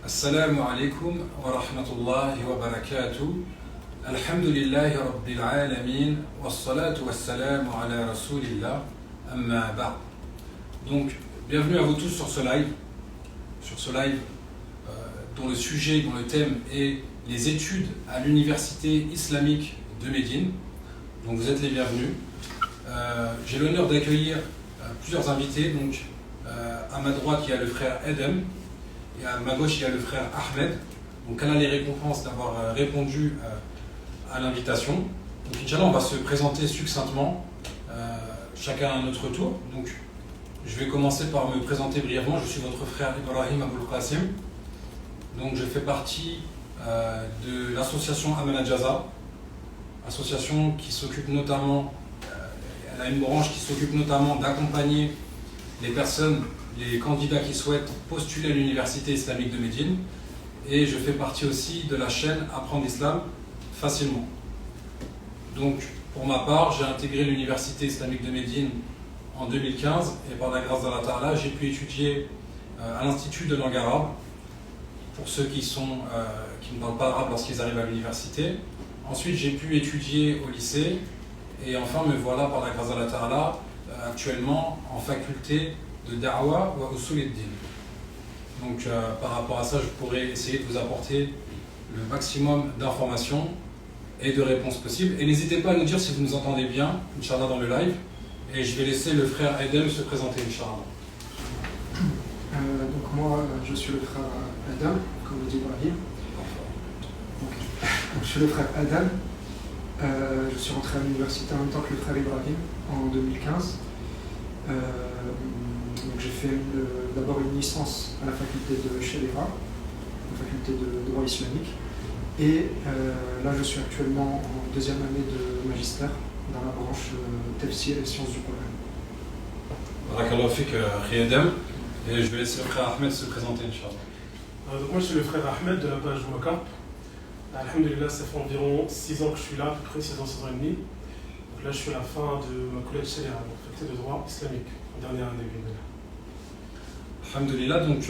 Assalamu alaikum wa rahmatullahi wa barakatuh. Alhamdulillahi rabbil alamin. Wassalatu wassalamu ala rasulillah. Amma ba'd. Donc, bienvenue à vous tous sur ce live. Dont le sujet, dont le thème est les études à l'université islamique de Médine. Donc, vous êtes les bienvenus. J'ai l'honneur d'accueillir plusieurs invités. Donc, à ma droite, il y a le frère Adam. Et à ma gauche, il y a le frère Ahmed. Donc, elle a les récompenses d'avoir répondu à l'invitation. Donc, Inch'Allah, on va se présenter succinctement, chacun à notre tour. Donc, je vais commencer par me présenter brièvement. Je suis votre frère Ibrahim Aboul Qasim. Donc, je fais partie de l'association Amana Jaza, association qui s'occupe notamment, elle a une branche qui s'occupe notamment d'accompagner les candidats qui souhaitent postuler à l'université islamique de Médine, et je fais partie aussi de la chaîne Apprendre l'Islam facilement. Donc, pour ma part, j'ai intégré l'université islamique de Médine en 2015, et par la grâce d'Allah Ta'ala, j'ai pu étudier à l'Institut de langue arabe, pour ceux qui ne parlent pas arabe lorsqu'ils arrivent à l'université. Ensuite, j'ai pu étudier au lycée, et enfin me voilà par la grâce d'Allah Ta'ala actuellement en faculté de Da'wa wa Usul ad-Din. Donc par rapport à ça, je pourrais essayer de vous apporter le maximum d'informations et de réponses possibles. Et n'hésitez pas à nous dire si vous nous entendez bien, Inch'Allah, dans le live. Et je vais laisser le frère Adam se présenter, Inch'Allah. Donc moi, je suis le frère Adam, comme le dit Ibrahim. Donc, je suis le frère Adam. Je suis rentré à l'université en même temps que le frère Ibrahim en 2015. Donc j'ai fait d'abord une licence à la faculté de Sheleva, la faculté de droit islamique. Et là, je suis actuellement en deuxième année de magistère dans la branche Tafsir et sciences du Coran. Barakallahu fik, Adam. Et je vais laisser le frère Ahmed se présenter, Inch'Allah. Donc moi, je suis le frère Ahmed de la page Waka. Alhamdulillah, ça fait environ 6 ans que je suis là, à peu près 6 ans et demi. Donc là, je suis à la fin de ma collège Sheleva, donc faculté de droit islamique, en dernière année. Alhamdulillah, donc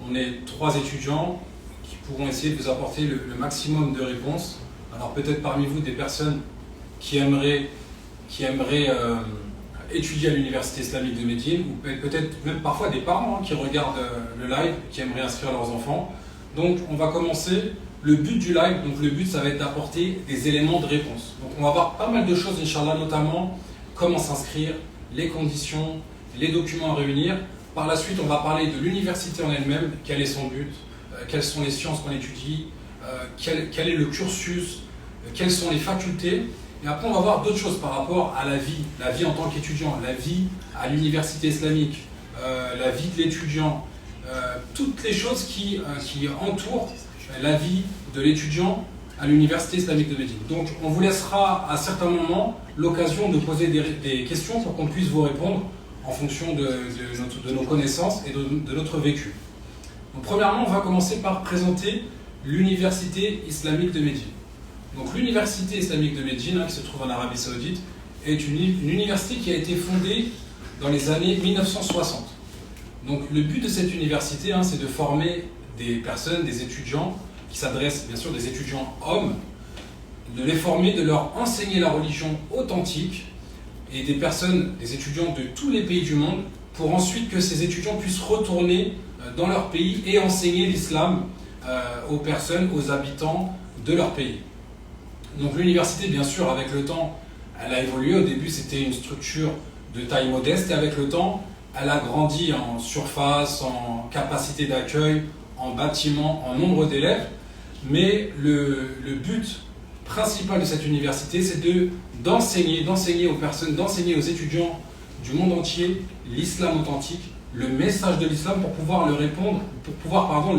on est 3 étudiants qui pourront essayer de vous apporter le maximum de réponses. Alors peut-être parmi vous des personnes qui aimeraient étudier à l'université islamique de Médine, ou peut-être même parfois des parents qui regardent le live, qui aimeraient inscrire leurs enfants. Donc on va commencer. Le but du live, donc le but, ça va être d'apporter des éléments de réponse. Donc on va voir pas mal de choses, Inch'Allah, notamment comment s'inscrire, les conditions, les documents à réunir. Par la suite, on va parler de l'université en elle-même, quel est son but, quelles sont les sciences qu'on étudie, quel est le cursus, quelles sont les facultés. Et après, on va voir d'autres choses par rapport à la vie en tant qu'étudiant, la vie à l'université islamique, la vie de l'étudiant, toutes les choses qui entourent la vie de l'étudiant à l'université islamique de Médine. Donc on vous laissera à certains moments l'occasion de poser des questions pour qu'on puisse vous répondre en fonction de nos connaissances et de notre vécu. Donc premièrement, on va commencer par présenter l'université islamique de Médine. Donc l'université islamique de Médine, qui se trouve en Arabie Saoudite, est une université qui a été fondée dans les années 1960. Donc le but de cette université, c'est de former des personnes, des étudiants, qui s'adressent bien sûr des étudiants hommes, de les former, de leur enseigner la religion authentique, et des étudiants de tous les pays du monde, pour ensuite que ces étudiants puissent retourner dans leur pays et enseigner l'islam aux personnes, aux habitants de leur pays. Donc l'université, bien sûr, avec le temps, elle a évolué. Au début, c'était une structure de taille modeste, et avec le temps, elle a grandi en surface, en capacité d'accueil, en bâtiment, en nombre d'élèves. Mais le but principal de cette université, c'est d'enseigner aux personnes, d'enseigner aux étudiants du monde entier l'islam authentique, le message de l'islam, pour pouvoir le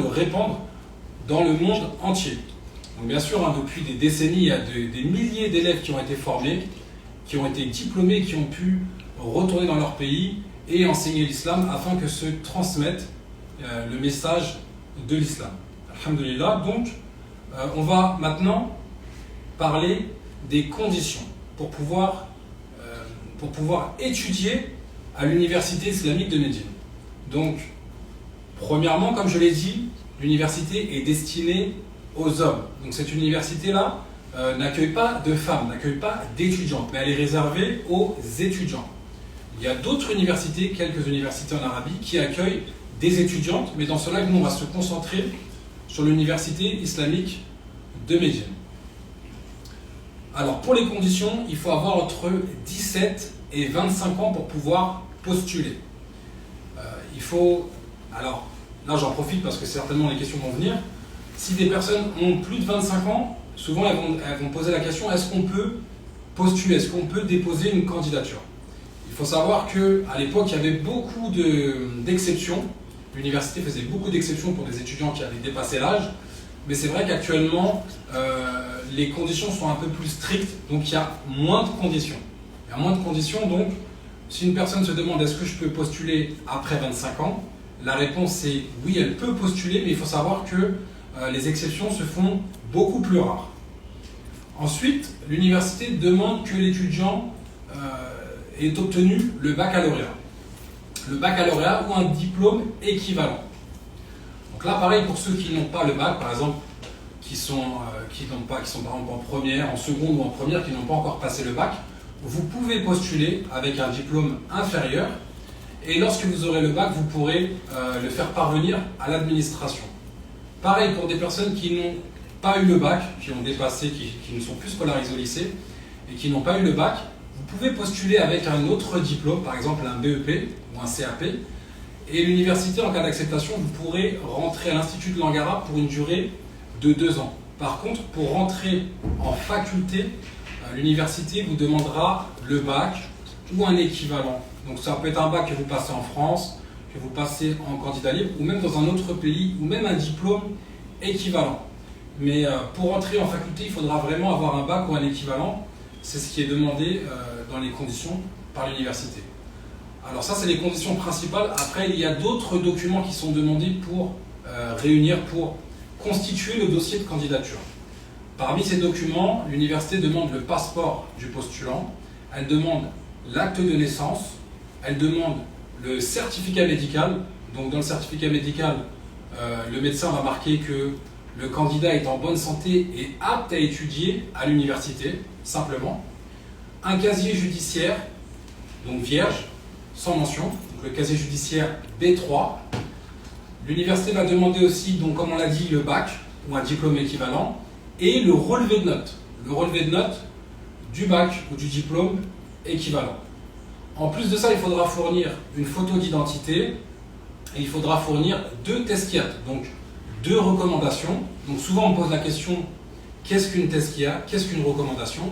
répandre dans le monde entier. Donc bien sûr, depuis des décennies, il y a des milliers d'élèves qui ont été formés, qui ont été diplômés, qui ont pu retourner dans leur pays et enseigner l'islam afin que se transmette le message de l'islam. Alhamdulillah. Donc, on va maintenant parler des conditions pour pouvoir étudier à l'université islamique de Médine. Donc, premièrement, comme je l'ai dit, l'université est destinée aux hommes. Donc cette université-là n'accueille pas de femmes, n'accueille pas d'étudiantes, mais elle est réservée aux étudiants. Il y a d'autres universités, quelques universités en Arabie, qui accueillent des étudiantes, mais dans ce live, nous, on va se concentrer sur l'université islamique de Médine. Alors, pour les conditions, il faut avoir entre 17 et 25 ans pour pouvoir postuler. Il faut... Alors, là, j'en profite parce que certainement les questions vont venir. Si des personnes ont plus de 25 ans, souvent, elles vont poser la question, est-ce qu'on peut postuler, est-ce qu'on peut déposer une candidature? Il faut savoir qu'à l'époque, il y avait beaucoup d'exceptions. L'université faisait beaucoup d'exceptions pour des étudiants qui avaient dépassé l'âge. Mais c'est vrai qu'actuellement, les conditions sont un peu plus strictes, donc il y a moins de conditions. Il y a moins de conditions, donc si une personne se demande est-ce que je peux postuler après 25 ans, la réponse est oui, elle peut postuler, mais il faut savoir que les exceptions se font beaucoup plus rares. Ensuite, l'université demande que l'étudiant ait obtenu le baccalauréat. Le baccalauréat ou un diplôme équivalent. Donc là, pareil, pour ceux qui n'ont pas le bac, par exemple, qui sont par exemple en première, en seconde ou en première, qui n'ont pas encore passé le bac, vous pouvez postuler avec un diplôme inférieur et lorsque vous aurez le bac, vous pourrez le faire parvenir à l'administration. Pareil pour des personnes qui n'ont pas eu le bac, qui ont dépassé, qui ne sont plus scolarisées au lycée et qui n'ont pas eu le bac, vous pouvez postuler avec un autre diplôme, par exemple un BEP ou un CAP, et l'université, en cas d'acceptation, vous pourrez rentrer à l'Institut de langue arabe pour une durée de 2 ans. Par contre, pour rentrer en faculté, l'université vous demandera le bac ou un équivalent. Donc ça peut être un bac que vous passez en France, que vous passez en candidat libre, ou même dans un autre pays, ou même un diplôme équivalent. Mais pour rentrer en faculté, il faudra vraiment avoir un bac ou un équivalent. C'est ce qui est demandé dans les conditions par l'université. Alors ça, c'est les conditions principales. Après, il y a d'autres documents qui sont demandés pour pour constituer le dossier de candidature. Parmi ces documents, l'université demande le passeport du postulant, elle demande l'acte de naissance, elle demande le certificat médical. Donc dans le certificat médical, le médecin va marquer que le candidat est en bonne santé et apte à étudier à l'université, simplement. Un casier judiciaire, donc vierge, sans mention, donc le casier judiciaire B3. L'université va demander aussi, donc comme on l'a dit, le bac ou un diplôme équivalent et le relevé de notes. Le relevé de notes du bac ou du diplôme équivalent. En plus de ça, il faudra fournir une photo d'identité et il faudra fournir 2 tezkiyat, donc 2 recommandations. Donc souvent on pose la question, qu'est-ce qu'une tezkiya, qu'est-ce qu'une recommandation?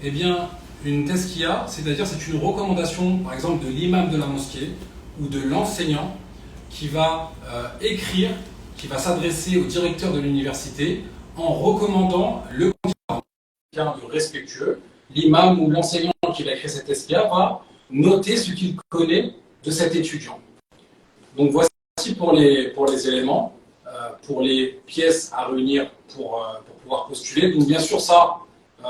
Eh bien, une tezkiya, c'est-à-dire c'est une recommandation, par exemple, de l'imam de la mosquée ou de l'enseignant qui va écrire, qui va s'adresser au directeur de l'université en recommandant le candidat de respectueux. L'imam ou l'enseignant qui va écrire cette tezkiya va noter ce qu'il connaît de cet étudiant. Donc voici pour les éléments, pour les pièces à réunir pour pouvoir postuler. Donc bien sûr ça,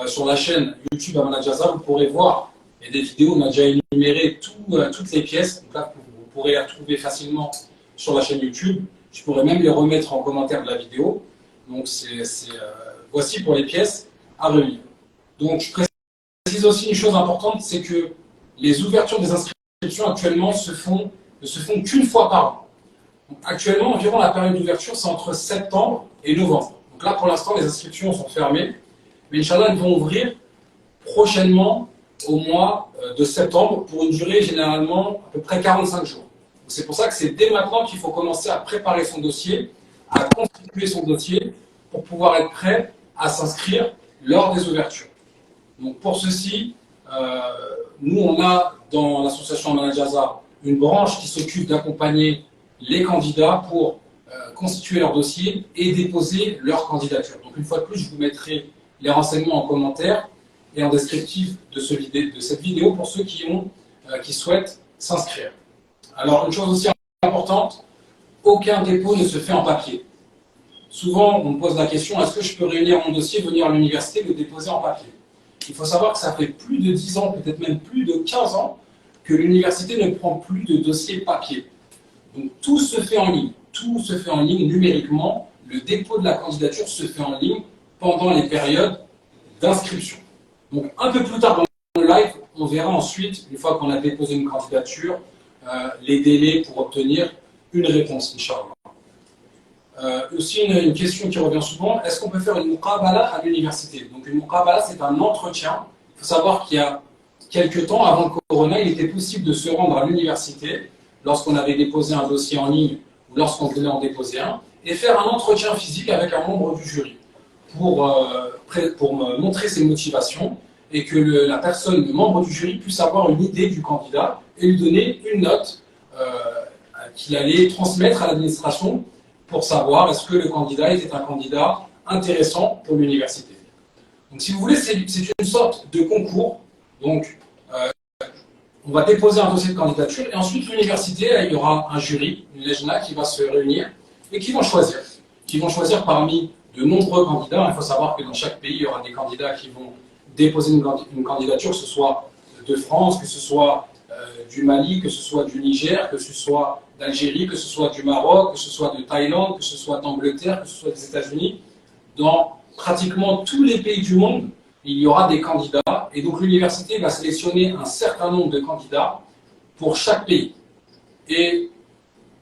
sur la chaîne YouTube Amana Jaza, vous pourrez voir, il y a des vidéos, on a déjà énuméré toutes les pièces. Donc là, vous pourrez les retrouver facilement sur la chaîne YouTube. Je pourrais même les remettre en commentaire de la vidéo. Donc voici pour les pièces à réunir. Donc je précise aussi une chose importante, c'est que les ouvertures des inscriptions actuellement ne se font qu'une fois par an. Donc, actuellement, environ la période d'ouverture, c'est entre septembre et novembre. Donc là, pour l'instant, les inscriptions sont fermées. Mais Inch'Allah, elles vont ouvrir prochainement au mois de septembre pour une durée généralement à peu près 45 jours. C'est pour ça que c'est dès maintenant qu'il faut commencer à préparer son dossier, à constituer son dossier pour pouvoir être prêt à s'inscrire lors des ouvertures. Donc pour ceci, nous on a dans l'association Amana Jaza une branche qui s'occupe d'accompagner les candidats pour constituer leur dossier et déposer leur candidature. Donc une fois de plus, je vous mettrai les renseignements en commentaire et en descriptif de cette vidéo pour ceux qui souhaitent s'inscrire. Alors une chose aussi importante, aucun dépôt ne se fait en papier. Souvent on me pose la question, est-ce que je peux réunir mon dossier, venir à l'université et le déposer en papier? Il faut savoir que ça fait plus de 10 ans, peut-être même plus de 15 ans, que l'université ne prend plus de dossier papier. Donc tout se fait en ligne. tout se fait en ligne numériquement. Le dépôt de la candidature se fait en ligne pendant les périodes d'inscription. Donc un peu plus tard dans le live, on verra ensuite, une fois qu'on a déposé une candidature, les délais pour obtenir une réponse, Inch'Allah. Aussi une question qui revient souvent, est-ce qu'on peut faire une muqabala à l'université? Donc une muqabala, c'est un entretien. Il faut savoir qu'il y a quelques temps, avant le corona, il était possible de se rendre à l'université lorsqu'on avait déposé un dossier en ligne ou lorsqu'on venait en déposer un, et faire un entretien physique avec un membre du jury pour montrer ses motivations et que la personne, le membre du jury, puisse avoir une idée du candidat et lui donner une note qu'il allait transmettre à l'administration pour savoir est-ce que le candidat était un candidat intéressant pour l'université. Donc si vous voulez, c'est une sorte de concours. Donc on va déposer un dossier de candidature et ensuite l'université, il y aura un jury, une lejna qui va se réunir et qui vont choisir parmi de nombreux candidats. Il faut savoir que dans chaque pays, il y aura des candidats qui vont déposer une candidature, que ce soit de France, que ce soit du Mali, que ce soit du Niger, que ce soit d'Algérie, que ce soit du Maroc, que ce soit de Thaïlande, que ce soit d'Angleterre, que ce soit des États-Unis. Dans pratiquement tous les pays du monde, il y aura des candidats et donc l'université va sélectionner un certain nombre de candidats pour chaque pays. Et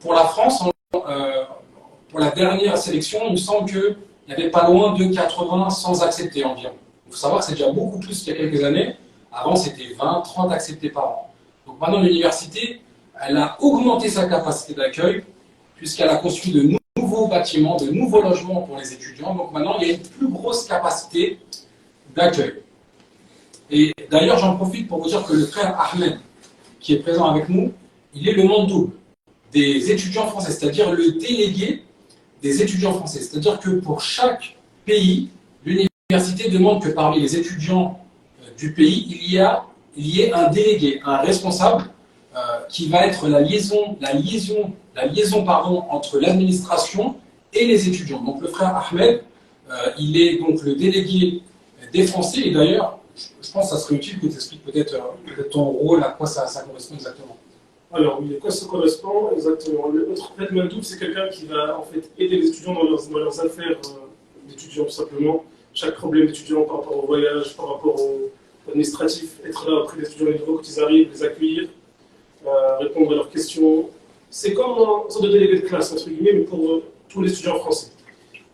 pour la France, pour la dernière sélection, il me semble qu'il y avait pas loin de 80 sans accepter environ. Il faut savoir que c'est déjà beaucoup plus qu'il y a quelques années. Avant, c'était 20, 30 acceptés par an. Donc maintenant, l'université, elle a augmenté sa capacité d'accueil puisqu'elle a construit de nouveaux bâtiments, de nouveaux logements pour les étudiants. Donc maintenant, il y a une plus grosse capacité d'accueil. Et d'ailleurs, j'en profite pour vous dire que le frère Ahmed, qui est présent avec nous, il est le mandoub des étudiants français, c'est-à-dire le délégué des étudiants français. C'est-à-dire que pour chaque pays, l'université demande que parmi les étudiants du pays, il y ait un délégué, un responsable qui va être la liaison entre l'administration et les étudiants. Donc le frère Ahmed, il est donc le délégué des Français. Et d'ailleurs, je pense que ça serait utile que tu expliques peut-être ton rôle, à quoi ça correspond exactement. Alors oui, à quoi ça correspond exactement? Le mandoub, c'est quelqu'un qui va en fait aider les étudiants dans leurs affaires d'étudiants tout simplement. Chaque problème d'étudiant par rapport au voyage, par rapport au administratif, être là auprès des étudiants les nouveaux quand ils arrivent, les accueillir, répondre à leurs questions. C'est comme une sorte de délégué de classe, entre guillemets, mais pour tous les étudiants français.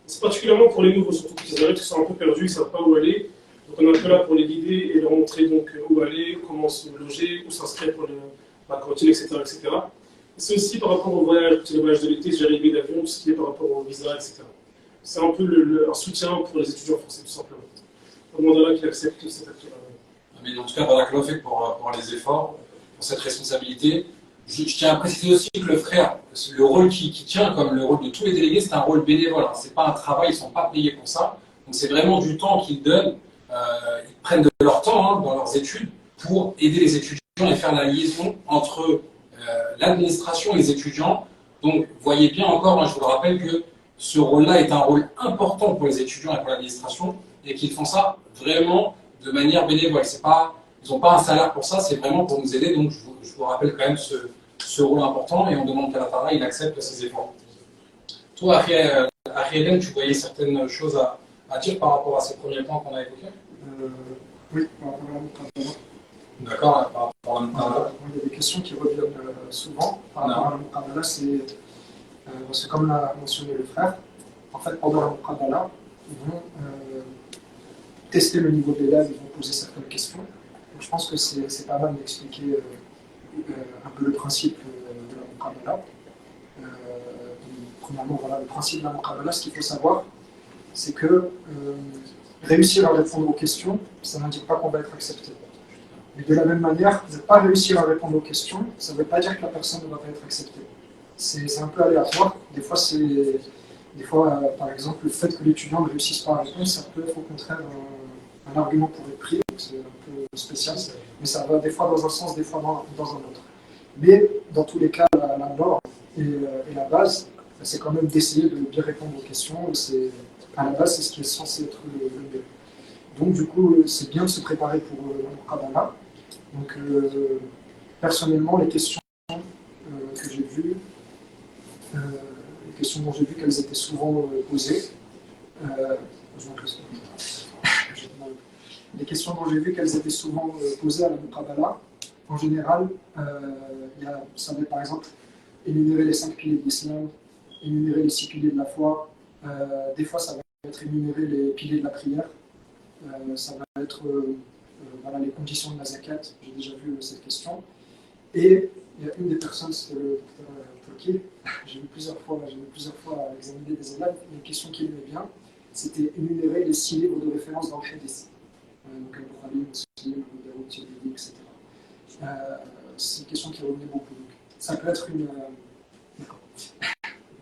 C'est particulièrement pour les nouveaux, surtout quand ils arrivent, qui sont un peu perdus, ils ne savent pas où aller. Donc on est un peu là pour les guider et leur montrer donc où aller, comment se loger, où s'inscrire pour la cantine, etc. etc. C'est aussi par rapport au voyage, le voyage de l'été, si j'arrivais d'avion, tout ce qui est par rapport au visa, etc. C'est un peu un soutien pour les étudiants français, tout simplement. Au mandat qui accepte cette activité. Mais en tout cas, voilà, fait pour les efforts, pour cette responsabilité. Je tiens à préciser aussi que le frère, le rôle qu'il tient, comme le rôle de tous les délégués, c'est un rôle bénévole. Ce n'est pas un travail, ils ne sont pas payés pour ça. Donc c'est vraiment du temps qu'ils donnent. Ils prennent de leur temps dans leurs études pour aider les étudiants et faire la liaison entre l'administration et les étudiants. Donc voyez bien encore, je vous le rappelle, que ce rôle-là est un rôle important pour les étudiants et pour l'administration et qu'ils font ça vraiment de manière bénévole. Ils n'ont pas un salaire pour ça, c'est vraiment pour nous aider. Donc je vous rappelle quand même ce rôle important et on demande qu'à l'appareil il accepte ces efforts. Toi, Ariel, tu voyais certaines choses à dire par rapport à ces premiers points qu'on a évoqués? Oui, par rapport à Muqabala. D'accord, par rapport à Muqabala. Il y a des questions qui reviennent souvent. Par rapport à Muqabala, c'est comme l'a mentionné le frère. En fait, pendant la Muqabala, ils vont tester le niveau de l'élève, ils vont poser certaines questions. Donc, je pense que c'est pas mal d'expliquer un peu le principe de la Muqabala. Premièrement, voilà, le principe de la Muqabala, ce qu'il faut savoir, c'est que réussir à répondre aux questions, ça n'indique pas qu'on va être accepté. Mais de la même manière, ne pas réussir à répondre aux questions, ça ne veut pas dire que la personne ne va pas être acceptée. C'est un peu aléatoire. Des fois, par exemple, le fait que l'étudiant ne réussisse pas à répondre, ça peut être au contraire un argument pour être pris. C'est un peu spécial, mais ça va des fois dans un sens, des fois dans un autre. Mais dans tous les cas, la norme et la base, c'est quand même d'essayer de bien répondre aux questions. À la base, c'est ce qui est censé être le mieux. Donc, du coup, c'est bien de se préparer pour le Muqabala. Donc, personnellement, les questions que j'ai vues, questions dont j'ai vu qu'elles étaient souvent posées. Les questions dont j'ai vu qu'elles étaient souvent posées à la Muqabala, en général, ça va être par exemple énumérer les 5 piliers de l'islam, énumérer les 6 piliers de la foi. Des fois, ça va être énumérer les piliers de la prière. Ça va être voilà, les conditions de la zakat. J'ai déjà vu cette question. Et il y a une des personnes, c'est le docteur Tolki. J'ai vu plusieurs fois examiner des élèves. Une question qui aimait bien, c'était énumérer les 6 livres de référence dans le hadith. Donc Al-Bukhari, Muslim, Abu Daoud, Tirmidhi, etc. C'est une question qui revenait beaucoup. Donc, ça peut être une. D'accord.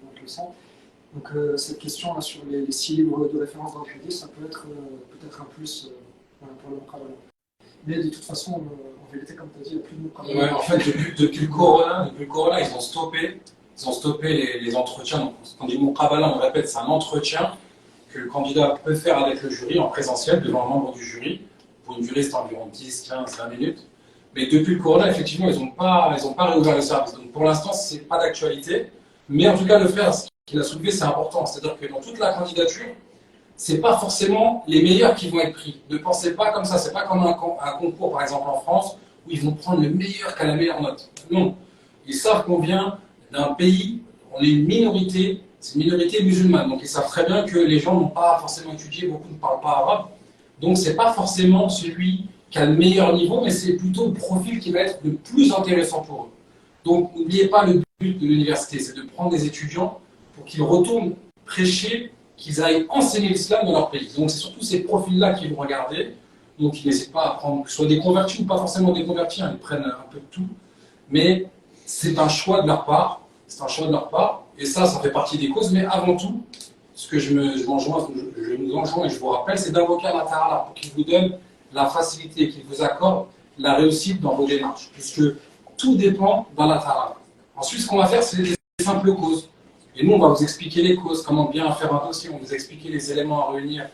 Donc, le sang. Donc cette question-là sur les 6 livres de référence dans le hadith, ça peut être peut-être un plus pour le Muqabala. Mais de toute façon, en vérité, comme tu as dit, il n'y a plus de Muqabala. Ouais, en fait, depuis le Corona, ils ont stoppé les entretiens. Donc, quand on dit Muqabala, on répète, c'est un entretien que le candidat peut faire avec le jury en présentiel devant un membre du jury. Pour une durée, c'est environ 10, 15, 20 minutes. Mais depuis le Corona, effectivement, ils n'ont pas réouvert le service. Donc pour l'instant, ce n'est pas d'actualité. Mais en tout cas, le faire, ce qu'il a soulevé, c'est important. C'est-à-dire que dans toute la candidature, ce n'est pas forcément les meilleurs qui vont être pris. Ne pensez pas comme ça. Ce n'est pas comme un concours, par exemple, en France, où ils vont prendre le meilleur qui a la meilleure note. Non. Ils savent qu'on vient d'un pays, on est une minorité, c'est une minorité musulmane. Donc ils savent très bien que les gens n'ont pas forcément étudié, beaucoup ne parlent pas arabe. Donc ce n'est pas forcément celui qui a le meilleur niveau, mais c'est plutôt le profil qui va être le plus intéressant pour eux. Donc n'oubliez pas le but de l'université, c'est de prendre des étudiants pour qu'ils retournent prêcher, qu'ils aillent enseigner l'islam dans leur pays. Donc c'est surtout ces profils-là qu'ils vont regarder. Donc ils n'hésitent pas à prendre, que ce soit des convertis ou pas forcément des convertis, ils prennent un peu de tout. Mais c'est un choix de leur part. C'est un choix de leur part. Et ça fait partie des causes. Mais avant tout, ce que je nous enjoins et je vous rappelle, c'est d'invoquer Allah Ta'ala pour qu'il vous donne la facilité, qu'il vous accorde la réussite dans vos démarches. Puisque tout dépend d'Allah Ta'ala. Ensuite, ce qu'on va faire, c'est des simples causes. Et nous, on va vous expliquer les causes, comment bien faire un dossier, on va vous expliquer les éléments à réunir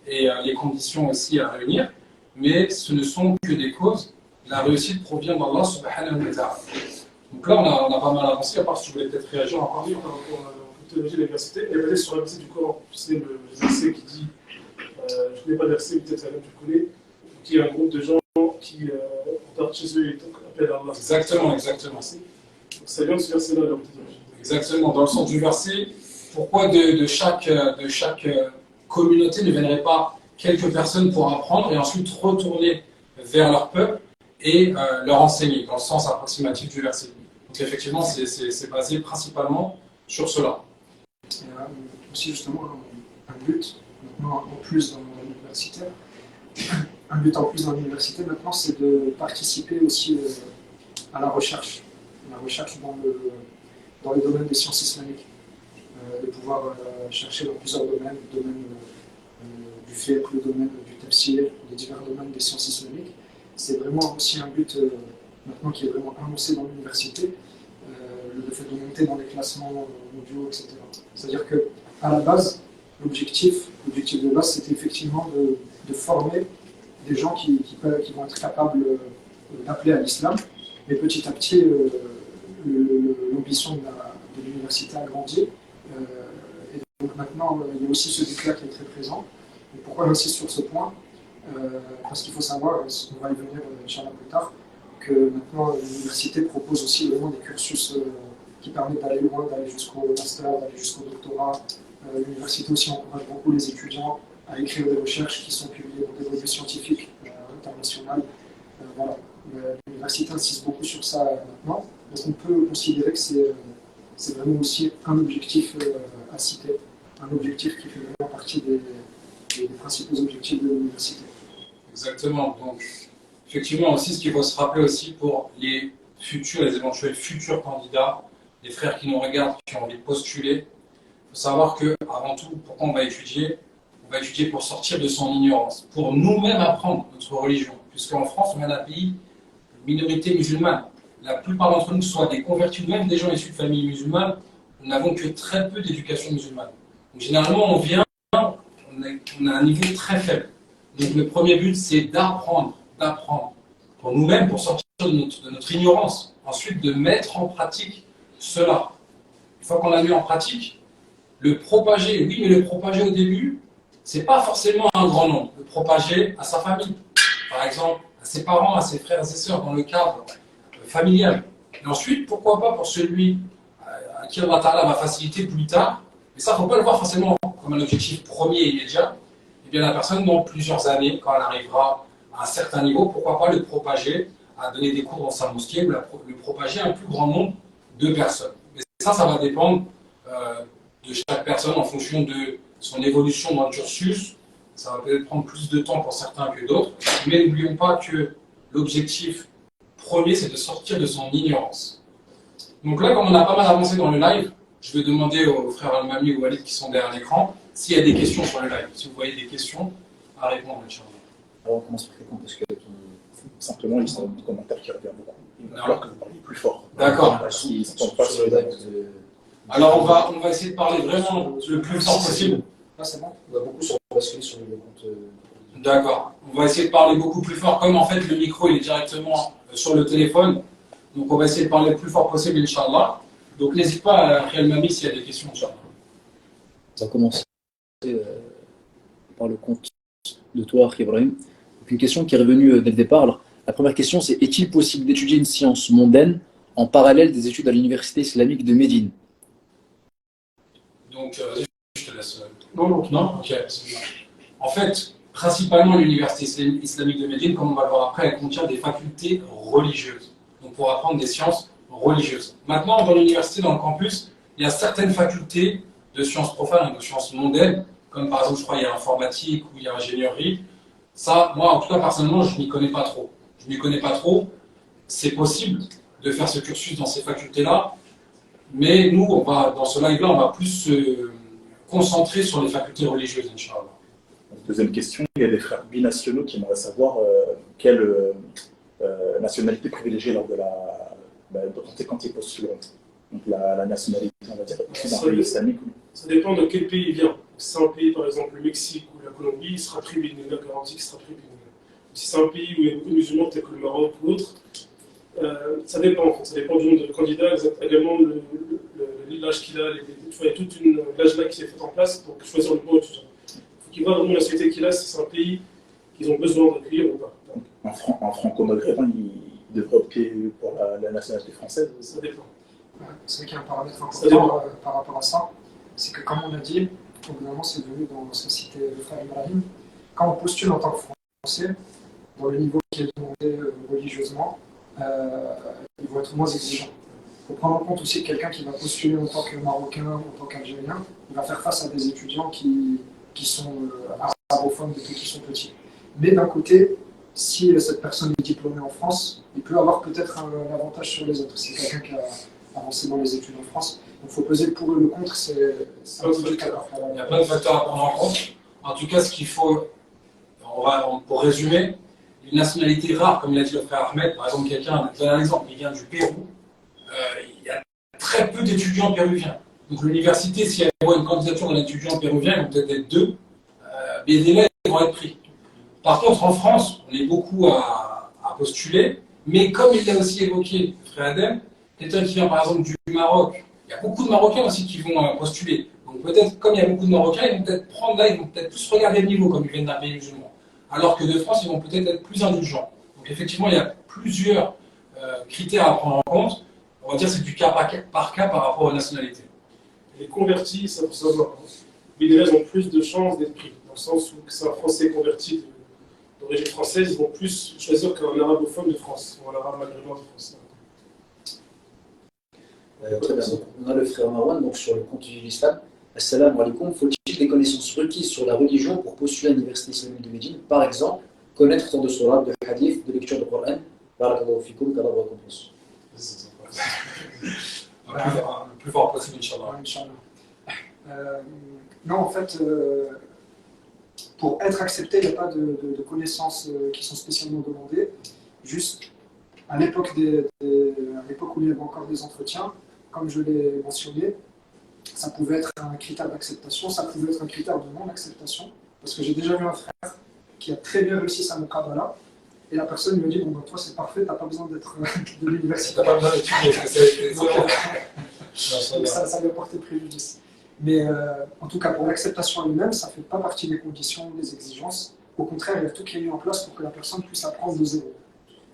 et les conditions aussi à réunir. Mais ce ne sont que des causes. La réussite provient d'Allah Subhanahu wa Ta'ala. Donc là, on a pas mal avancé, à part si tu voulais peut-être réagir encore mieux. Par rapport à théologie de l'université, et peut-être sur un verset du Coran, tu sais, le verset qui dit, je ne connais pas le verset, peut-être tu le connais, qui est un groupe de gens qui partent chez eux et appellent Allah. Exactement. Donc ça vient de ce verset-là, leur théologie. Exactement, dans le sens du verset, pourquoi de chaque communauté ne viendraient pas quelques personnes pour apprendre et ensuite retourner vers leur peuple et leur enseigner, dans le sens approximatif du verset. Donc effectivement, c'est basé principalement sur cela. Il y a aussi justement un but, maintenant en plus dans l'université. Un but en plus dans l'université maintenant, c'est de participer aussi à la recherche dans le domaine des sciences islamiques, de pouvoir chercher dans plusieurs domaines, le domaine du fiqh, le domaine du tafsir, les divers domaines des sciences islamiques. C'est vraiment aussi un but maintenant qui est vraiment annoncé dans l'université, le fait de monter dans les classements mondiaux, etc. C'est-à-dire qu'à la base, l'objectif de base, c'était effectivement de former des gens qui vont être capables d'appeler à l'islam, mais petit à petit, l'ambition de l'université a grandi. Et donc maintenant, il y a aussi ce but-là qui est très présent. Et pourquoi j'insiste sur ce point? Parce qu'il faut savoir, on va y venir Inch'Allah plus tard, que maintenant l'université propose aussi vraiment des cursus qui permettent d'aller loin, d'aller jusqu'au master, d'aller jusqu'au doctorat. L'université aussi encourage beaucoup les étudiants à écrire des recherches qui sont publiées dans des revues scientifiques internationales. Voilà. L'université insiste beaucoup sur ça maintenant. Donc on peut considérer que c'est vraiment aussi un objectif à citer, un objectif qui fait vraiment partie des principaux objectifs de l'université. Exactement. Donc, effectivement, aussi, ce qu'il faut se rappeler aussi pour les éventuels futurs candidats, les frères qui nous regardent, qui ont envie de postuler, il faut savoir que, avant tout, pourquoi on va étudier? On va étudier pour sortir de son ignorance, pour nous-mêmes apprendre notre religion. Puisqu'en France, on est un pays de minorité musulmane. La plupart d'entre nous, soit des convertis ou même des gens issus de familles musulmanes, nous n'avons que très peu d'éducation musulmane. Donc, généralement, on a un niveau très faible. Donc le premier but, c'est d'apprendre pour nous-mêmes, pour sortir de notre ignorance. Ensuite, de mettre en pratique cela. Une fois qu'on l'a mis en pratique, Le propager, oui, mais le propager au début, c'est pas forcément un grand nombre. Le propager à sa famille, par exemple, à ses parents, à ses frères et ses sœurs, dans le cadre familial. Et ensuite, pourquoi pas pour celui à qui Allah Ta'ala va faciliter plus tard, mais ça, il ne faut pas le voir forcément comme un objectif premier et immédiat. Eh bien, la personne, dans plusieurs années, quand elle arrivera à un certain niveau, pourquoi pas le propager, à donner des cours dans sa mosquée, ou le propager à un plus grand nombre de personnes. Mais ça va dépendre de chaque personne en fonction de son évolution dans le cursus. Ça va peut-être prendre plus de temps pour certains que d'autres, mais n'oublions pas que l'objectif premier, c'est de sortir de son ignorance. Donc là, comme on a pas mal avancé dans le live, je vais demander aux frères Al-Mami ou Walid qui sont derrière l'écran s'il y a des questions sur le live. Si vous voyez des questions, à répondre, Inch'Allah. Alors on commence par répondre parce que simplement, il y a un commentaire qui revient beaucoup. Il va falloir que vous parliez plus fort. D'accord. Ils ne s'entendent pas sur le live. Alors on va essayer de parler vraiment le plus fort possible. Là, c'est bon. On va beaucoup se basculer sur le compte. D'accord. On va essayer de parler beaucoup plus fort. Comme en fait le micro il est directement sur le téléphone, donc on va essayer de parler le plus fort possible, Inch'Allah. Donc n'hésite pas à appeler Al-Mami s'il y a des questions, Inch'Allah. On va commencer par le compte de toi, Ibrahim. Donc, une question qui est revenue dès le départ. Alors, la première question, c'est est-il possible d'étudier une science mondaine en parallèle des études à l'université islamique de Médine? Donc je te laisse. Non. Ok. En fait, principalement l'université islamique de Médine, comme on va le voir après, elle contient des facultés religieuses. Donc pour apprendre des sciences religieuses. Maintenant, dans l'université, dans le campus, il y a certaines facultés de sciences profanes et de sciences mondaines, comme par exemple, je crois, il y a informatique ou il y a ingénierie. Ça, moi, en tout cas, personnellement, je n'y connais pas trop. C'est possible de faire ce cursus dans ces facultés-là, mais nous, dans ce live-là, on va plus se concentrer sur les facultés religieuses, Inch'Allah. Deuxième question, il y a des frères binationaux qui aimeraient savoir quelle nationalité privilégier lors de quand ils postuleront. Donc la nationalité, on va dire, d'un pays islamique. Ça dépend de quel pays il vient. Si c'est un pays, par exemple, le Mexique ou la Colombie, il sera tribunal, la garantie qu'il sera tribunal. Si c'est un pays où il y a beaucoup de musulmans, peut-être que le Maroc ou autre, ça dépend. En fait. Ça dépend du nombre de candidats, également l'âge qu'il a. Il y a toute une l'âge-là qui s'est fait en place pour choisir le bon étudiant. Il faut qu'il voit vraiment la société qu'il a, si c'est un pays qu'ils ont besoin d'accueillir ou pas. En franco-maghrébin, il devrait opter pour la nationalité française. Ça dépend. C'est vrai qu'il y a un paramètre important par rapport à ça. C'est que, comme on a dit, au gouvernement, c'est venu dans ce cité le frère Ibrahim. Quand on postule en tant que Français, dans le niveau qui est demandé religieusement, ils vont être moins exigeants. Il faut prendre en compte aussi que quelqu'un qui va postuler en tant que Marocain ou en tant qu'Algérien, il va faire face à des étudiants qui sont arabophones depuis qu'ils sont petits. Mais d'un côté, si cette personne est diplômée en France, il peut avoir peut-être un avantage sur les autres. C'est quelqu'un qui a avancé dans les études en France. Donc il faut peser le pour et le contre, c'est un peu du cas. Il y a plein de facteurs à prendre en compte. En tout cas, ce qu'il faut, pour résumer, une nationalité rare, comme il a dit le frère Ahmed, par exemple, quelqu'un, je donne un exemple, il vient du Pérou, il y a très peu d'étudiants péruviens. Donc l'université, si elle voit une candidature d'un étudiant péruvien, ils vont peut-être être deux, mais les élèves vont être pris. Par contre, en France, on est beaucoup à postuler, mais comme il l'a aussi évoqué, frère Adem, quelqu'un qui vient par exemple du Maroc, il y a beaucoup de Marocains aussi qui vont postuler. Donc peut-être, comme il y a beaucoup de Marocains, ils vont peut-être plus regarder le niveau comme ils viennent d'un pays musulman. Alors que de France, ils vont peut-être être plus indulgents. Donc effectivement, il y a plusieurs critères à prendre en compte. On va dire que c'est du cas par cas par rapport aux nationalités. Les convertis, ça faut savoir. Mais les ont plus de chances d'être pris. Dans le sens où c'est un Français converti d'origine française, ils vont plus choisir qu'un arabophone de France, ou un arabe maghrébin de France. Très bien. Donc, on a le frère Marwan donc, sur le compte de l'islam. Assalamu alaikum. Faut-il des connaissances requises sur la religion pour postuler à l'université islamique de Médine? Par exemple, connaître tant de surah, de hadith, de lecture de Coran. Barakallahu fikoum, qu'Allah vous récompense. Le plus fort possible, Inch'Allah. Non, en fait, pour être accepté, il n'y a pas de connaissances qui sont spécialement demandées. Juste, à l'époque où il y avait encore des entretiens, comme je l'ai mentionné, ça pouvait être un critère d'acceptation, ça pouvait être un critère de non-acceptation. Parce que j'ai déjà vu un frère qui a très bien réussi sa muqabala, et la personne lui a dit bon, ben, toi c'est parfait, tu n'as pas besoin d'être de l'université. T'as pas besoin d'étudier, parce que Donc, ça lui a porté préjudice. Mais en tout cas, pour l'acceptation elle-même, ça ne fait pas partie des conditions, des exigences. Au contraire, il y a tout qui est mis en place pour que la personne puisse apprendre de zéro.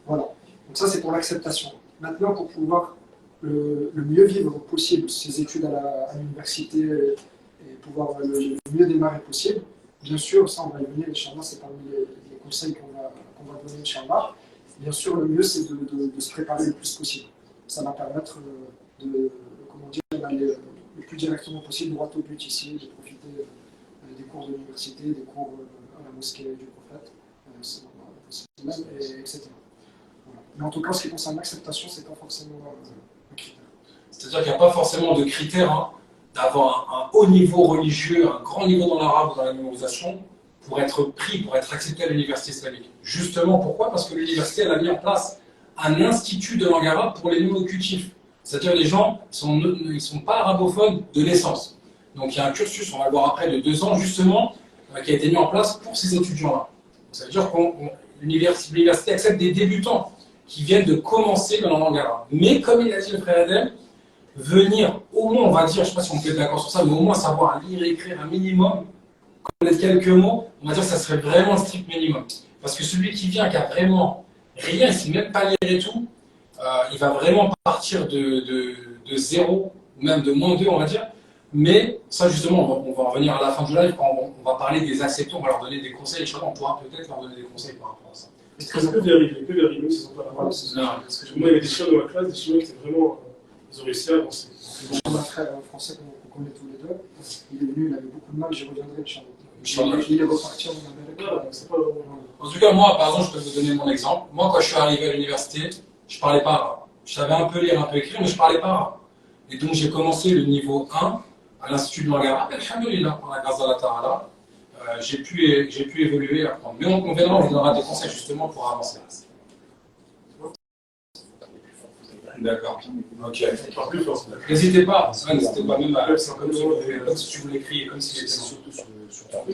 Voilà. Donc ça, c'est pour l'acceptation. Maintenant, pour pouvoir le mieux vivre possible ses études à l'université et pouvoir le mieux démarrer possible, bien sûr, ça, on va y venir, Inch'Allah, c'est parmi les conseils qu'on va donner, Inch'Allah. Bien sûr, le mieux, c'est de se préparer le plus possible. Ça va permettre d'aller le plus directement possible droit au but ici, de profiter des cours de l'université, des cours à la mosquée du prophète, etc. Voilà. Mais en tout cas, ce qui concerne l'acceptation, c'est pas forcément un critère. C'est-à-dire qu'il n'y a pas forcément de critère d'avoir un haut niveau religieux, un grand niveau dans l'arabe ou dans la mémorisation pour être pris, pour être accepté à l'université islamique. Justement, pourquoi? Parce que l'université, elle a mis en place un institut de langue arabe pour les non-locutifs. C'est-à-dire les gens, ils ne sont pas arabophones de naissance. Donc il y a un cursus, on va le voir après, de 2 ans, justement, qui a été mis en place pour ces étudiants-là. Ça veut dire que l'université accepte des débutants qui viennent de commencer dans la langue arabe. Mais comme il a dit le frère Adel, venir au moins, on va dire, je ne sais pas si on peut être d'accord sur ça, mais au moins savoir lire et écrire un minimum, connaître quelques mots, on va dire que ça serait vraiment le strict minimum. Parce que celui qui vient, qui a vraiment rien, il ne sait même pas lire et tout, il va vraiment partir de zéro, ou même de -2, on va dire. Mais ça, justement, on va en revenir à la fin du live, quand on va parler des acceptants, on va leur donner des conseils, et on pourra peut-être leur donner des conseils par rapport à ça. Est-ce que ça peut vérifier, s'ils ne sont pas là? Parce que moi, il y avait des chinois dans ma classe, des chinois qui étaient vraiment. Ils ont réussi à avancer. J'ai un frère français qu'on connaît tous les deux. Il est venu, il avait beaucoup de mal, j'y reviendrai, Inch'Allah. Il est reparti en Amérique. C'est pas vraiment. En tout cas, moi, par exemple, je peux vous donner mon exemple. Moi, quand je suis arrivé à l'université, je ne parlais pas arabe. Je savais un peu lire, un peu écrire, mais je ne parlais pas arabe. Et donc, j'ai commencé le niveau 1 à l'Institut de langue arabe. Alhamdulillah, par la grâce d'Allah Ta'ala. J'ai pu évoluer et apprendre. Mais on verra, on vous donnera des conseils justement pour avancer. D'accord. Ok. N'hésitez pas même à comme si tu voulais crier, comme s'il était mort.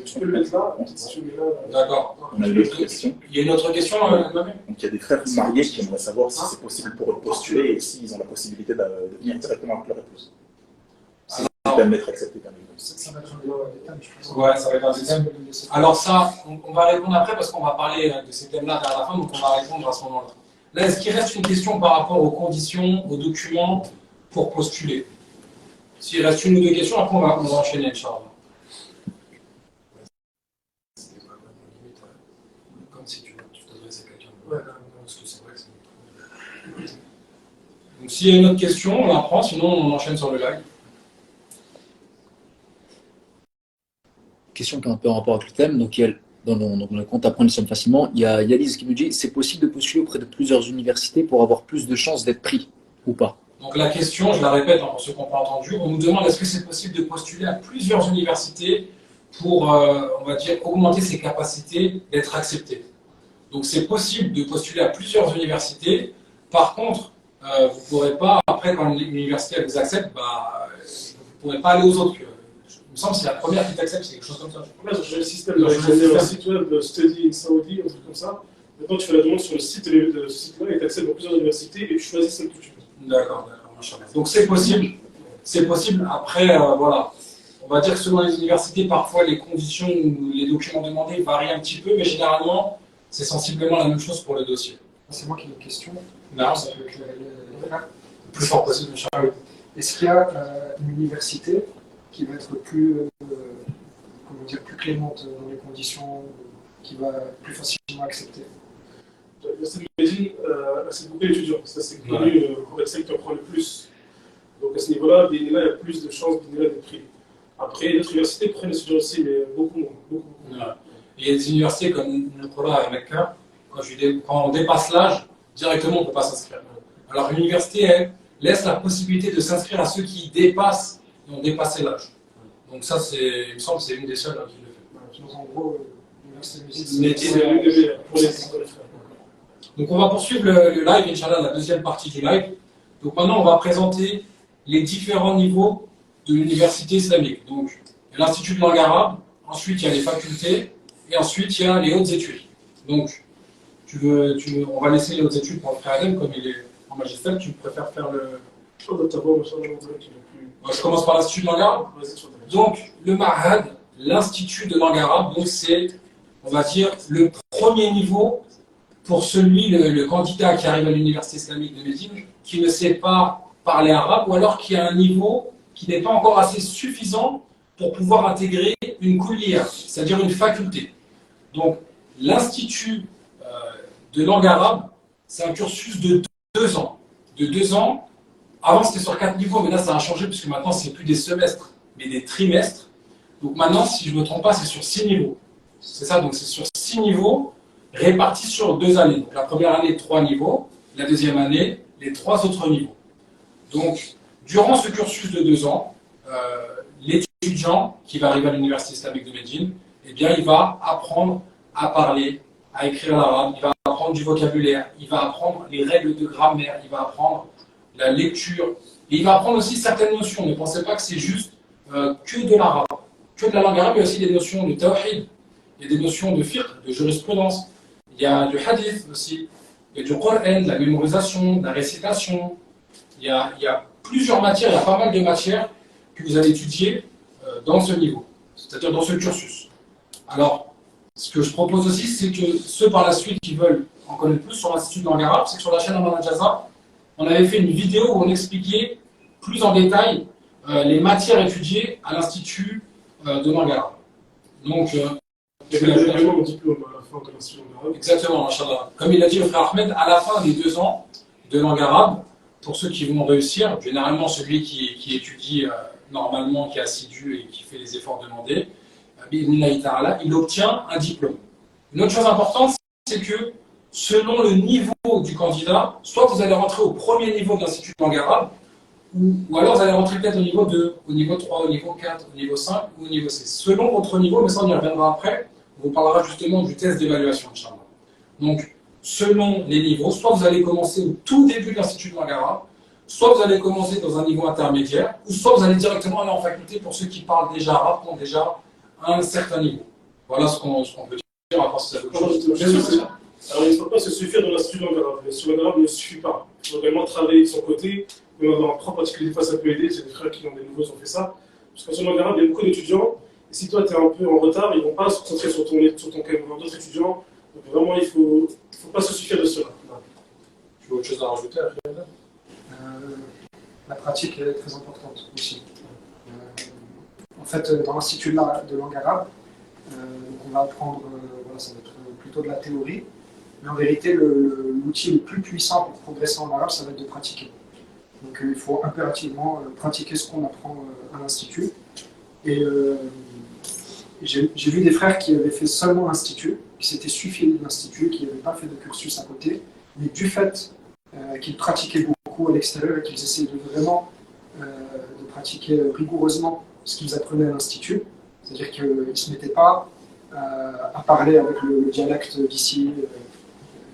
Tu peux le mettre là, si tu le mets là. D'accord. On a une autre question. Il y a une autre question, Mamie? Donc il y a des frères mariés qui aimeraient savoir si c'est possible pour eux de postuler et s'ils ont la possibilité de venir directement avec leur épouse. Si ils peuvent être acceptés quand même. Ça va être un détail, je pense. Ouais, ça va être un détail. Alors ça, on va répondre après parce qu'on va parler de ces thèmes-là vers la fin, donc on va répondre à ce moment-là. Là, est-ce qu'il reste une question par rapport aux conditions, aux documents pour postuler? S'il reste une ou deux questions, après on va enchaîner, Inch'Allah. Comme si tu t'adresses à quelqu'un. Ouais, parce que c'est vrai que c'est... Donc s'il y a une autre question, on la prend, sinon on enchaîne sur le live. Question qui est un peu en rapport avec le thème. Donc, il y a, dans le compte Apprendre l'islam facilement, il y a Yaliz qui nous dit: c'est possible de postuler auprès de plusieurs universités pour avoir plus de chances d'être pris ou pas? Donc la question, je la répète pour ceux qui n'ont pas entendu, on nous demande est-ce que c'est possible de postuler à plusieurs universités pour, on va dire, augmenter ses capacités d'être accepté. Donc c'est possible de postuler à plusieurs universités. Par contre, vous ne pourrez pas, après quand l'université vous accepte, vous ne pourrez pas aller aux autres. Il me semble que c'est la première qui t'accepte, c'est quelque chose comme ça. Là, j'ai le système de site web Study in Saudi, un truc comme ça. Maintenant, tu fais la demande sur le site de ce site-là et tu accèdes dans plusieurs universités et tu choisis celle que tu veux. D'accord. Donc c'est possible. C'est possible. Après, voilà. On va dire que selon les universités, parfois les conditions ou les documents demandés varient un petit peu, mais généralement, c'est sensiblement la même chose pour le dossier. C'est moi qui ai une question. Non, Ça peut éclairer les frères. le plus fort possible, Inch'Allah. Est-ce qu'il y a une université qui va être plus clémente dans les conditions, qui va plus facilement accepter? L'université de Médine, c'est beaucoup d'étudiants. Ça, c'est connu pour être celle qui en prend le plus. Donc à ce niveau-là, il y a plus de chances d'être pris. Après, d'autres universités prennent les étudiants aussi, mais beaucoup moins. Ouais. Il y a des universités comme notre là à Mecca, quand on dépasse l'âge, directement on ne peut pas s'inscrire. Alors l'université, elle, laisse la possibilité de s'inscrire à ceux qui dépassent et ont dépassé l'âge. Donc ça, il me semble que c'est une des seules qui le fait. Donc en gros, l'université C'est l'une des meilleures pour les frères. Donc on va poursuivre le live, Inch'Allah, la deuxième partie du live. Donc maintenant, on va présenter les différents niveaux de l'université islamique. Donc il y a l'Institut de langue arabe, ensuite il y a les facultés, et ensuite il y a les hautes études. Donc on va laisser les hautes études pour le frère Adem, comme il est en magistère. Tu préfères faire Je commence par l'Institut de langue arabe. Donc, le Ma'had, l'Institut de langue arabe, donc c'est, on va dire, le premier niveau pour celui, le candidat qui arrive à l'Université islamique de Médine, qui ne sait pas parler arabe, ou alors qui a un niveau qui n'est pas encore assez suffisant pour pouvoir intégrer une kulliya, c'est-à-dire une faculté. Donc, l'Institut de langue arabe, c'est un cursus de 2 ans. De 2 ans, avant c'était sur 4 niveaux, mais là ça a changé, puisque maintenant c'est plus des semestres, mais des trimestres. Donc maintenant, si je ne me trompe pas, c'est sur 6 niveaux. C'est ça, donc c'est sur 6 niveaux, répartis sur 2 années. Donc la première année, 3 niveaux, la deuxième année, les 3 autres niveaux. Donc, durant ce cursus de 2 ans, l'étudiant qui va arriver à l'Université islamique de Médine, eh bien, il va apprendre à parler, à écrire l'arabe, il va apprendre du vocabulaire, il va apprendre les règles de grammaire, il va apprendre la lecture, et il va apprendre aussi certaines notions. Ne pensez pas que c'est juste que de l'arabe, que de la langue arabe. Il y a aussi des notions de tawhid, il y a des notions de fiqh, de jurisprudence, il y a du hadith aussi, il y a du Coran, de la mémorisation, de la récitation. Il y a plusieurs matières, il y a pas mal de matières que vous allez étudier dans ce niveau, c'est-à-dire dans ce cursus. Alors, ce que je propose aussi, c'est que ceux par la suite qui veulent en connaître plus sur l'Institut de langue arabe, c'est que sur la chaîne Amana Jaza, on avait fait une vidéo où on expliquait plus en détail les matières étudiées à l'Institut de langue arabe. Donc, il y a également mon diplôme à la fin de l'Institut de langue arabe. Exactement, machallah. Comme il a dit le frère Ahmed, à la fin des 2 ans de langue arabe, pour ceux qui vont réussir, généralement celui qui étudie normalement, qui est assidu et qui fait les efforts demandés, il obtient un diplôme. Une autre chose importante, c'est que selon le niveau du candidat, soit vous allez rentrer au premier niveau de l'Institut de langue arabe, ou alors vous allez rentrer peut-être au niveau 2, au niveau 3, au niveau 4, au niveau 5 ou au niveau 6. Selon votre niveau, mais ça on y reviendra après, on vous parlera justement du test d'évaluation, Inch'Allah. Donc, selon les niveaux, soit vous allez commencer au tout début de l'Institut de langue arabe, soit vous allez commencer dans un niveau intermédiaire, ou soit vous allez directement aller en faculté pour ceux qui parlent déjà arabe, qui ont déjà un certain niveau. Voilà ce qu'on peut dire, à part si ça veut chose. Bien sûr. Alors, il ne faut pas se suffire de l'Institut de langue arabe. L'Institut de langue arabe ne suffit pas. Il faut également travailler de son côté, même avoir un propre particulier. Des fois, ça peut aider. J'ai des frères qui ont des nouveaux qui ont fait ça. Parce qu'en sur langue arabe, il y a beaucoup d'étudiants. Et si toi, tu es un peu en retard, ils ne vont pas se concentrer sur ton cas, d'autres étudiants. Donc, vraiment, il ne faut pas se suffire de cela. Tu veux autre chose à rajouter après? La pratique est très importante aussi. En fait, dans l'Institut de langue arabe, on va apprendre, voilà, ça va être plutôt de la théorie, mais en vérité, l'outil le plus puissant pour progresser en arabe, ça va être de pratiquer. Donc il faut impérativement pratiquer ce qu'on apprend à l'Institut. Et j'ai vu des frères qui avaient fait seulement l'Institut, qui s'étaient suffis de l'Institut, qui n'avaient pas fait de cursus à côté, mais du fait qu'ils pratiquaient beaucoup à l'extérieur et qu'ils essayaient de vraiment de pratiquer rigoureusement ce qu'ils apprenaient à l'Institut, c'est-à-dire qu'ils ne se mettaient pas à parler avec le dialecte d'ici,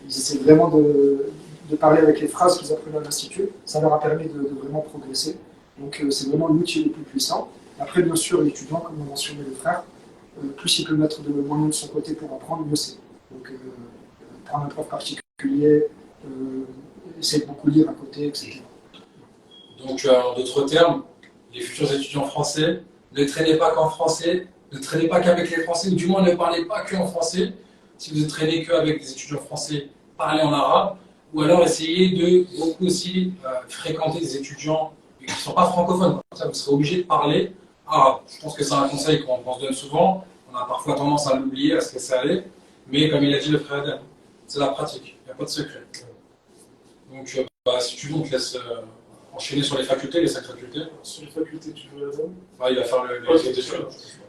ils essaient vraiment de parler avec les phrases qu'ils apprenaient à l'Institut. Ça leur a permis de vraiment progresser. Donc c'est vraiment l'outil le plus puissant. Après, bien sûr, l'étudiant, comme on mentionnait le frère, plus il peut mettre de moyens de son côté pour apprendre, mieux c'est. Donc prendre un prof particulier, essayer de beaucoup lire à côté, etc. Donc en d'autres termes, les futurs étudiants français, ne traînez pas qu'en français, ne traînez pas qu'avec les Français, ou du moins ne parlez pas qu'en français. Si vous ne traînez qu'avec des étudiants français, parlez en arabe, ou alors essayez de beaucoup aussi fréquenter des étudiants qui ne sont pas francophones. Comme ça, vous serez obligé de parler arabe. Je pense que c'est un conseil qu'on se donne souvent. On a parfois tendance à l'oublier, à se laisser aller. Mais comme il a dit le frère Adam, c'est la pratique, il n'y a pas de secret. Donc si tu veux, on te laisse enchaîner sur les facultés, les 5 facultés. Sur les facultés, tu veux la donner? Il va faire les études.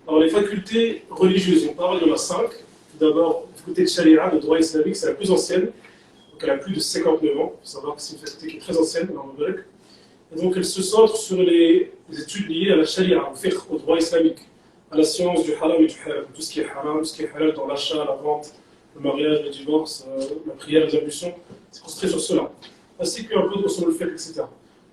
Alors, les facultés religieuses, on parle de la 5. Tout d'abord, la faculté de Sharia, de droit islamique, c'est la plus ancienne. Donc, elle a plus de 59 ans. Il faut savoir que c'est une faculté qui est très ancienne dans le grec. Et donc, elle se centre sur les études liées à la Sharia, au droit islamique, à la science du haram et du halal. Tout ce qui est haram, tout ce qui est halal dans l'achat, la vente, le mariage, le divorce, la prière, les ablutions, c'est construit sur cela. Ainsi qu'un peu sur le fait, etc.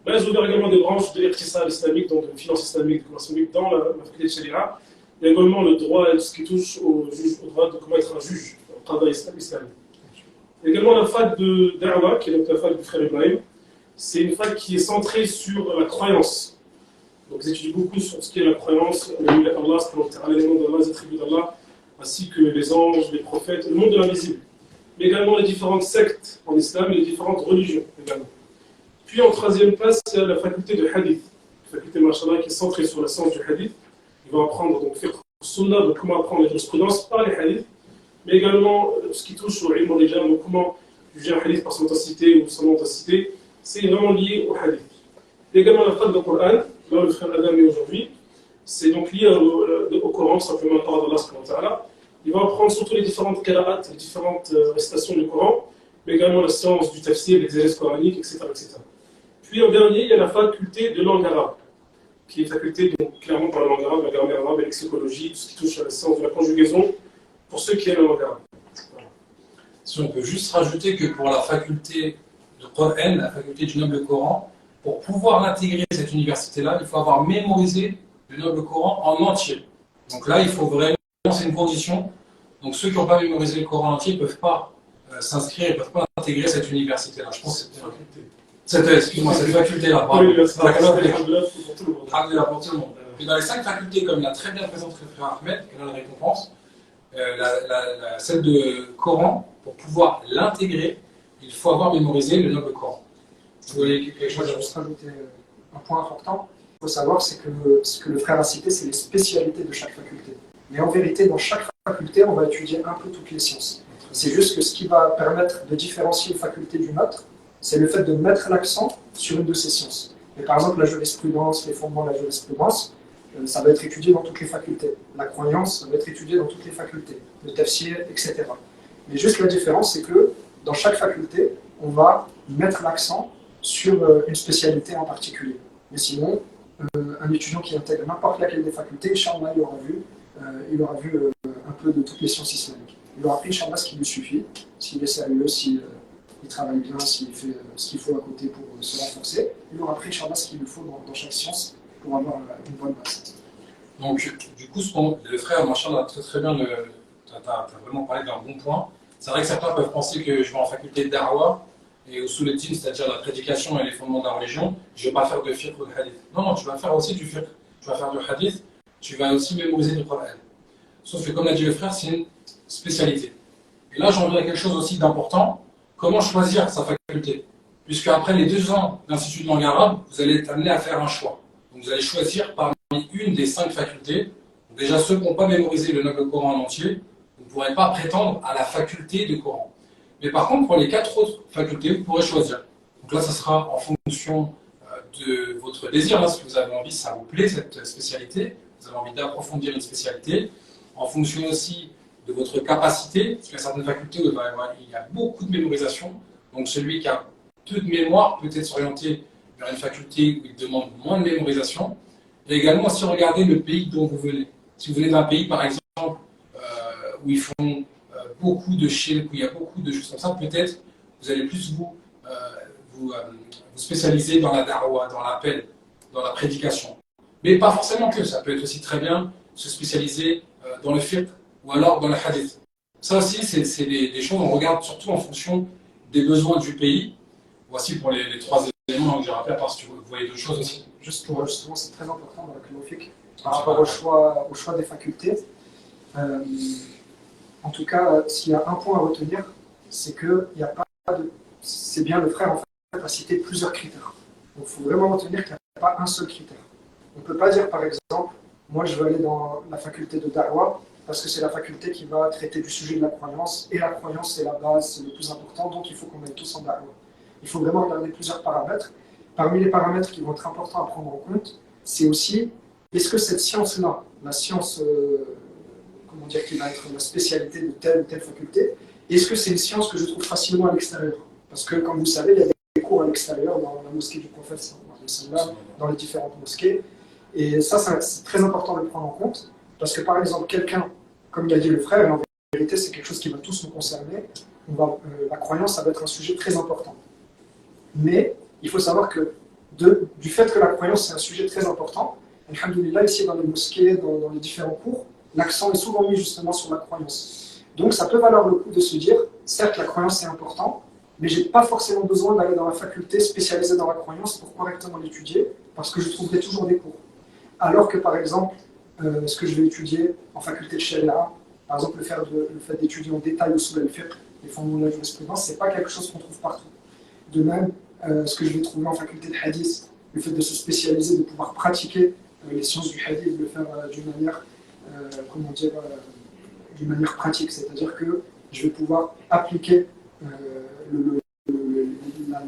Là, ils ont ouvert également des branches de l'iqtisad islamique, donc de finance islamique, de commerce islamique dans la faculté de Sharia. Il y a également le droit, ce qui touche au droit de comment être un juge, au qada islamique. Il y a également la fac de Da'wa, qui est donc la fac du frère Ibrahim. c'est une fac qui est centrée sur la croyance. Donc ils étudient beaucoup sur ce qui est la croyance, Allah, les noms d'Allah, les attributs d'Allah, ainsi que les anges, les prophètes, le monde de l'invisible. Mais également les différentes sectes en islam et les différentes religions également. Puis en troisième place, il y a la faculté de hadith. La faculté machallah qui est centrée sur la science du hadith. Ils vont apprendre donc fiqh sunnah, donc comment apprendre la jurisprudence par les hadiths, mais également ce qui touche au ilm al-rijal, donc comment juger un hadith par son authenticité ou son authenticité, c'est vraiment lié au hadith. Et également la fac de Coran, là où le frère Adam est aujourd'hui, c'est donc lié au Coran, simplement par Allah subhanahu wa ta'ala. Il va apprendre surtout les différentes qira'at, les différentes récitations du Coran, mais également la science du tafsir, l'exégèse coranique, etc., etc. Puis en dernier, il y a la faculté de langue arabe, qui est faculté donc, clairement par la langue arabe, la grammaire arabe, la lexicologie, tout ce qui touche à la science de la conjugaison, pour ceux qui aiment la langue arabe. Voilà. Si on peut juste rajouter que pour la faculté de Coran, la faculté du Noble Coran, pour pouvoir intégrer cette université-là, il faut avoir mémorisé le Noble Coran en entier. Donc là, il faut vraiment, c'est une condition. Donc ceux qui n'ont pas mémorisé le Coran entier ne peuvent pas s'inscrire, ne peuvent pas intégrer cette université-là. Je pense que cette faculté-là. Oui, c'est la faculté pour tout le monde. Pour tout le monde. Puis dans les 5 facultés, comme l'a très bien présenté le frère Ahmed, qui a la récompense, celle de Coran, pour pouvoir l'intégrer, il faut avoir mémorisé le Noble Coran. Vous voulez quelque chose? Je vais juste rajouter un point important. Il faut savoir, c'est que ce que le frère a cité, c'est les spécialités de chaque faculté. Mais en vérité, dans chaque faculté, on va étudier un peu toutes les sciences. C'est juste que ce qui va permettre de différencier une faculté d'une autre, c'est le fait de mettre l'accent sur une de ces sciences. Et par exemple, la jurisprudence, les fondements de la jurisprudence, ça va être étudié dans toutes les facultés. La croyance, ça va être étudié dans toutes les facultés. Le tafsir, etc. Mais juste la différence, c'est que dans chaque faculté, on va mettre l'accent sur une spécialité en particulier. Mais sinon, un étudiant qui intègre n'importe laquelle des facultés, Inch'Allah, il aura vu un peu de toutes les sciences islamiques. Il aura appris, Inch'Allah, ce qui lui suffit, s'il est sérieux, s'il travaille bien, s'il fait ce qu'il faut à côté pour se renforcer. Il aura appris, Inch'Allah, ce qu'il lui faut dans chaque science pour avoir une bonne base. Donc, du coup, le frère, machallah, très très bien, tu as vraiment parlé d'un bon point. C'est vrai que certains peuvent penser que je vais en faculté de Da'wa et au Souletin, c'est-à-dire la prédication et les fondements de la religion, je ne vais pas faire de fiqh ou de hadith. Non, tu vas faire aussi du fiqh, tu vas faire du hadith, tu vas aussi mémoriser du Coran. Sauf que, comme l'a dit le frère, c'est une spécialité. Et là, j'en viens à quelque chose aussi d'important. Comment choisir sa faculté? Puisque après les 2 ans d'institut de langue arabe, vous allez être amené à faire un choix. Donc, vous allez choisir parmi une des 5 facultés. Donc, déjà, ceux qui n'ont pas mémorisé le Noble Coran en entier, vous ne pourrez pas prétendre à la faculté de Coran. Mais par contre, pour les 4 autres facultés, vous pourrez choisir. Donc là, ça sera en fonction de votre désir. Là, si vous avez envie, ça vous plaît, cette spécialité, vous avez envie d'approfondir une spécialité, en fonction aussi de votre capacité, parce qu'il y a certaines facultés où il y a beaucoup de mémorisation. Donc celui qui a peu de mémoire peut être s'orienter vers une faculté où il demande moins de mémorisation. Et également aussi regarder le pays dont vous venez. Si vous venez d'un pays, par exemple, où ils font beaucoup de shirk, où il y a beaucoup de choses comme ça, peut-être vous allez plus vous spécialiser dans la da'wa, dans l'appel, dans la prédication. Mais pas forcément que, ça peut être aussi très bien se spécialiser dans le fiqh ou alors dans le hadith. Ça aussi, c'est des choses qu'on regarde surtout en fonction des besoins du pays. Voici pour les 3 éléments que j'ai rappelés, à part si vous voyez d'autres choses aussi. Justement, c'est très important dans le fiqh par rapport au choix des facultés. En tout cas, s'il y a un point à retenir, c'est qu'il n'y a pas de... C'est bien le frère en fait a cité plusieurs critères. Donc il faut vraiment retenir qu'il n'y a pas un seul critère. On ne peut pas dire par exemple, moi je veux aller dans la faculté de Da'wa parce que c'est la faculté qui va traiter du sujet de la croyance, et la croyance c'est la base, c'est le plus important, donc il faut qu'on aille tous en Da'wa. Il faut vraiment regarder plusieurs paramètres. Parmi les paramètres qui vont être importants à prendre en compte, c'est aussi, est-ce que cette science-là, la science... qui va être la spécialité de telle ou telle faculté, est-ce que c'est une science que je trouve facilement à l'extérieur? Parce que, comme vous savez, il y a des cours à l'extérieur dans la mosquée du prophète, dans les différentes mosquées, et ça, c'est très important de le prendre en compte, parce que, par exemple, quelqu'un, comme il a dit le frère, et en vérité, c'est quelque chose qui va tous nous concerner, la croyance, ça va être un sujet très important. Mais, il faut savoir que, du fait que la croyance, c'est un sujet très important, alhamdoulilah, ici, dans les mosquées, dans les différents cours, l'accent est souvent mis justement sur la croyance. Donc ça peut valoir le coup de se dire, certes la croyance est importante, mais je n'ai pas forcément besoin d'aller dans la faculté spécialisée dans la croyance pour correctement l'étudier, parce que je trouverai toujours des cours. Alors que, par exemple, ce que je vais étudier en faculté de Sharia, par exemple, le fait d'étudier en détail usul al-fiqh, les fondements de la jurisprudence, ce n'est pas quelque chose qu'on trouve partout. De même, ce que je vais trouver en faculté de hadith, le fait de se spécialiser, de pouvoir pratiquer les sciences du hadith, de le faire d'une manière, d'une manière pratique, c'est-à-dire que je vais pouvoir appliquer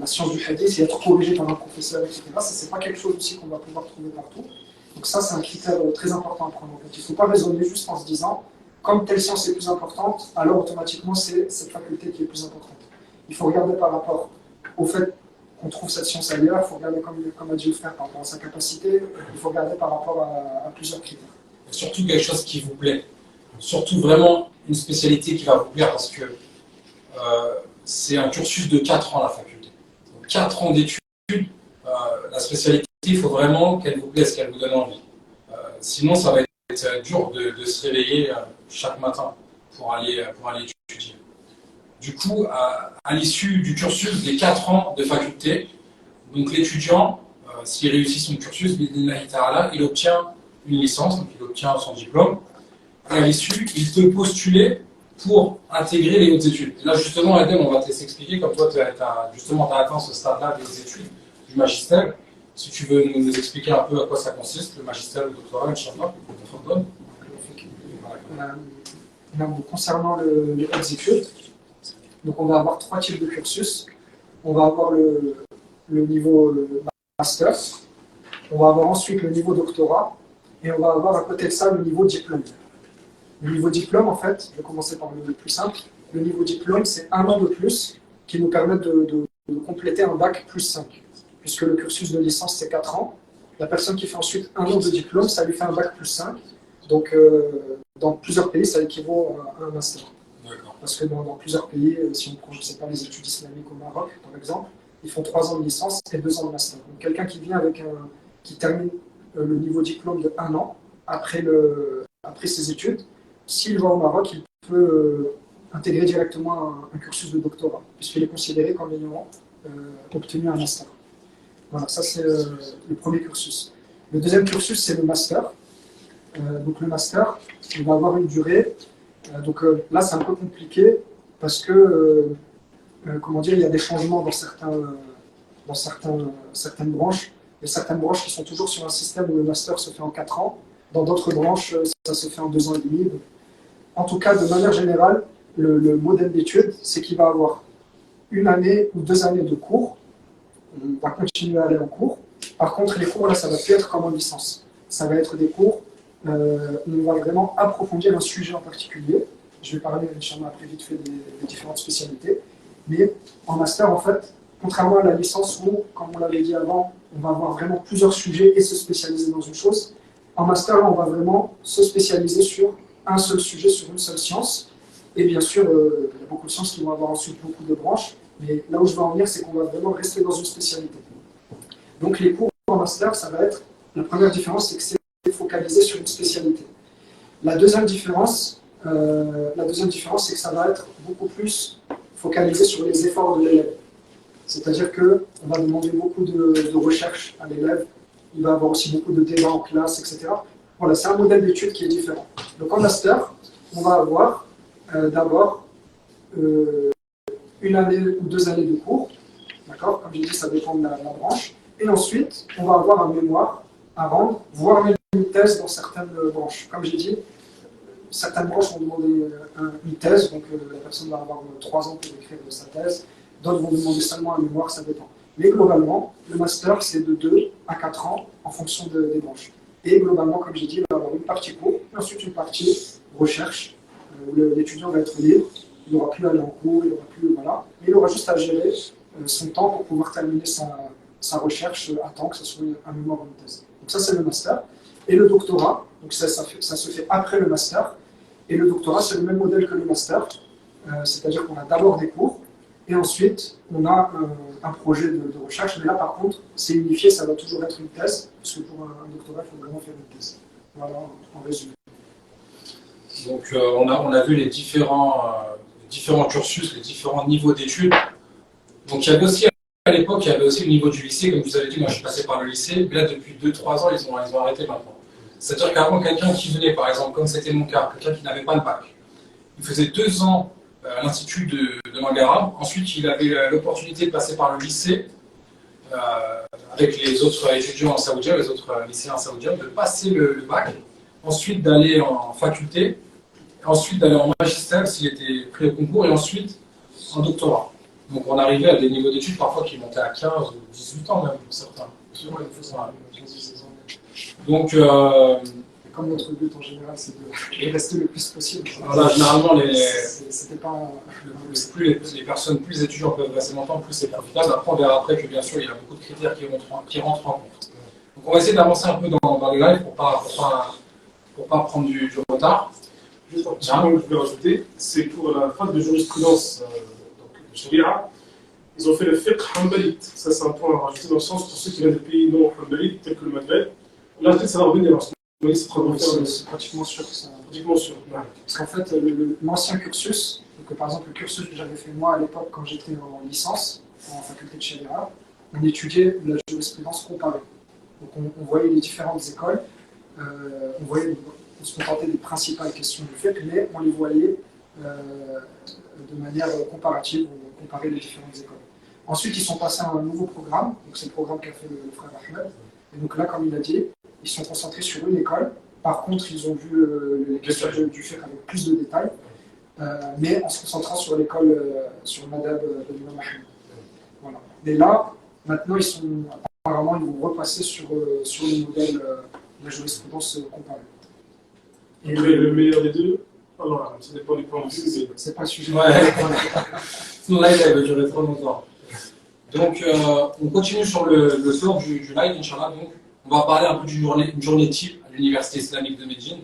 la science du hadith et être corrigé par un professeur, etc. Ça, c'est pas quelque chose aussi qu'on va pouvoir trouver partout. Donc ça, c'est un critère très important à prendre en compte. Il ne faut pas raisonner juste en se disant, comme telle science est plus importante, alors automatiquement, c'est cette faculté qui est plus importante. Il faut regarder par rapport au fait qu'on trouve cette science ailleurs, il faut regarder, comme a dit le frère, par rapport à sa capacité, il faut regarder par rapport à plusieurs critères. Surtout quelque chose qui vous plaît. Surtout vraiment une spécialité qui va vous plaire, parce que c'est un cursus de 4 ans, la faculté. Donc, 4 ans d'études, la spécialité, il faut vraiment qu'elle vous plaise, qu'elle vous donne envie. Sinon, ça va être dur de se réveiller chaque matin pour aller étudier. Du coup, à l'issue du cursus des 4 ans de faculté, donc l'étudiant, s'il réussit son cursus, il obtient une licence, donc il obtient son diplôme, et à l'issue, il peut postuler pour intégrer les hautes études. Et là, justement, Adem, on va te s'expliquer, comme toi, tu as atteint ce stade-là des études du magistère. Si tu veux nous expliquer un peu à quoi ça consiste, le magistère, le doctorat, Inch'Allah, concernant les hautes études, donc on va avoir 3 types de cursus. On va avoir le niveau master, on va avoir ensuite le niveau doctorat, et on va avoir à côté de ça le niveau diplôme. Le niveau diplôme, en fait, je vais commencer par le plus simple. Le niveau diplôme, c'est 1 an de plus qui nous permet de compléter un bac plus 5. Puisque le cursus de licence, c'est 4 ans. La personne qui fait ensuite 1 an de diplôme, ça lui fait un bac plus 5. Donc, dans plusieurs pays, ça équivaut à un master. Parce que dans plusieurs pays, si on prend, je ne sais pas, les études islamiques au Maroc, par exemple, ils font 3 ans de licence et 2 ans de master. Donc, quelqu'un qui vient qui termine le niveau diplôme de 1 an après ses études, s'il va au Maroc, il peut intégrer directement un cursus de doctorat, puisqu'il est considéré comme ayant obtenu un master. Voilà, ça c'est le premier cursus. Le deuxième cursus, c'est le master. Donc le master, il va avoir une durée. Là, c'est un peu compliqué parce que, il y a des changements dans certaines branches. Il y a certaines branches qui sont toujours sur un système où le master se fait en 4 ans. Dans d'autres branches, ça se fait en 2 ans et demi. En tout cas, de manière générale, le modèle d'études, c'est qu'il va avoir 1 année ou 2 années de cours. On va continuer à aller en cours. Par contre, les cours, là, ça va plus être comme en licence. Ça va être des cours où on va vraiment approfondir un sujet en particulier. Je vais parler, Inch'Allah, après vite fait des différentes spécialités. Mais en master, en fait, contrairement à la licence où, comme on l'avait dit avant, on va avoir vraiment plusieurs sujets et se spécialiser dans une chose, en master, là, on va vraiment se spécialiser sur un seul sujet, sur une seule science. Et bien sûr, il y a beaucoup de sciences qui vont avoir ensuite beaucoup de branches. Mais là où je veux en venir, c'est qu'on va vraiment rester dans une spécialité. Donc les cours en master, ça va être, la première différence, c'est que c'est focalisé sur une spécialité. La deuxième différence, c'est que ça va être beaucoup plus focalisé sur les efforts de l'élève. C'est-à-dire qu'on va demander beaucoup de recherche à l'élève, il va avoir aussi beaucoup de débats en classe, etc. Voilà, c'est un modèle d'étude qui est différent. Donc en master, on va avoir d'abord 1 année ou 2 années de cours, d'accord? Comme j'ai dit, ça dépend de la branche. Et ensuite, on va avoir un mémoire à rendre, voire même une thèse dans certaines branches. Comme j'ai dit, certaines branches vont demander une thèse, donc la personne va avoir 3 ans pour écrire sa thèse. D'autres vont demander seulement un mémoire, ça dépend. Mais globalement, le master, c'est de 2 à 4 ans en fonction des branches. Et globalement, comme j'ai dit, il va y avoir une partie cours, et ensuite une partie recherche, où l'étudiant va être libre, il n'aura plus à aller en cours, il n'aura plus, voilà, mais il aura juste à gérer son temps pour pouvoir terminer sa recherche à temps, que ce soit un mémoire ou une thèse. Donc ça, c'est le master. Et le doctorat, donc ça se fait après le master. Et le doctorat, c'est le même modèle que le master, c'est-à-dire qu'on a d'abord des cours, et ensuite, on a un projet de recherche. Mais là, par contre, c'est unifié, ça va toujours être une thèse, parce que pour un doctorat, il faut vraiment faire une thèse. Voilà, en résumé. Donc, on a vu les différents cursus, les différents niveaux d'études. Donc il y avait aussi, à l'époque, il y avait aussi le niveau du lycée, comme je vous avez dit, moi je suis passé par le lycée, mais là depuis 2-3 ans, ils ont arrêté maintenant. C'est-à-dire qu'avant, quelqu'un qui venait, par exemple, comme c'était mon cas, quelqu'un qui n'avait pas le bac, il faisait 2 ans à l'Institut de langue arabe, ensuite il avait l'opportunité de passer par le lycée, avec les autres étudiants en saoudien, les autres lycéens saoudiens, de passer le bac, ensuite d'aller en faculté, ensuite d'aller en magistère s'il était pris au concours, et ensuite en doctorat. Donc on arrivait à des niveaux d'études parfois qui montaient à 15 ou 18 ans même, pour certains. Donc, comme notre but en général, c'est de rester le plus possible. voilà, généralement, C'était pas plus les personnes, plus les étudiants peuvent rester longtemps, plus c'est profitable. Après, on verra après que bien sûr, il y a beaucoup de critères qui rentrent en compte. Donc on va essayer d'avancer un peu dans le live pour pas prendre du retard. Juste un petit point que je voulais rajouter, c'est pour la fac de jurisprudence donc de Sharia, ils ont fait le fiqh hanbalite. Ça, c'est un point à rajouter dans le sens pour ceux qui viennent des pays non hanbalites, tels que le Maghreb. Là, ça va revenir. Oui, c'est pratiquement sûr. pratiquement sûr. Ouais. Parce qu'en fait, l'ancien cursus, donc, par exemple le cursus que j'avais fait moi à l'époque quand j'étais en licence, en faculté de Sharia, on étudiait la jurisprudence comparée. Donc on voyait les différentes écoles, on se contentait des principales questions du fait, mais on les voyait de manière comparative, on comparait les différentes écoles. Ensuite, ils sont passés à un nouveau programme, donc c'est le programme qu'a fait le frère Ahmed. Et donc là, comme il a dit, ils sont concentrés sur une école. Par contre, ils ont vu les questions du fait avec plus de détails, mais en se concentrant sur l'école, sur le madhab de l'imam Ahmed. Voilà. Et là, maintenant, apparemment, ils vont repasser sur le modèle de la jurisprudence comparée. Et le meilleur des deux, alors, ça dépend du point de vue. Mais... C'est pas le sujet. Ouais. Sinon, là, il va durer trop longtemps. Donc, on continue sur le sort du live, Inch'Allah. Donc, on va parler un peu d'une journée type à l'Université islamique de Médine.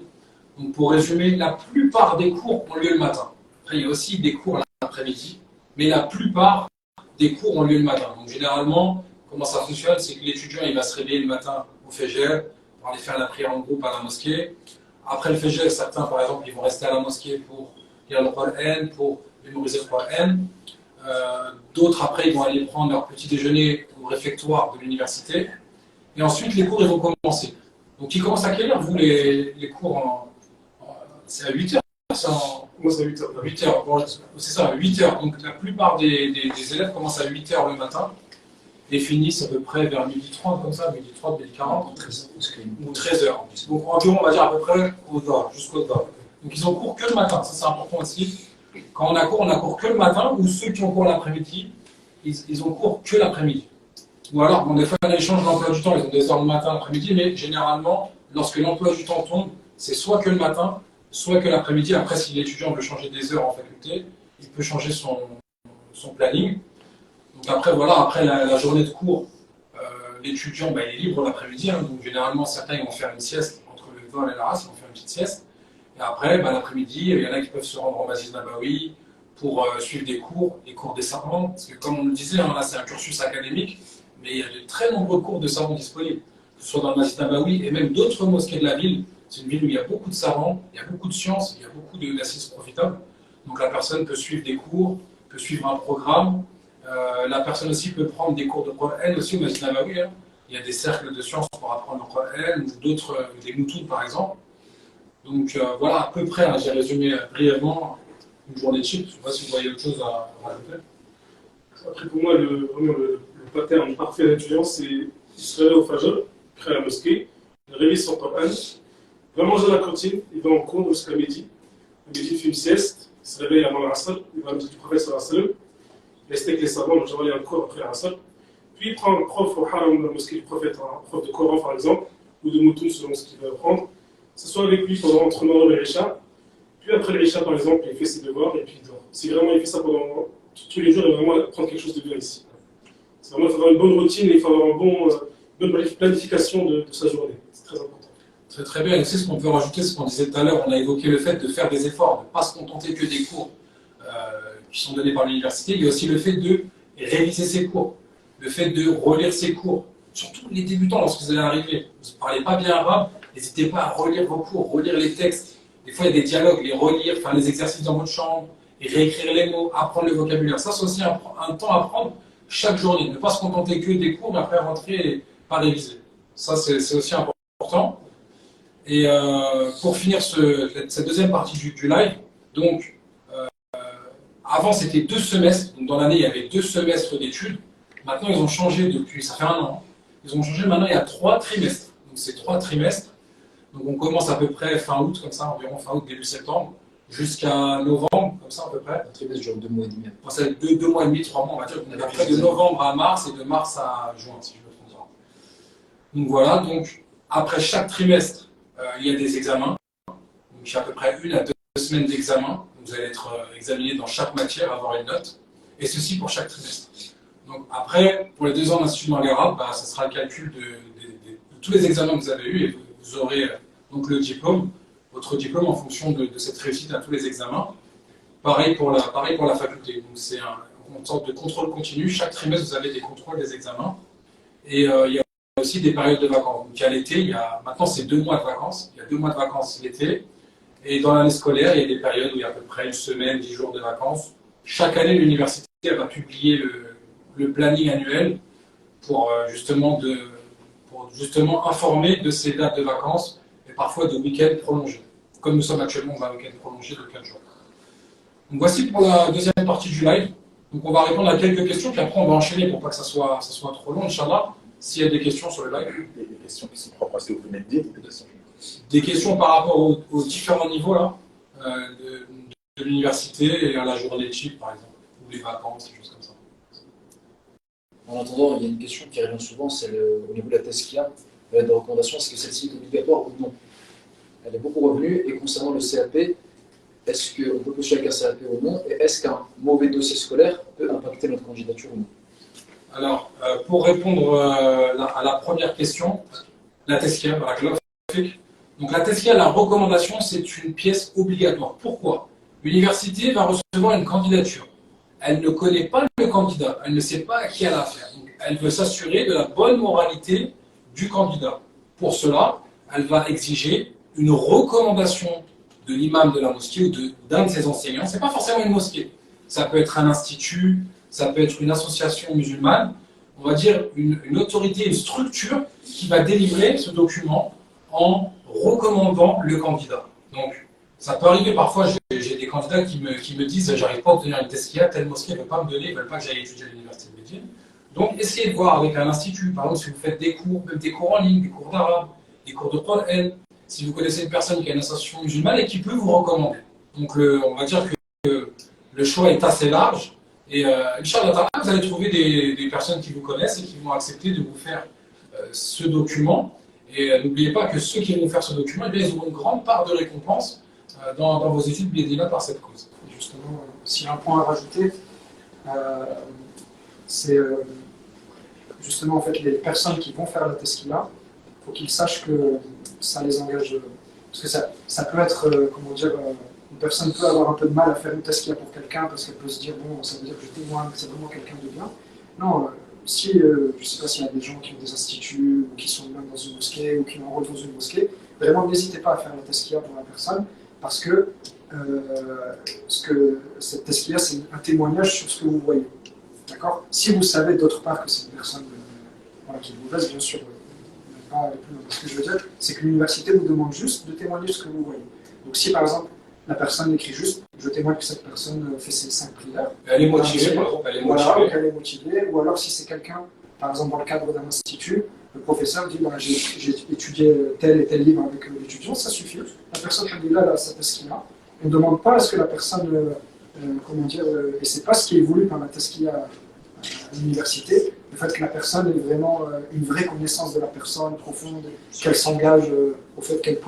Donc, pour résumer, la plupart des cours ont lieu le matin. Après, il y a aussi des cours l'après-midi, mais la plupart des cours ont lieu le matin. Donc, généralement, comment ça fonctionne, c'est que l'étudiant il va se réveiller le matin au Fajr pour aller faire la prière en groupe à la mosquée. Après le Fajr, certains, par exemple, ils vont rester à la mosquée pour lire le Coran, pour mémoriser le Coran. D'autres, après, ils vont aller prendre leur petit déjeuner au réfectoire de l'université. Et ensuite, les cours, ils vont commencer. Donc, ils commencent à quelle heure, vous, les cours c'est à 8 heures Moi, c'est à 8 heures. 8 heures, bon, c'est ça, 8 heures. Donc, la plupart des élèves commencent à 8 heures le matin et finissent à peu près vers 12h30, comme ça, 12h30, 12h40, ou 13 heures. Donc, environ, on va dire à peu près jusqu'au soir. Donc, ils ont cours que le matin, ça c'est important aussi. Quand on a cours que le matin, ou ceux qui ont cours l'après-midi, ils ont cours que l'après-midi. Ou alors, bon, des fois, on échange l'emploi du temps, ils ont des heures le matin, l'après-midi, mais généralement, lorsque l'emploi du temps tombe, c'est soit que le matin, soit que l'après-midi. Après, si l'étudiant veut changer des heures en faculté, il peut changer son planning. Donc après, voilà, après la journée de cours, l'étudiant, il est libre l'après-midi. Hein, donc généralement, certains ils vont faire une sieste entre le vol et la race, ils vont faire une petite sieste. Et après, l'après-midi, il y en a qui peuvent se rendre au Masjid Nabawi pour suivre les cours des savants. Parce que comme on le disait, hein, là c'est un cursus académique, mais il y a de très nombreux cours de savants disponibles, que ce soit dans le Masjid Nabawi et même d'autres mosquées de la ville. C'est une ville où il y a beaucoup de savants, il y a beaucoup de sciences, il y a beaucoup d'assises profitables. Donc la personne peut suivre des cours, peut suivre un programme. La personne aussi peut prendre des cours de Coran aussi au Masjid Nabawi. Hein. Il y a des cercles de sciences pour apprendre le Coran ou d'autres, des moutounes par exemple. Donc voilà à peu près, hein, j'ai résumé brièvement une journée type. Je ne sais pas si vous voyez autre chose à rajouter. Après pour moi, le pattern parfait d'un étudiant, c'est qu'il se réveille au Fajr, près à la mosquée, il révise son Coran, il va manger à la cantine, il va en cours jusqu'à midi. À midi, il fait une sieste, il se réveille avant l'Asr, il va à la mosquée du prophète sallallahu alayhi wa sallam. Il reste avec les savants, donc j'avais un cours après l'Asr. Puis il prend un prof au haram de la mosquée du prophète, un prof de Coran par exemple, ou de Moutoun selon ce qu'il veut apprendre. S'assoit avec lui pendant entre Maghrib et l'Isha. Puis après l'Isha par exemple, il fait ses devoirs et puis il dort. Si vraiment il fait ça pendant tous les jours, il va vraiment apprendre quelque chose de bien ici. C'est vraiment, il faut avoir une bonne routine et il faut avoir une bonne planification de sa journée. C'est très important. Très très bien. Et aussi, ce qu'on peut rajouter, ce qu'on disait tout à l'heure, on a évoqué le fait de faire des efforts, de ne pas se contenter que des cours qui sont donnés par l'université. Il y a aussi le fait de réviser ses cours, le fait de relire ses cours. Surtout les débutants, lorsque vous allez arriver, vous ne parlez pas bien arabe, n'hésitez pas à relire vos cours, relire les textes. Des fois, il y a des dialogues, les relire, faire les exercices dans votre chambre, et réécrire les mots, apprendre le vocabulaire. Ça, c'est aussi un temps à prendre, chaque journée. Ne pas se contenter que des cours, mais après rentrer et pas réviser. Ça, c'est aussi important. Et pour finir cette deuxième partie du live, donc, avant, c'était 2 semestres. Donc, dans l'année, il y avait 2 semestres d'études. Maintenant, ils ont changé depuis, ça fait 1 an. Ils ont changé, maintenant, il y a 3 trimestres. Donc, c'est 3 trimestres. Donc, on commence à peu près fin août, comme ça, environ fin août, début septembre, jusqu'à novembre, comme ça, à peu près. Un trimestre dure 2 mois et demi. Enfin, c'est 2 mois et demi, 3 mois, on va dire. Donc, après, de novembre à mars et de mars à juin, si je me trompe pas. Donc, voilà. Donc, après chaque trimestre, il y a des examens. Donc, il y a à peu près 1 à 2 semaines d'examen. Vous allez être examiné dans chaque matière, avoir une note, et ceci pour chaque trimestre. Donc après, pour les 2 ans d'Institut Margarat, ce sera le calcul de tous les examens que vous avez eus, et vous aurez donc le diplôme, votre diplôme en fonction de cette réussite à tous les examens. Pareil pour la faculté. Donc c'est une sorte de contrôle continu. Chaque trimestre, vous avez des contrôles des examens. Et il y a aussi des périodes de vacances. Donc il y a l'été, maintenant c'est 2 mois de vacances. Il y a 2 mois de vacances l'été. Et dans l'année scolaire, il y a des périodes où il y a à peu près 1 semaine, 10 jours de vacances. Chaque année, l'université va publier le planning annuel pour justement informer de ces dates de vacances et parfois de week-ends prolongés. Comme nous sommes actuellement dans un week-end prolongé de 4 jours. Donc voici pour la deuxième partie du live. Donc on va répondre à quelques questions, puis après on va enchaîner pour pas que ça soit trop long, Inch'Allah. S'il y a des questions sur le live. Des questions qui sont propres à ce que vous venez de dire, des questions par rapport aux différents niveaux là, de l'université et à la journée type, par exemple, ou les vacances, des choses comme ça. En attendant, il y a une question qui revient souvent, c'est au niveau de la Teskia, de recommandation, est-ce que celle-ci est obligatoire ou non? Elle est beaucoup revenue, et concernant le CAP, est-ce qu'on peut postuler avec un CAP ou non, et est-ce qu'un mauvais dossier scolaire peut impacter notre candidature ou non? Alors, pour répondre à la première question, la Teskia, voilà, donc la Teskia, la recommandation, c'est une pièce obligatoire. Pourquoi? L'université va recevoir une candidature. Elle ne connaît pas le candidat, elle ne sait pas à qui elle a affaire. Donc, elle veut s'assurer de la bonne moralité du candidat. Pour cela, elle va exiger une recommandation de l'imam de la mosquée ou d'un de ses enseignants. Ce n'est pas forcément une mosquée. Ça peut être un institut, ça peut être une association musulmane, on va dire une autorité, une structure qui va délivrer ce document en recommandant le candidat. Donc, ça peut arriver parfois, j'ai des candidats qui me disent « j'arrive pas à obtenir une teskia, telle mosquée ne veut pas me donner, ils ne veulent pas que j'aille étudier à l'université de Médine ». Donc, essayez de voir avec un institut, par exemple, si vous faites des cours, même des cours en ligne, des cours d'arabe, des cours de Qur'an, si vous connaissez une personne qui a une association musulmane et qui peut vous recommander. Donc, on va dire que le choix est assez large. Et Inch'Allah, vous allez trouver des personnes qui vous connaissent et qui vont accepter de vous faire ce document. Et n'oubliez pas que ceux qui vont faire ce document, eh bien, ils auront une grande part de récompense dans vos études bénéfiques par cette cause. Et justement, s'il y a un point à rajouter, c'est justement en fait les personnes qui vont faire la tesquila, il faut qu'ils sachent que ça les engage. Parce que ça peut être, comment dire, une personne peut avoir un peu de mal à faire une tesquila pour quelqu'un parce qu'elle peut se dire, bon, ça veut dire que je témoigne, que c'est vraiment quelqu'un de bien. Non, si, je ne sais pas s'il y a des gens qui ont des instituts, ou qui sont même dans une mosquée, ou qui ont un rôle dans une mosquée, vraiment n'hésitez pas à faire la tesquila pour la personne, parce que, cette tesquila, c'est un témoignage sur ce que vous voyez. D'accord? Si vous savez d'autre part que c'est une personne qui est mauvaise, bien sûr, pas aller plus loin. Ce que je veux dire, c'est que l'université vous demande juste de témoigner ce que vous voyez. Donc si par exemple, la personne écrit juste « je témoigne que cette personne fait ses 5 prières », elle est motivée, par exemple, elle est motivée. Voilà, elle est motivée. Ou alors si c'est quelqu'un, par exemple dans le cadre d'un institut, le professeur dit « j'ai étudié tel et tel livre avec l'étudiant », ça suffit. La personne dit là, ça tesquila. On ne demande pas à ce que la personne, comment dire, et c'est pas ce qui est voulu par la tesquila à l'université, le fait que la personne ait vraiment une vraie connaissance de la personne profonde, qu'elle s'engage au fait qu'elle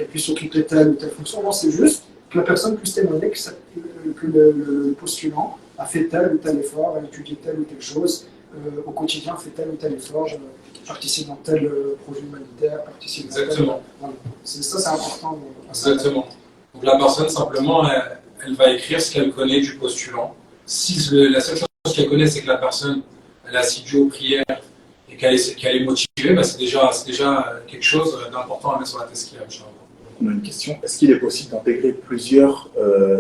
puisse occuper telle ou telle fonction. Non, c'est juste que la personne puisse témoigner que le postulant a fait tel ou tel effort, a étudié telle ou telle chose, au quotidien fait tel ou tel effort, participe dans tel projet humanitaire, participe dans Exactement. Voilà. Ça, c'est important. Exactement. Donc la personne, simplement, elle va écrire ce qu'elle connaît du postulant. Si la seule chose qu'elle connaît, c'est que la personne elle est assidue aux prières et qu'elle est motivée, c'est déjà quelque chose d'important à mettre sur la tesquila. On a une question. Est-ce qu'il est possible d'intégrer plusieurs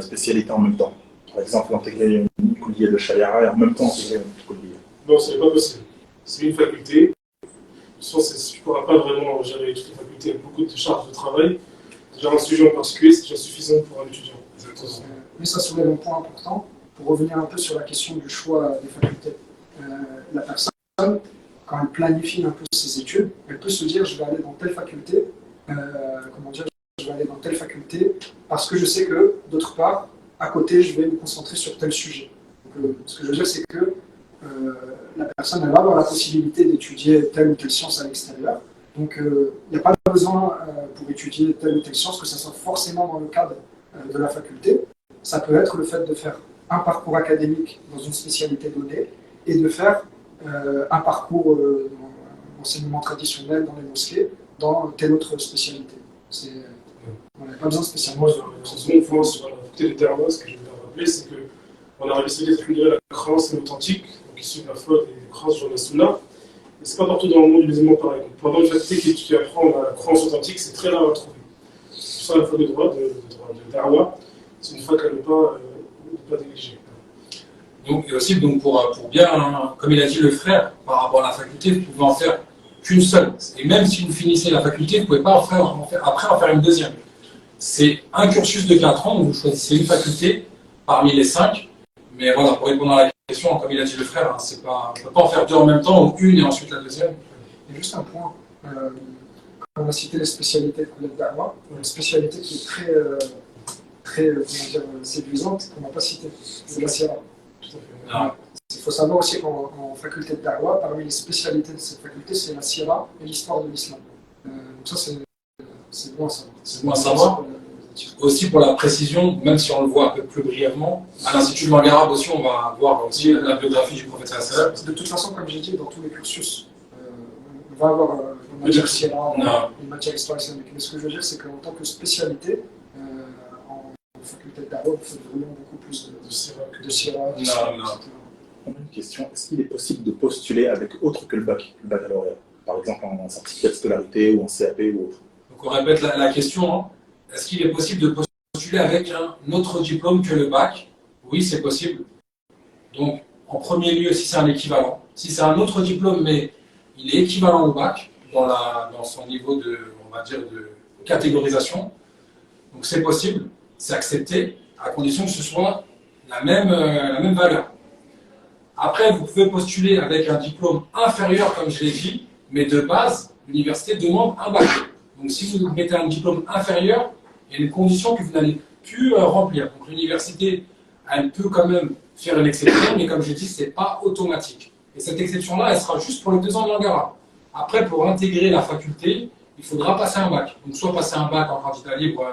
spécialités en même temps? Par exemple, intégrer une kulliyya de sharia et en même temps intégrer une autre kulliyya. Non, ce n'est pas possible. C'est une faculté. De toute façon, tu ne pourras pas vraiment gérer toutes les facultés avec beaucoup de charges de travail. Déjà, un sujet en particulier, c'est déjà suffisant pour un étudiant. Mais ça soulève un point important. Pour revenir un peu sur la question du choix des facultés. La personne, quand elle planifie un peu ses études, elle peut se dire je vais aller dans telle faculté, je vais aller dans telle faculté parce que je sais que, d'autre part, à côté, je vais me concentrer sur tel sujet. Donc, ce que je veux dire, c'est que la personne, elle va avoir la possibilité d'étudier telle ou telle science à l'extérieur. Donc, il n'y a pas besoin pour étudier telle ou telle science que ça soit forcément dans le cadre de la faculté. Ça peut être le fait de faire un parcours académique dans une spécialité donnée et de faire un parcours d'enseignement traditionnel dans les mosquées dans telle autre spécialité. On n'a pas besoin spécialement. Une fois sur la faculté des Darwa, ce que je voulais rappeler, c'est qu'en Arabie Saoudite, la croyance est authentique, donc issue de la foi et des croyances sur la Sunna. Et c'est pas partout dans le monde musulman pareil. Donc, pendant une faculté qui apprend la croyance authentique, c'est très rare à trouver. C'est pour ça la fac de droit de Darwa, c'est une fac à ne pas négliger. Donc, et aussi, donc pour bien, comme il a dit le frère, par rapport à la faculté, vous pouvez en faire qu'une seule. Et même si vous finissez la faculté, vous ne pouvez pas après en faire une deuxième. C'est un cursus de 4 ans, où vous choisissez une faculté parmi les 5. Mais voilà, pour répondre à la question, comme il a dit le frère, on ne peut pas en faire deux en même temps, ou une et ensuite la deuxième. Et juste un point, on a cité les spécialités de Darwa, une spécialité qui est très séduisante, qu'on n'a pas citée, c'est la Sierra. Il faut savoir aussi qu'en faculté de Darwa, parmi les spécialités de cette faculté, c'est la Sierra et l'histoire de l'islam. Donc ça, c'est bon à savoir. C'est bon à savoir. Aussi pour la précision, même si on le voit un peu plus brièvement, à l'Institut de langue arabe aussi, on va voir aussi la biographie du prophète sallallahu. De toute façon, comme j'ai dit, dans tous les cursus, on va avoir une matière Sierra, une matière histoire islamique. Mais ce que je veux dire, c'est qu'en tant que spécialité, en faculté de Darwa, vous faites vraiment beaucoup plus de Sierra. On a une question. Est-ce qu'il est possible de postuler avec autre que le baccalauréat? Par exemple, en certificat de scolarité ou en CAP ou autre? Donc on répète la question. Hein. Est-ce qu'il est possible de postuler avec un autre diplôme que le bac? Oui, c'est possible. Donc, en premier lieu, si c'est un équivalent. Si c'est un autre diplôme, mais il est équivalent au bac, dans son niveau de catégorisation, donc c'est possible, c'est accepté, à condition que ce soit la même valeur. Après, vous pouvez postuler avec un diplôme inférieur, comme je l'ai dit, mais de base, l'université demande un bac. Donc, si vous mettez un diplôme inférieur, il y a une condition que vous n'allez plus remplir. Donc, l'université, elle peut quand même faire une exception, mais comme je dis, ce n'est pas automatique. Et cette exception-là, elle sera juste pour les 2 ans de langue arabe. Après, pour intégrer la faculté, il faudra passer un bac. Donc, soit passer un bac en candidat libre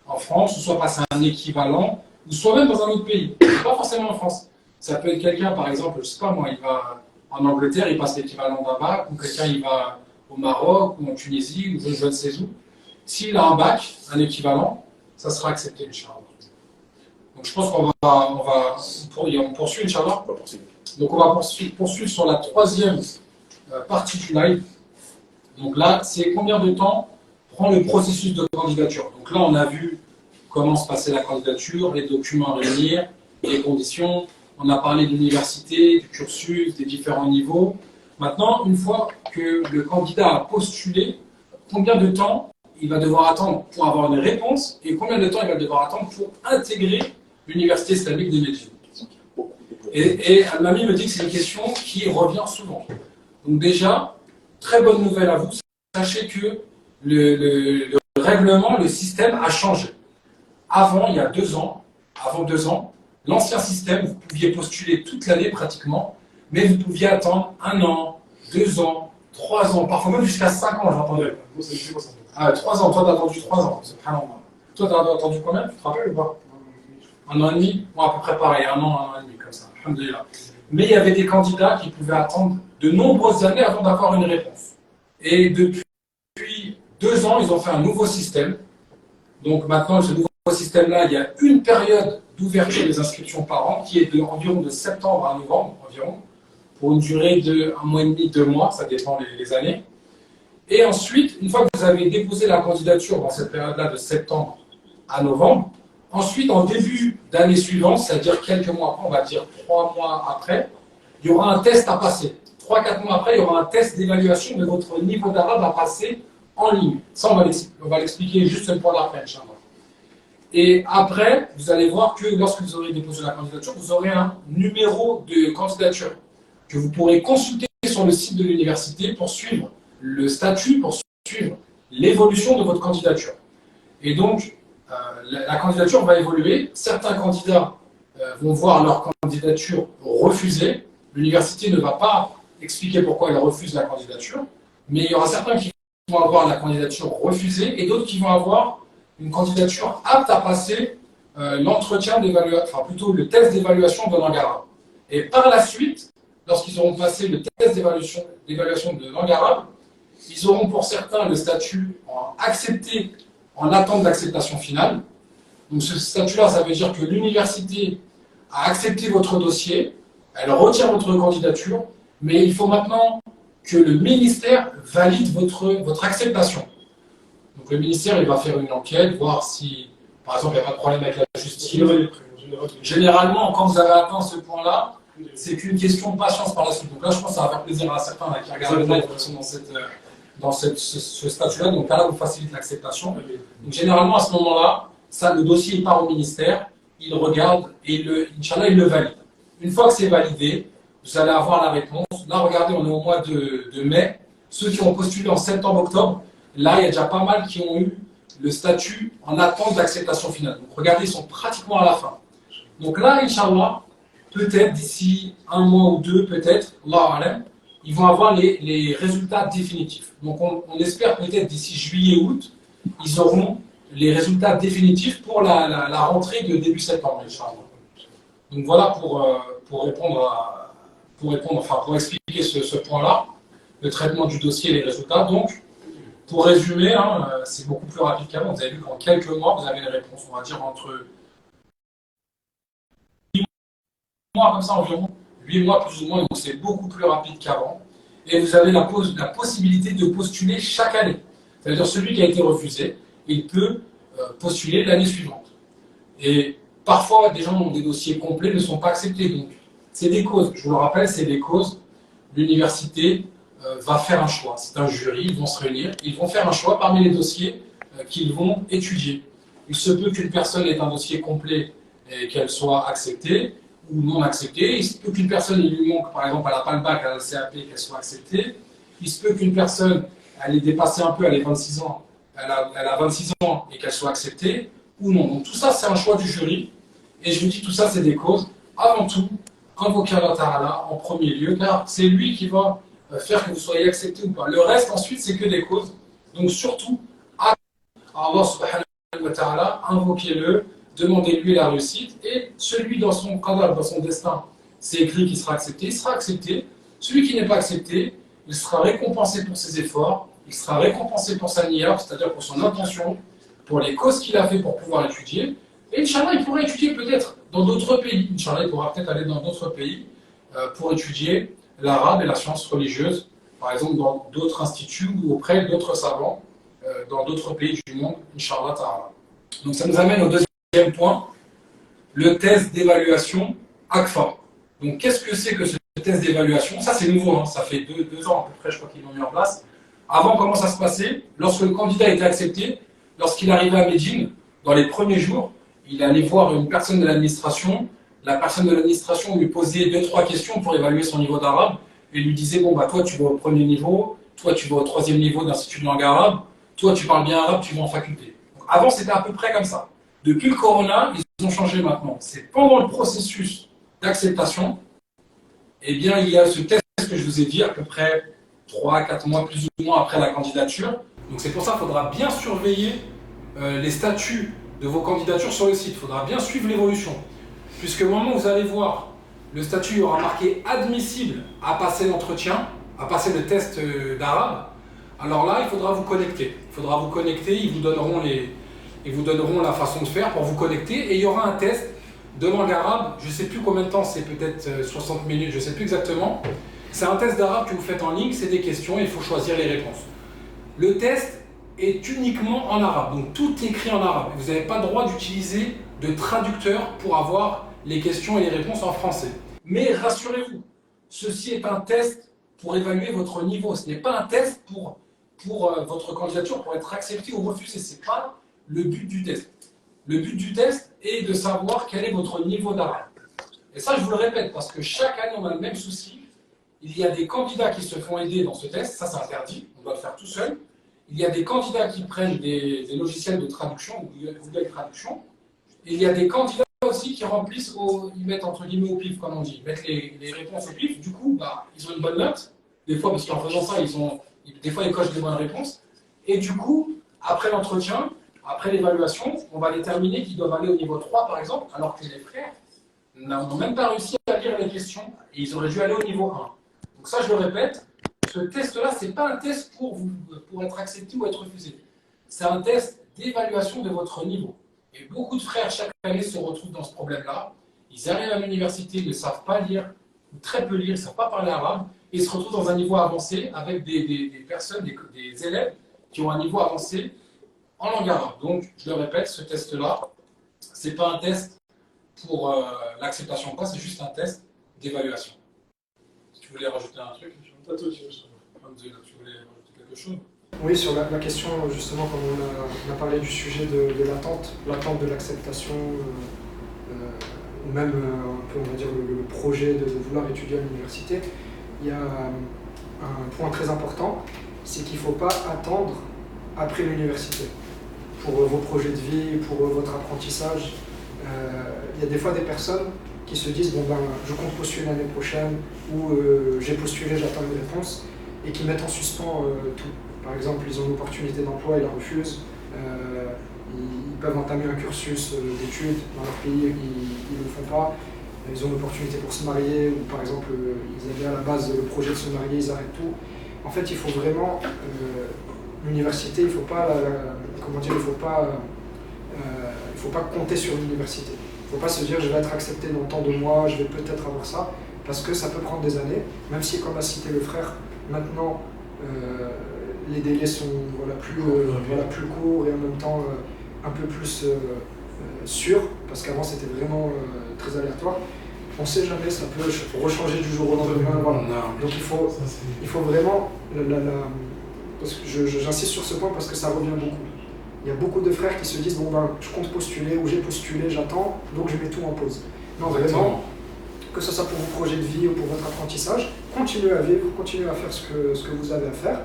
en France, ou soit passer un équivalent, ou soit même dans un autre pays. Pas forcément en France. Ça peut être quelqu'un, par exemple, je ne sais pas moi, il va en Angleterre, il passe l'équivalent d'un bac, ou quelqu'un, il va au Maroc, ou en Tunisie, ou je ne sais où. S'il a un bac, un équivalent, ça sera accepté, Inch'Allah. Donc je pense qu'on on poursuit, Inch'Allah. Donc on va poursuivre sur la 3e partie du live. Donc là, c'est combien de temps prend le processus de candidature. Donc là, on a vu comment se passait la candidature, les documents à réunir, les conditions. On a parlé de l'université, du cursus, des différents niveaux. Maintenant, une fois que le candidat a postulé, combien de temps il va devoir attendre pour avoir une réponse et combien de temps il va devoir attendre pour intégrer l'Université islamique de Médine. Et Al-Mami me dit que c'est une question qui revient souvent. Donc déjà, très bonne nouvelle à vous, sachez que le règlement, le système a changé. Avant, il y a 2 ans, l'ancien système, vous pouviez postuler toute l'année pratiquement, mais vous pouviez attendre 1 an, 2 ans, 3 ans, parfois même jusqu'à 5 ans, j'entendais. 3 ans, toi t'as attendu 3 ans, c'est pas normal. Toi t'as attendu combien, tu te rappelles ou pas? 1 an et demi? Moi à peu près pareil, 1 an, 1 an et demi, comme ça, alhamdoulilah. Mais il y avait des candidats qui pouvaient attendre de nombreuses années avant d'avoir une réponse. Et depuis 2 ans, ils ont fait un nouveau système. Donc maintenant, ce nouveau système-là, il y a une période d'ouverture des inscriptions par an qui est environ de septembre à novembre, environ, pour une durée de 1 mois et demi, 2 mois, ça dépend les années. Et ensuite, une fois que vous avez déposé la candidature dans cette période-là de septembre à novembre, ensuite, en début d'année suivante, c'est-à-dire quelques mois après, on va dire 3 mois après, il y aura un test à passer. 3-4 mois après, il y aura un test d'évaluation de votre niveau d'arabe à passer en ligne. Ça, on va l'expliquer juste une fois d'après, Inch'Allah. Et après, vous allez voir que lorsque vous aurez déposé la candidature, vous aurez un numéro de candidature que vous pourrez consulter sur le site de l'université pour suivre le statut, pour suivre l'évolution de votre candidature. Et donc, la candidature va évoluer. Certains candidats vont voir leur candidature refusée. L'université ne va pas expliquer pourquoi elle refuse la candidature, mais il y aura certains qui vont avoir la candidature refusée et d'autres qui vont avoir une candidature apte à passer l'entretien d'évaluation, enfin plutôt le test d'évaluation de langue arabe. Et par la suite, lorsqu'ils auront passé le test d'évaluation de langue arabe, ils auront pour certains le statut en accepté, en attente d'acceptation finale. Donc ce statut-là, ça veut dire que l'université a accepté votre dossier, elle retient votre candidature, mais il faut maintenant que le ministère valide votre acceptation. Donc le ministère, il va faire une enquête, voir si, par exemple, il n'y a pas de problème avec la justice. Généralement, quand vous avez atteint ce point-là, c'est qu'une question de patience par la suite. Donc là, je pense que ça va faire plaisir à certains qui regardent le live qui sont dans ce statut-là. Donc là, vous facilite l'acceptation. Donc généralement, à ce moment-là, le dossier il part au ministère, il regarde et Inch'Allah, il le valide. Une fois que c'est validé, vous allez avoir la réponse. Là, regardez, on est au mois de mai. Ceux qui ont postulé en septembre-octobre, là, il y a déjà pas mal qui ont eu le statut en attente d'acceptation finale. Donc regardez, ils sont pratiquement à la fin. Donc là, Inch'Allah, peut-être d'ici un mois ou deux, peut-être, ils vont avoir les résultats définitifs. Donc on espère peut-être d'ici juillet-août, ils auront les résultats définitifs pour la rentrée de début septembre, Inch'Allah. Donc voilà pour expliquer ce point-là, le traitement du dossier et les résultats. Donc, pour résumer, c'est beaucoup plus rapide qu'avant. Vous avez vu qu'en quelques mois, vous avez les réponses. On va dire entre 8 mois, comme ça environ, 8 mois plus ou moins, donc c'est beaucoup plus rapide qu'avant. Et vous avez la possibilité de postuler chaque année. C'est-à-dire celui qui a été refusé, il peut postuler l'année suivante. Et parfois, des gens ont des dossiers complets, ne sont pas acceptés. Donc, c'est des causes. Je vous le rappelle, c'est des causes. L'université va faire un choix. C'est un jury, ils vont se réunir. Ils vont faire un choix parmi les dossiers qu'ils vont étudier. Il se peut qu'une personne ait un dossier complet et qu'elle soit acceptée ou non acceptée. Il se peut qu'une personne, il lui manque, par exemple, elle n'a pas le bac, elle a le CAP, qu'elle soit acceptée. Il se peut qu'une personne, elle ait dépassé un peu, elle ait 26 ans, elle a 26 ans et qu'elle soit acceptée ou non. Donc tout ça, c'est un choix du jury. Et je vous dis, tout ça, c'est des causes. Avant tout, invoquez Allah Ta'ala en premier lieu, car c'est lui qui va faire que vous soyez accepté ou pas. Le reste, ensuite, c'est que des causes. Donc surtout, à Allah Subhanahu wa Ta'ala, invoquez-le, demandez-lui la réussite, et celui dans son qadar, dans son destin, c'est écrit qu'il sera accepté, il sera accepté. Celui qui n'est pas accepté, il sera récompensé pour ses efforts, il sera récompensé pour sa niyyah, c'est-à-dire pour son intention, pour les causes qu'il a fait pour pouvoir étudier. Et Inch'Allah, il pourra étudier peut-être dans d'autres pays. Inch'Allah, il pourra peut-être aller dans d'autres pays pour étudier l'arabe et la science religieuse, par exemple dans d'autres instituts ou auprès d'autres savants dans d'autres pays du monde, Inch'Allah Ta'ala. Donc ça nous amène au deuxième point, le test d'évaluation ACFA. Donc qu'est-ce que c'est que ce test d'évaluation? Ça c'est nouveau, ça fait deux ans à peu près, je crois qu'ils l'ont mis en place. Avant, comment ça se passait? Lorsque le candidat était accepté, lorsqu'il arrivait à Médine, dans les premiers jours, il allait voir une personne de l'administration. La personne de l'administration lui posait 2-3 questions pour évaluer son niveau d'arabe et lui disait, bon, toi tu vas au premier niveau, toi tu vas au troisième niveau d'institut de langue arabe, toi tu parles bien arabe, tu vas en faculté. Donc, avant, c'était à peu près comme ça. Depuis le corona, ils ont changé maintenant. C'est pendant le processus d'acceptation, eh bien, il y a ce test que je vous ai dit, à peu près 3-4 mois plus ou moins après la candidature. Donc c'est pour ça qu'il faudra bien surveiller les statuts de vos candidatures sur le site. Il faudra bien suivre l'évolution. Puisque au moment où vous allez voir, le statut aura marqué admissible à passer l'entretien, à passer le test d'arabe, alors là, il faudra vous connecter. Il faudra vous connecter, ils vous donneront la façon de faire pour vous connecter. Et il y aura un test de langue arabe, je ne sais plus combien de temps, c'est peut-être 60 minutes, je ne sais plus exactement. C'est un test d'arabe que vous faites en ligne, c'est des questions et il faut choisir les réponses. Le test est uniquement en arabe, donc tout est écrit en arabe. Vous n'avez pas le droit d'utiliser de traducteur pour avoir les questions et les réponses en français. Mais rassurez-vous, ceci est un test pour évaluer votre niveau. Ce n'est pas un test pour votre candidature, pour être accepté ou refusé. Ce n'est pas le but du test. Le but du test est de savoir quel est votre niveau d'arabe. Et ça, je vous le répète, parce que chaque année, on a le même souci. Il y a des candidats qui se font aider dans ce test. Ça, c'est interdit. On doit le faire tout seul. Il y a des candidats qui prennent des logiciels de traduction, Google Traduction. Et il y a des candidats aussi qui remplissent, ils mettent entre guillemets au pif, comme on dit. Ils mettent les réponses au pif. Du coup, ils ont une bonne note. Des fois, parce qu'en faisant ça, des fois, ils cochent des bonnes réponses. Et du coup, après l'entretien, après l'évaluation, on va déterminer qu'ils doivent aller au niveau 3, par exemple, alors que les frères n'ont même pas réussi à lire les questions et ils auraient dû aller au niveau 1. Donc ça, je le répète, ce test-là, ce n'est pas un test pour être accepté ou être refusé. C'est un test d'évaluation de votre niveau. Et beaucoup de frères, chaque année, se retrouvent dans ce problème-là. Ils arrivent à l'université, ils ne savent pas lire, ou très peu lire, ils ne savent pas parler arabe, et ils se retrouvent dans un niveau avancé avec des personnes, des élèves qui ont un niveau avancé en langue arabe. Donc, je le répète, ce test-là, ce n'est pas un test pour l'acceptation, c'est juste un test d'évaluation. Si tu voulais rajouter un truc, tu voulais rajouter quelque chose? Oui, sur la question, justement, comme on a parlé du sujet de l'attente de l'acceptation, ou même un peu, on va dire, le projet de vouloir étudier à l'université, il y a un point très important, c'est qu'il ne faut pas attendre après l'université pour vos projets de vie, pour votre apprentissage. Il y a des fois des personnes qui se disent je compte postuler l'année prochaine ou j'ai postulé, j'attends une réponse et qui mettent en suspens tout. Par exemple, ils ont une opportunité d'emploi, ils la refusent. Ils peuvent entamer un cursus d'études dans leur pays, ils ne le font pas. Ils ont une opportunité pour se marier ou par exemple ils avaient à la base le projet de se marier, ils arrêtent tout. En fait, il faut vraiment l'université, il ne faut pas il faut pas compter sur l'université. Il ne faut pas se dire je vais être accepté dans tant de mois, je vais peut-être avoir ça, parce que ça peut prendre des années, même si, comme a cité le frère, maintenant les délais sont plus courts et en même temps un peu plus sûrs, parce qu'avant c'était vraiment très aléatoire. On ne sait jamais, ça peut rechanger du jour au lendemain. Voilà. Donc il faut vraiment, parce que j'insiste sur ce point parce que ça revient beaucoup. Il y a beaucoup de frères qui se disent je compte postuler ou j'ai postulé, j'attends, donc je mets tout en pause. Non, vraiment, que ce soit pour vos projets de vie ou pour votre apprentissage, continuez à vivre, continuez à faire ce que vous avez à faire.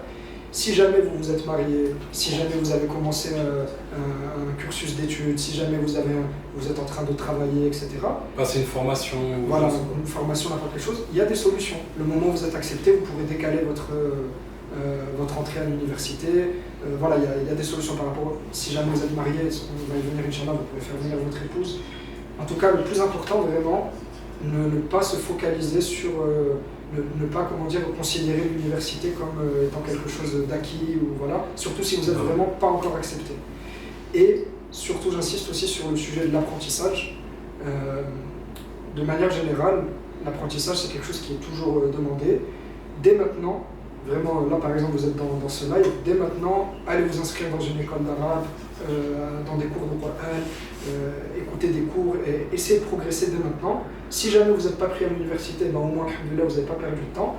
Si jamais vous vous êtes marié, si jamais vous avez commencé un cursus d'études, si jamais vous êtes en train de travailler, etc. Passer une formation. Voilà, une formation, n'importe quelle chose, il y a des solutions. Le moment où vous êtes accepté, vous pourrez décaler votre entrée à l'université. Voilà, il y a des solutions par rapport. Si jamais vous êtes marié, on va y venir, Inch'Allah, vous pouvez faire venir votre épouse. En tout cas, le plus important, vraiment, ne pas se focaliser sur. Ne pas considérer l'université comme étant quelque chose d'acquis, ou voilà, surtout si vous n'êtes vraiment pas encore accepté. Et surtout, j'insiste aussi sur le sujet de l'apprentissage. De manière générale, l'apprentissage, c'est quelque chose qui est toujours demandé. Dès maintenant, vraiment, là par exemple, vous êtes dans ce live, dès maintenant, allez vous inscrire dans une école d'arabe, dans des cours de Coran, écoutez des cours et essayez de progresser dès maintenant. Si jamais vous n'êtes pas pris à l'université, au moins, alhamdoulilah, vous n'avez pas perdu de temps.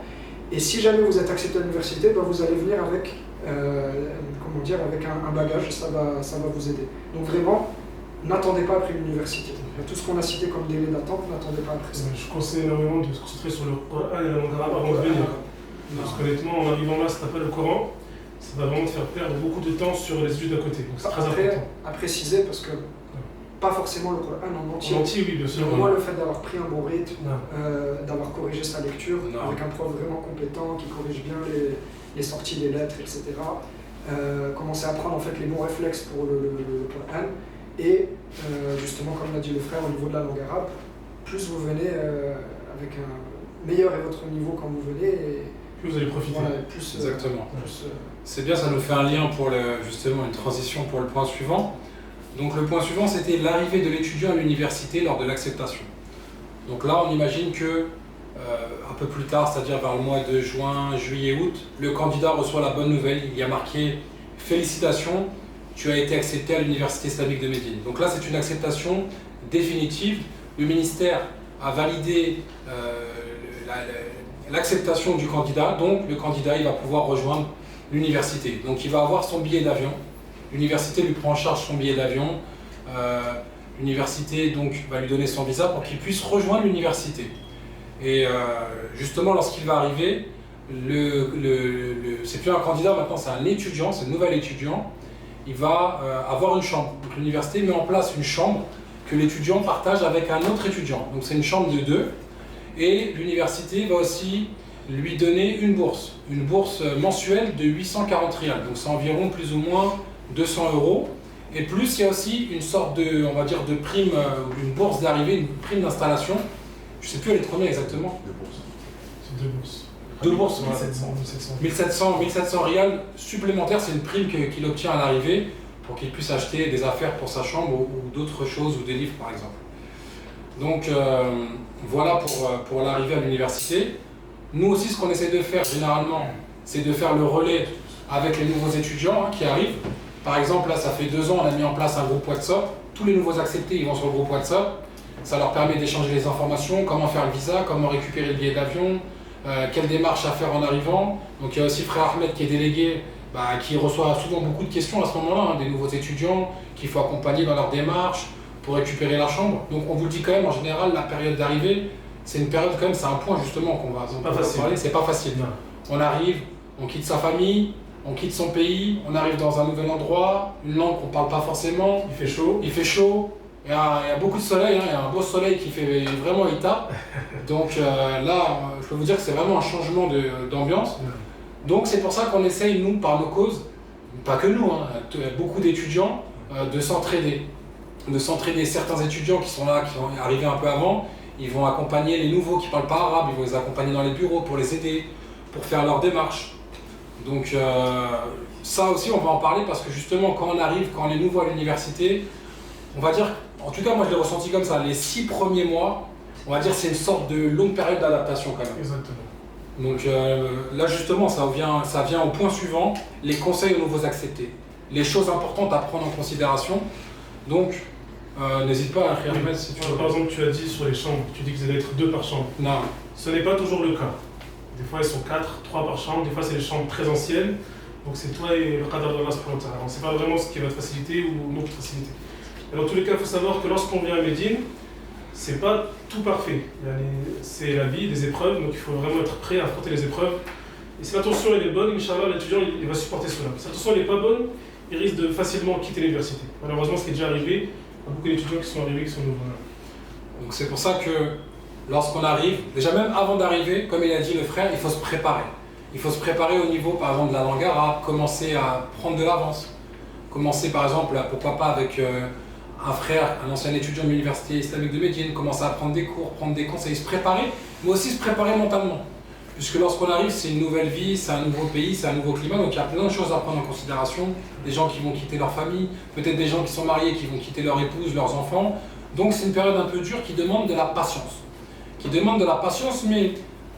Et si jamais vous êtes accepté à l'université, vous allez venir avec, avec un bagage, ça va vous aider. Donc vraiment, n'attendez pas après l'université. Tout ce qu'on a cité comme délai d'attente, n'attendez pas après ça. Je conseille énormément de se concentrer sur le Coran et la langue arabe avant de venir. Parce qu'honnêtement, en arrivant là, si tu n'as pas le Coran, ça va vraiment te faire perdre beaucoup de temps sur les études à côté. Donc c'est très important. À préciser, parce que pas forcément le Coran en entier. En entier, oui, bien sûr. Mais au moins le fait d'avoir pris un bon rythme, d'avoir corrigé sa lecture avec un prof vraiment compétent qui corrige bien les sorties des lettres, etc. Commencer à prendre en fait les bons réflexes pour le Coran. Et justement, comme l'a dit le frère, au niveau de la langue arabe, plus vous venez avec un meilleur est votre niveau quand vous venez, et plus vous allez profiter. Voilà, Exactement. C'est bien, ça nous fait un lien pour justement une transition pour le point suivant. Donc le point suivant, c'était l'arrivée de l'étudiant à l'université lors de l'acceptation. Donc là, on imagine que un peu plus tard, c'est-à-dire vers le mois de juin, juillet, août, le candidat reçoit la bonne nouvelle. Il y a marqué « Félicitations, tu as été accepté à l'Université islamique de Médine ». Donc là, c'est une acceptation définitive. Le ministère a validé l'acceptation du candidat, donc le candidat il va pouvoir rejoindre l'université. Donc il va avoir son billet d'avion, l'université lui prend en charge son billet d'avion, l'université donc va lui donner son visa pour qu'il puisse rejoindre l'université. Et justement lorsqu'il va arriver, c'est plus un candidat maintenant, c'est un étudiant, c'est un nouvel étudiant, il va avoir une chambre. Donc l'université met en place une chambre que l'étudiant partage avec un autre étudiant. Donc c'est une chambre de deux. Et l'université va aussi lui donner une bourse mensuelle de 840 rials. Donc c'est environ plus ou moins 200 €. Et plus il y a aussi une sorte de, on va dire, de prime, une bourse d'arrivée, une prime d'installation. Je ne sais plus elle est de combien exactement. C'est deux bourses. Deux bourses, 1700. 1700 rials supplémentaires, c'est une prime qu'il obtient à l'arrivée pour qu'il puisse acheter des affaires pour sa chambre ou d'autres choses, ou des livres par exemple. Donc voilà pour l'arrivée à l'université. Nous aussi, ce qu'on essaie de faire généralement, c'est de faire le relais avec les nouveaux étudiants qui arrivent. Par exemple, là, ça fait 2 ans, on a mis en place un groupe WhatsApp. Tous les nouveaux acceptés, ils vont sur le groupe WhatsApp. Ça leur permet d'échanger les informations, comment faire le visa, comment récupérer le billet d'avion, quelle démarche à faire en arrivant. Donc il y a aussi frère Ahmed qui est délégué, qui reçoit souvent beaucoup de questions à ce moment-là, des nouveaux étudiants qu'il faut accompagner dans leur démarche pour récupérer la chambre. Donc on vous le dit quand même, en général, la période d'arrivée, c'est une période quand même, c'est un point justement qu'on va parler, c'est pas facile. Non. On arrive, on quitte sa famille, on quitte son pays, on arrive dans un nouvel endroit, une langue qu'on parle pas forcément. Il fait chaud. Il y a beaucoup de soleil, il y a un beau soleil qui fait vraiment état. Donc là, je peux vous dire que c'est vraiment un changement d'ambiance. Donc c'est pour ça qu'on essaye, nous, par nos causes, pas que nous, beaucoup d'étudiants, de s'entraider. Certains étudiants qui sont là, qui sont arrivés un peu avant, ils vont accompagner les nouveaux qui ne parlent pas arabe, ils vont les accompagner dans les bureaux pour les aider, pour faire leurs démarches. Donc ça aussi, on va en parler parce que justement, quand on arrive, quand on est nouveau à l'université, on va dire, en tout cas moi je l'ai ressenti comme ça, les 6 premiers mois, on va dire c'est une sorte de longue période d'adaptation quand même. Exactement. Donc là justement ça vient au point suivant, les conseils aux nouveaux acceptés, les choses importantes à prendre en considération. Donc n'hésite pas à écrire un mail si tu veux. Par exemple tu as dit sur les chambres, tu dis que vous allez être 2 par chambre. Non. Ce n'est pas toujours le cas. Des fois ils sont 4, 3 par chambre, des fois c'est des chambres très anciennes. Donc c'est toi et le cadre de la supplémentaire. Donc c'est pas vraiment ce qui va te faciliter ou non te faciliter. Et dans tous les cas, il faut savoir que lorsqu'on vient à Médine, c'est pas tout parfait. C'est la vie, des épreuves, donc il faut vraiment être prêt à affronter les épreuves. Et si l'attention elle est bonne, Inch'Allah, l'étudiant il va supporter cela. Si l'attention n'est pas bonne, il risque de facilement quitter l'université. Malheureusement, ce qui est déjà arrivé, il y a beaucoup d'étudiants qui sont arrivés, qui sont nouveaux. Donc c'est pour ça que lorsqu'on arrive, déjà même avant d'arriver, comme il a dit le frère, il faut se préparer. Il faut se préparer au niveau, par exemple, de la langue arabe, commencer à prendre de l'avance. Commencer, par exemple, pourquoi pas avec un frère, un ancien étudiant de l'université islamique de Médine, commencer à prendre des cours, prendre des conseils, se préparer, mais aussi se préparer mentalement. Puisque lorsqu'on arrive, c'est une nouvelle vie, c'est un nouveau pays, c'est un nouveau climat, donc il y a plein de choses à prendre en considération. Des gens qui vont quitter leur famille, peut-être des gens qui sont mariés, qui vont quitter leur épouse, leurs enfants. Donc c'est une période un peu dure qui demande de la patience. Mais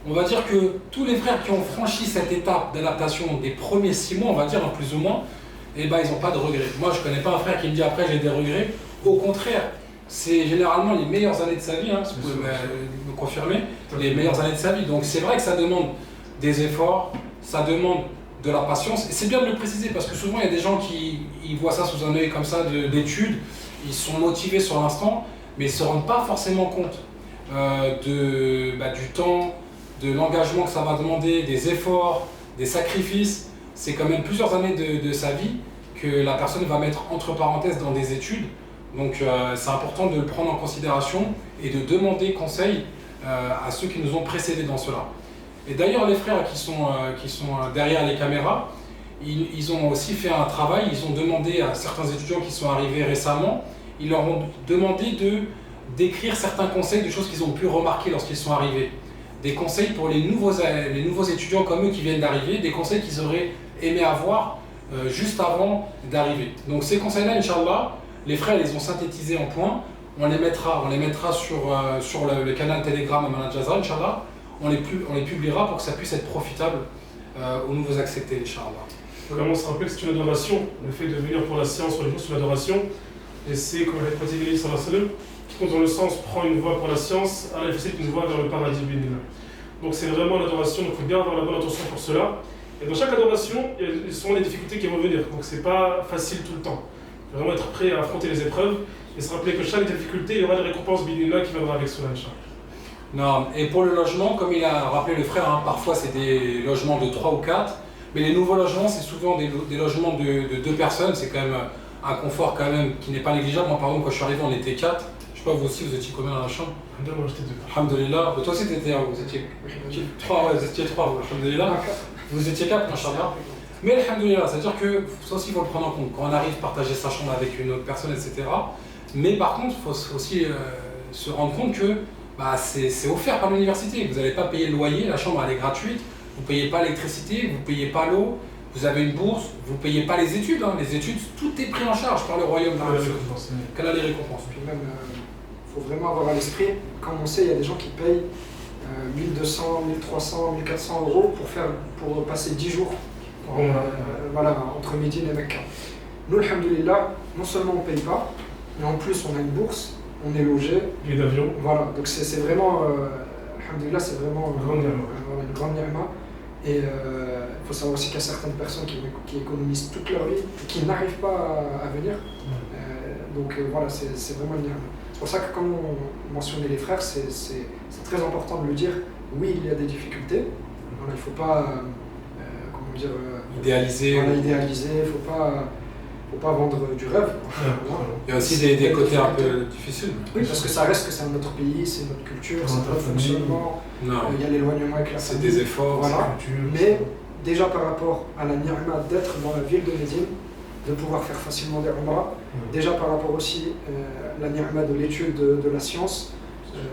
on va dire que tous les frères qui ont franchi cette étape d'adaptation des premiers 6 mois, on va dire, plus ou moins, ils n'ont pas de regrets. Moi, je ne connais pas un frère qui me dit après j'ai des regrets. Au contraire, c'est généralement les meilleures années de sa vie, si vous pouvez me confirmer, les meilleures années de sa vie. Donc c'est vrai que ça demande des efforts, ça demande de la patience. Et c'est bien de le préciser parce que souvent il y a des gens qui voient ça sous un œil comme ça d'études, ils sont motivés sur l'instant, mais ils ne se rendent pas forcément compte du temps, de l'engagement que ça va demander, des efforts, des sacrifices. C'est quand même plusieurs années de sa vie que la personne va mettre entre parenthèses dans des études. Donc c'est important de le prendre en considération et de demander conseil à ceux qui nous ont précédés dans cela. Et d'ailleurs les frères qui sont derrière les caméras, ils ont aussi fait un travail, ils ont demandé à certains étudiants qui sont arrivés récemment, ils leur ont demandé d'écrire certains conseils de choses qu'ils ont pu remarquer lorsqu'ils sont arrivés. Des conseils pour les nouveaux étudiants comme eux qui viennent d'arriver, des conseils qu'ils auraient aimé avoir juste avant d'arriver. Donc ces conseils-là, Inch'Allah, les frères les ont synthétisés en points, on les mettra sur le canal Telegram à Manal Jazza, Inch'Allah, on les publiera pour que ça puisse être profitable aux nouveaux acceptés, Inch'Allah. Vraiment, se rappeler que c'est une adoration, le fait de venir pour la séance religieuse, c'est une adoration, et c'est comme l'a pratiqué sallallahu alayhi wa sallam, quiconque dans le sens prend une voie pour la science, Allah facilite une voie vers le paradis. Donc c'est vraiment l'adoration, donc il faut bien avoir la bonne attention pour cela. Et dans chaque adoration, il y a souvent des difficultés qui vont venir, donc c'est pas facile tout le temps. Il faut vraiment être prêt à affronter les épreuves et se rappeler que chaque difficulté, il y aura des récompenses bidinillah qui viendra avec cela, Inch'Allah. Non, et pour le logement, comme il a rappelé le frère, hein, parfois c'est des logements de 3 ou 4, mais les nouveaux logements, c'est souvent des logements de 2 personnes, c'est quand même un confort quand même qui n'est pas négligeable. Moi par exemple, quand je suis arrivé, on était 4. Je sais pas, vous aussi, vous étiez combien dans la chambre? Moi j'étais 2. Alhamdulillah. Toi aussi, t'étais, vous étiez 3, ouais, vous étiez 3, alhamdulillah. Vous étiez 4, machallah. Mais alhamdulillah, c'est-à-dire que ça aussi, il faut le prendre en compte. Quand on arrive à partager sa chambre avec une autre personne, etc. Mais par contre, il faut aussi se rendre compte que bah, c'est offert par l'université. Vous n'allez pas payer le loyer, la chambre elle est gratuite, vous ne payez pas l'électricité, vous ne payez pas l'eau, vous avez une bourse, vous ne payez pas les études. Hein. Les études, tout est pris en charge par le royaume d'Arabie Saoudite. Quelle a les récompenses? Puis même, il faut vraiment avoir à l'esprit, comme on sait, il y a des gens qui payent 1200, 1300, 1400 euros pour passer 10 jours voilà, entre Médine et Mecca. Nous, alhamdoulilah, non seulement on ne paye pas, mais en plus on a une bourse, on est logé. Et d'avion. Voilà, donc c'est vraiment, alhamdoulilah, c'est vraiment une grande ni'ma. Et il faut savoir aussi qu'il y a certaines personnes qui économisent toute leur vie et qui n'arrivent pas à venir. Donc voilà, c'est vraiment une ni'ma. C'est pour ça que comme on mentionnait les frères, c'est très important de le dire. Oui, il y a des difficultés. Voilà, il ne faut pas, comment dire, idéaliser. Voilà, idéaliser, il ne faut pas vendre du rêve. Il y a aussi des côtés un peu difficiles. Oui, parce que ça reste que c'est un autre pays, c'est notre culture, c'est notre fonctionnement. Il y a l'éloignement avec la famille. C'est des efforts, voilà. Mais déjà par rapport à la ni'ma d'être dans la ville de Médine, de pouvoir faire facilement des umrah, déjà par rapport aussi à la ni'ma de l'étude de la science,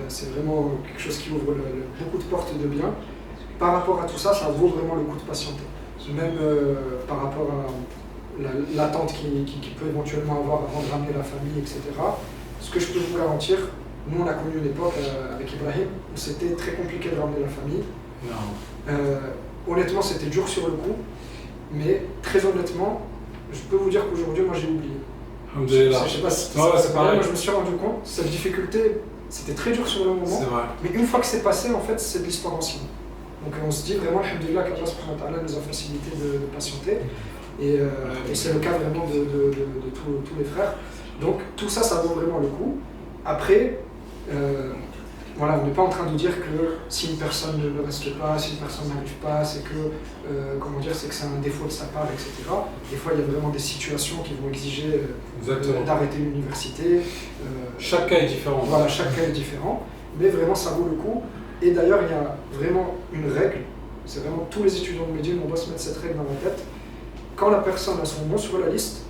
c'est vraiment quelque chose qui ouvre beaucoup de portes de bien. Par rapport à tout ça, ça vaut vraiment le coup de patienter. Même par rapport à l'attente qu'il peut éventuellement avoir avant de ramener la famille, etc. Ce que je peux vous garantir, nous on a connu une époque avec Ibrahim où c'était très compliqué de ramener la famille. Honnêtement, c'était dur sur le coup, mais très honnêtement, je peux vous dire qu'aujourd'hui, moi j'ai oublié. Je sais pas si c'est pareil. Moi je me suis rendu compte, cette difficulté, c'était très dur sur le moment, mais une fois que c'est passé, en fait, c'est de l'histoire ancienne. Donc on se dit vraiment, alhamdoulilah, qu'Allah subhanahu wa ta'ala nous a facilité de patienter. Et c'est le cas vraiment de tous les frères. Donc tout ça, ça vaut vraiment le coup. Après, voilà, on n'est pas en train de dire que si une personne ne reste pas, si une personne n'arrive pas, c'est que, comment dire, c'est que c'est un défaut de sa part, etc. Des fois, il y a vraiment des situations qui vont exiger d'arrêter l'université. Chaque cas est différent. Voilà, chaque cas est différent, mais vraiment, ça vaut le coup. Et d'ailleurs, il y a vraiment une règle, c'est vraiment tous les étudiants de Médine, on doit se mettre cette règle dans la tête. Quand la personne a son nom sur la liste,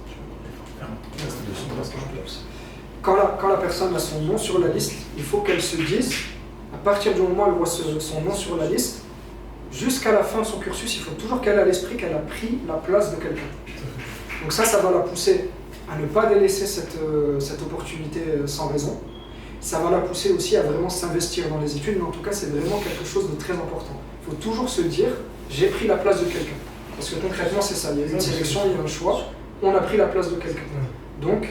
quand la personne a son nom sur la liste, il faut qu'elle se dise, à partir du moment où elle voit son nom sur la liste, jusqu'à la fin de son cursus, il faut toujours qu'elle ait à l'esprit qu'elle a pris la place de quelqu'un. Donc ça va la pousser à ne pas délaisser cette opportunité sans raison. Ça va la pousser aussi à vraiment s'investir dans les études, mais en tout cas, c'est vraiment quelque chose de très important. Il faut toujours se dire, j'ai pris la place de quelqu'un. Parce que concrètement, c'est ça, il y a une sélection, il y a un choix, on a pris la place de quelqu'un. Donc,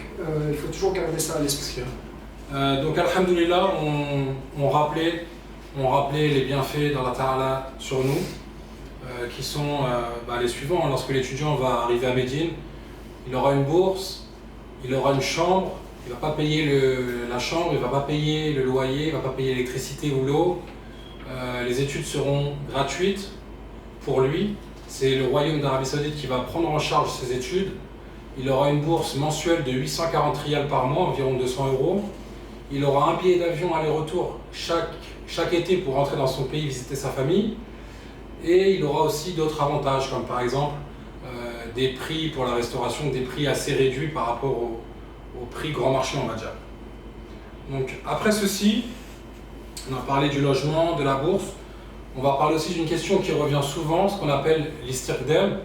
il faut toujours garder ça à l'esprit. Donc, alhamdoulilah, on rappelait les bienfaits d'Allah Ta'ala sur nous, qui sont les suivants. Lorsque l'étudiant va arriver à Médine, il aura une bourse, il aura une chambre, il ne va pas payer la chambre, il ne va pas payer le loyer, il ne va pas payer l'électricité ou l'eau. Les études seront gratuites pour lui. C'est le royaume d'Arabie Saoudite qui va prendre en charge ses études. Il aura une bourse mensuelle de 840 riyals par mois, environ 200 €. Il aura un billet d'avion aller-retour chaque été pour rentrer dans son pays, visiter sa famille. Et il aura aussi d'autres avantages, comme par exemple des prix pour la restauration, des prix assez réduits par rapport au prix grand marché, on va dire. Donc après ceci, on a parlé du logement, de la bourse. On va parler aussi d'une question qui revient souvent, ce qu'on appelle l'istiqdam,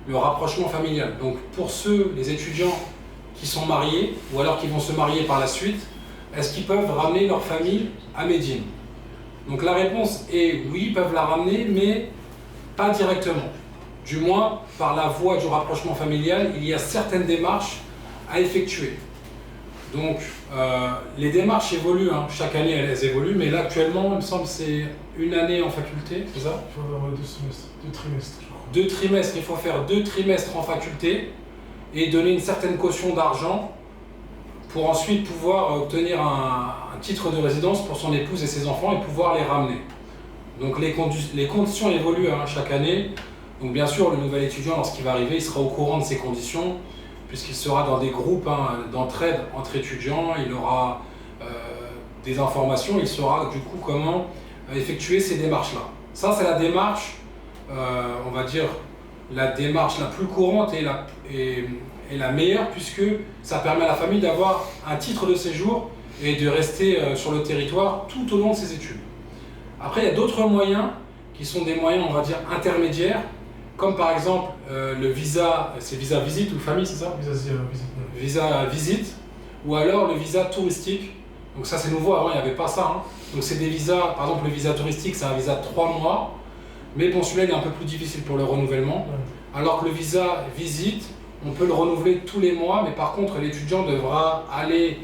le rapprochement familial. Donc pour les étudiants qui sont mariés, ou alors qui vont se marier par la suite, est-ce qu'ils peuvent ramener leur famille à Médine? Donc la réponse est oui, ils peuvent la ramener, mais pas directement. Du moins, par la voie du rapprochement familial, il y a certaines démarches à effectuer. Donc les démarches évoluent, hein. Chaque année elles évoluent, mais là actuellement il me semble que c'est une année en faculté, c'est ça? Il faut avoir 2 semestres, 2 trimestres, je crois. 2 trimestres, il faut faire 2 trimestres en faculté et donner une certaine caution d'argent pour ensuite pouvoir obtenir un titre de résidence pour son épouse et ses enfants et pouvoir les ramener. Donc les conditions évoluent, hein, chaque année. Donc bien sûr, le nouvel étudiant, lorsqu'il va arriver, il sera au courant de ces conditions, puisqu'il sera dans des groupes, hein, d'entraide entre étudiants, il aura des informations, il saura du coup comment effectuer ces démarches-là. Ça, c'est la démarche, on va dire, la démarche la plus courante et la meilleure, puisque ça permet à la famille d'avoir un titre de séjour et de rester sur le territoire tout au long de ses études. Après, il y a d'autres moyens qui sont des moyens, on va dire, intermédiaires, comme par exemple le visa, c'est visa visite ou famille, c'est ça? Visa visite, ou alors le visa touristique. Donc ça c'est nouveau, avant il n'y avait pas ça, hein. Donc c'est des visas, par exemple le visa touristique c'est un visa de 3 mois, mais bon celui-là il est un peu plus difficile pour le renouvellement, alors que le visa visite, on peut le renouveler tous les mois, mais par contre l'étudiant devra aller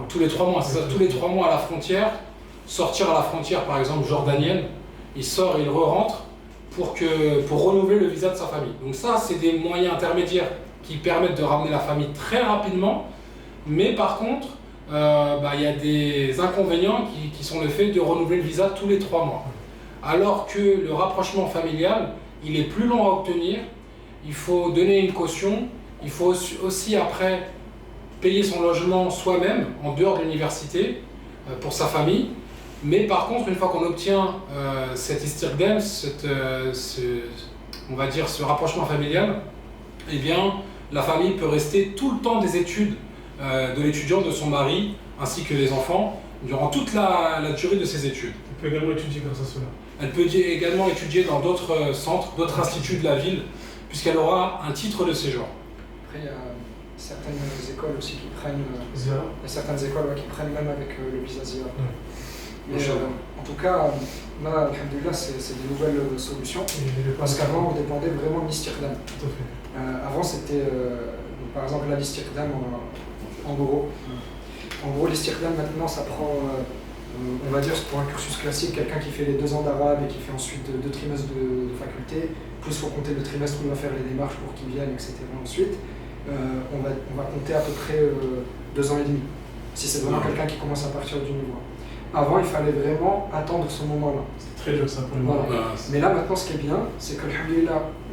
tous les 3 mois, c'est ça, tous les 3 mois à la frontière, sortir à la frontière par exemple jordanienne, il sort et il re-rentre pour renouveler le visa de sa famille. Donc ça c'est des moyens intermédiaires qui permettent de ramener la famille très rapidement, mais par contre il y a des inconvénients qui sont le fait de renouveler le visa tous les 3 mois. Alors que le rapprochement familial, il est plus long à obtenir, il faut donner une caution, il faut aussi après payer son logement soi-même en dehors de l'université pour sa famille. Mais par contre, une fois qu'on obtient cet istiqdam, on va dire ce rapprochement familial, eh bien la famille peut rester tout le temps des études de l'étudiant, de son mari, ainsi que les enfants, durant toute la durée de ses études. Elle peut également étudier grâce à cela. Elle peut également étudier dans d'autres centres, d'autres instituts de la ville, puisqu'elle aura un titre de séjour. Après, il y a certaines écoles aussi qui prennent, il Zia. y a certaines écoles qui prennent même avec le visa Zia. Ouais. Mais en tout cas, là, alhamdoulilah, c'est des nouvelles solutions, parce qu'avant, on dépendait vraiment de l'Istiqdam. Tout à fait. Avant, c'était, par exemple, la l'Istiqdam en gros. En gros, l'Istiqdam, maintenant, ça prend, on va dire, pour un cursus classique, quelqu'un qui fait les 2 ans d'arabe et qui fait ensuite 2 trimestres de faculté, plus il faut compter le trimestre où il va faire les démarches pour qu'il vienne, etc. Ensuite, on va compter à peu près 2 ans et demi, si c'est vraiment quelqu'un qui commence à partir du niveau. Avant, il fallait vraiment attendre ce moment-là. C'est très dur ça pour le Voilà. moment. Mais là, maintenant, ce qui est bien, c'est que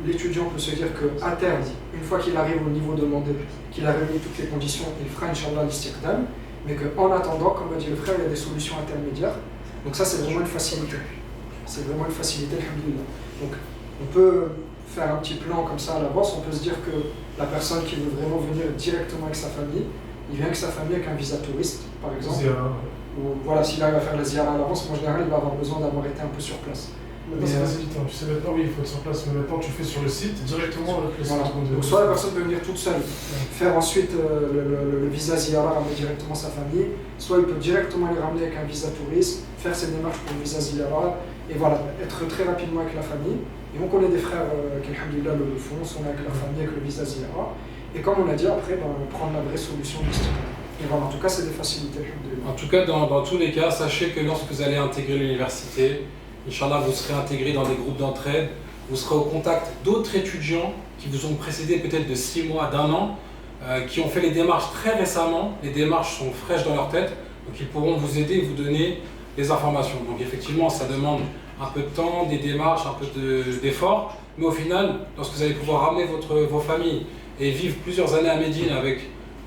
l'étudiant peut se dire qu'à terme, une fois qu'il arrive au niveau demandé, qu'il a réuni toutes les conditions, il fera Inch'Allah l'Istiqdam, mais qu'en attendant, comme a dit le frère, il y a des solutions intermédiaires. Donc ça, c'est vraiment une facilité. C'est vraiment une facilité, alhamdoulilah. Donc on peut faire un petit plan comme ça à l'avance, on peut se dire que la personne qui veut vraiment venir directement avec sa famille, il vient avec sa famille avec un visa touriste, par exemple. Ou voilà, s'il arrive à faire la ziyara à l'avance, en général, il va avoir besoin d'avoir été un peu sur place. Maintenant, c'est facilitant. Tu sais, maintenant, oui, il faut être sur place, mais maintenant, tu fais sur le site directement avec les Voilà. centres de... Donc, soit la personne peut venir toute seule, faire ensuite le visa ziyara, ramener directement sa famille, soit il peut directement les ramener avec un visa touriste, faire ses démarches pour le visa ziyara, et voilà, être très rapidement avec la famille. Et on connaît des frères qui, alhamdoulilah, le font, sont avec leur famille, avec le visa ziyara. Et comme on a dit, après, prendre la vraie solution de l'Istiqdam. Et voilà, en tout cas, c'est des facilités. En tout cas, dans tous les cas, sachez que lorsque vous allez intégrer l'université, Inch'Allah, vous serez intégré dans des groupes d'entraide, vous serez au contact d'autres étudiants qui vous ont précédé peut-être de 6 mois, d'1 an, qui ont fait les démarches très récemment. Les démarches sont fraîches dans leur tête, donc ils pourront vous aider et vous donner des informations. Donc effectivement, ça demande un peu de temps, des démarches, un peu d'efforts, mais au final, lorsque vous allez pouvoir ramener vos familles et vivre plusieurs années à Médine avec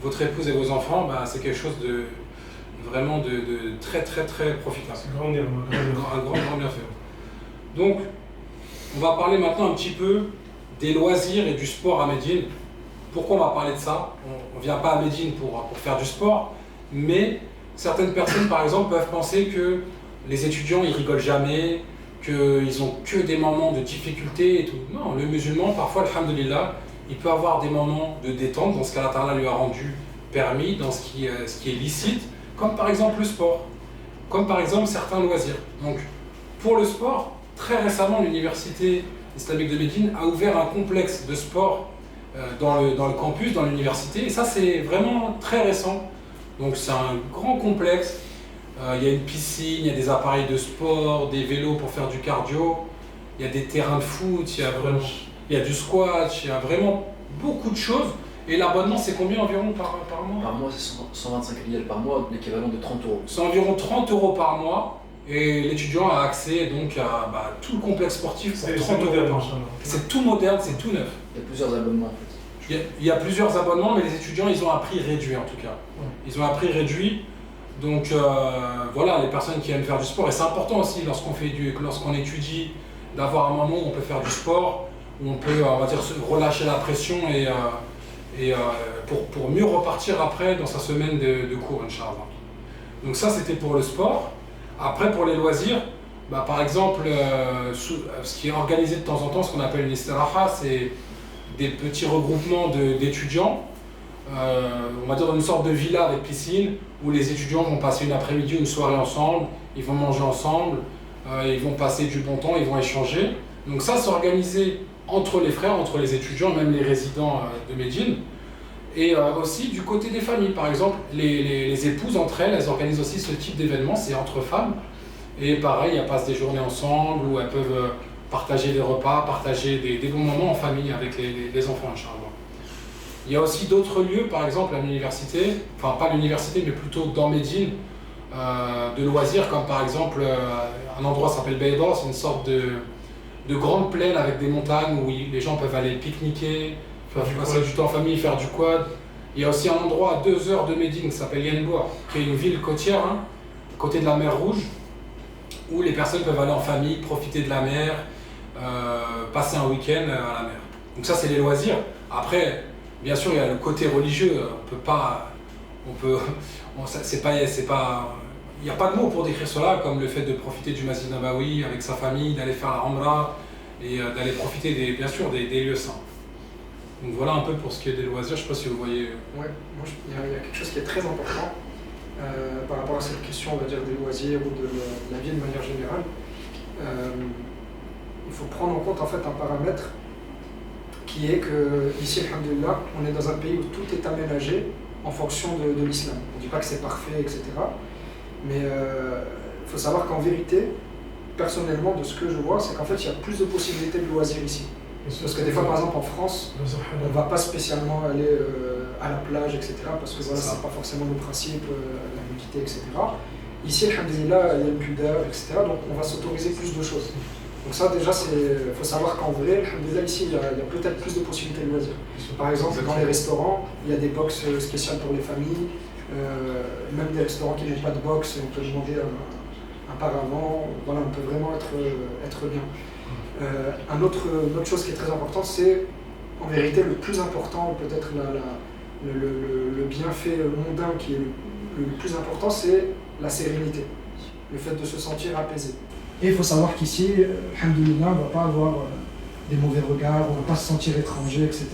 votre épouse et vos enfants, c'est quelque chose de vraiment de très très très profitable. C'est grand bien, Un grand bienfait. Donc, on va parler maintenant un petit peu des loisirs et du sport à Médine. Pourquoi on va parler de ça? On ne vient pas à Médine pour faire du sport, mais certaines personnes, par exemple, peuvent penser que les étudiants, ils rigolent jamais, qu'ils ont que des moments de difficulté et tout. Non, le musulman, parfois, alhamdoulilah, il peut avoir des moments de détente dans ce qu'Allah lui a rendu permis, dans ce qui est licite, comme par exemple le sport, comme par exemple certains loisirs. Donc, pour le sport, très récemment, l'Université islamique de Médine a ouvert un complexe de sport dans le campus, dans l'université, et ça c'est vraiment très récent. Donc c'est un grand complexe. Il y a une piscine, il y a des appareils de sport, des vélos pour faire du cardio, il y a des terrains de foot, il y a du squash, il y a vraiment beaucoup de choses. Et l'abonnement, c'est combien environ par mois? Par mois, c'est 125 rials par mois, l'équivalent de 30 euros. C'est environ 30 euros par mois. Et l'étudiant a accès donc à tout le complexe sportif pour 30 euros par mois. C'est tout moderne, c'est tout neuf. Il y a plusieurs abonnements en fait. Il y a plusieurs abonnements, mais les étudiants, ils ont un prix réduit en tout cas. Ils ont un prix réduit. Donc voilà, les personnes qui aiment faire du sport, et c'est important aussi lorsqu'on étudie, d'avoir un moment où on peut faire du sport, où on peut, on va dire, se relâcher la pression et pour mieux repartir après dans sa semaine de cours, Inch'Allah. Donc ça, c'était pour le sport. Après, pour les loisirs, par exemple, ce qui est organisé de temps en temps, ce qu'on appelle une istiraha, c'est des petits regroupements d'étudiants, on va dire dans une sorte de villa avec piscine, où les étudiants vont passer une après-midi ou une soirée ensemble, ils vont manger ensemble, ils vont passer du bon temps, ils vont échanger. Donc ça, c'est organisé entre les frères, entre les étudiants, même les résidents de Médine. Et aussi du côté des familles, par exemple, les épouses entre elles organisent aussi ce type d'événement, c'est entre femmes. Et pareil, elles passent des journées ensemble, où elles peuvent partager des repas, partager des bons moments en famille avec les enfants, Inch'Allah. Il y a aussi d'autres lieux, par exemple à l'université, enfin pas l'université, mais plutôt dans Médine, de loisirs, comme par exemple un endroit s'appelle Beida, c'est une sorte de grande plaine avec des montagnes où les gens peuvent aller pique-niquer, passer du temps en famille, faire du quad. Il y a aussi un endroit à 2 heures de Médine qui s'appelle Yenbour, qui est une ville côtière, côté de la mer Rouge, où les personnes peuvent aller en famille, profiter de la mer, passer un week-end à la mer. Donc ça, c'est les loisirs. Après, bien sûr, il y a le côté religieux. Il n'y a pas de mots pour décrire cela, comme le fait de profiter du Masjid Nabawi avec sa famille, d'aller faire la Umrah et d'aller profiter bien sûr des lieux saints. Donc voilà un peu pour ce qui est des loisirs. Je ne sais pas si vous voyez. Ouais, moi, il y a quelque chose qui est très important par rapport à cette question, on va dire, des loisirs ou de la vie de manière générale. Il faut prendre en compte en fait un paramètre qui est que ici, alhamdoulilah, on est dans un pays où tout est aménagé en fonction de l'islam. On ne dit pas que c'est parfait, etc. Mais il faut savoir qu'en vérité, personnellement, de ce que je vois, c'est qu'en fait, il y a plus de possibilités de loisirs ici. Parce que des fois, par exemple, en France, on ne va pas spécialement aller à la plage, etc. Parce que voilà, c'est pas forcément le principe, la nudité, etc. Ici, alhamdoulilah, il y a le pudeur, etc. Donc on va s'autoriser plus de choses. Donc ça, déjà, il faut savoir qu'en vrai, alhamdoulilah, ici, il y a peut-être plus de possibilités de loisirs. Par exemple, dans les restaurants, il y a des box spéciales pour les familles. Même des restaurants qui n'ont pas de box, on peut demander un paravent. Voilà, on peut vraiment être bien. Une autre chose qui est très importante, c'est en vérité le plus important, peut-être le bienfait mondain qui est le plus important, c'est la sérénité, le fait de se sentir apaisé. Et il faut savoir qu'ici, alhamdoulilah, on ne va pas avoir des mauvais regards, on ne va pas se sentir étranger, etc.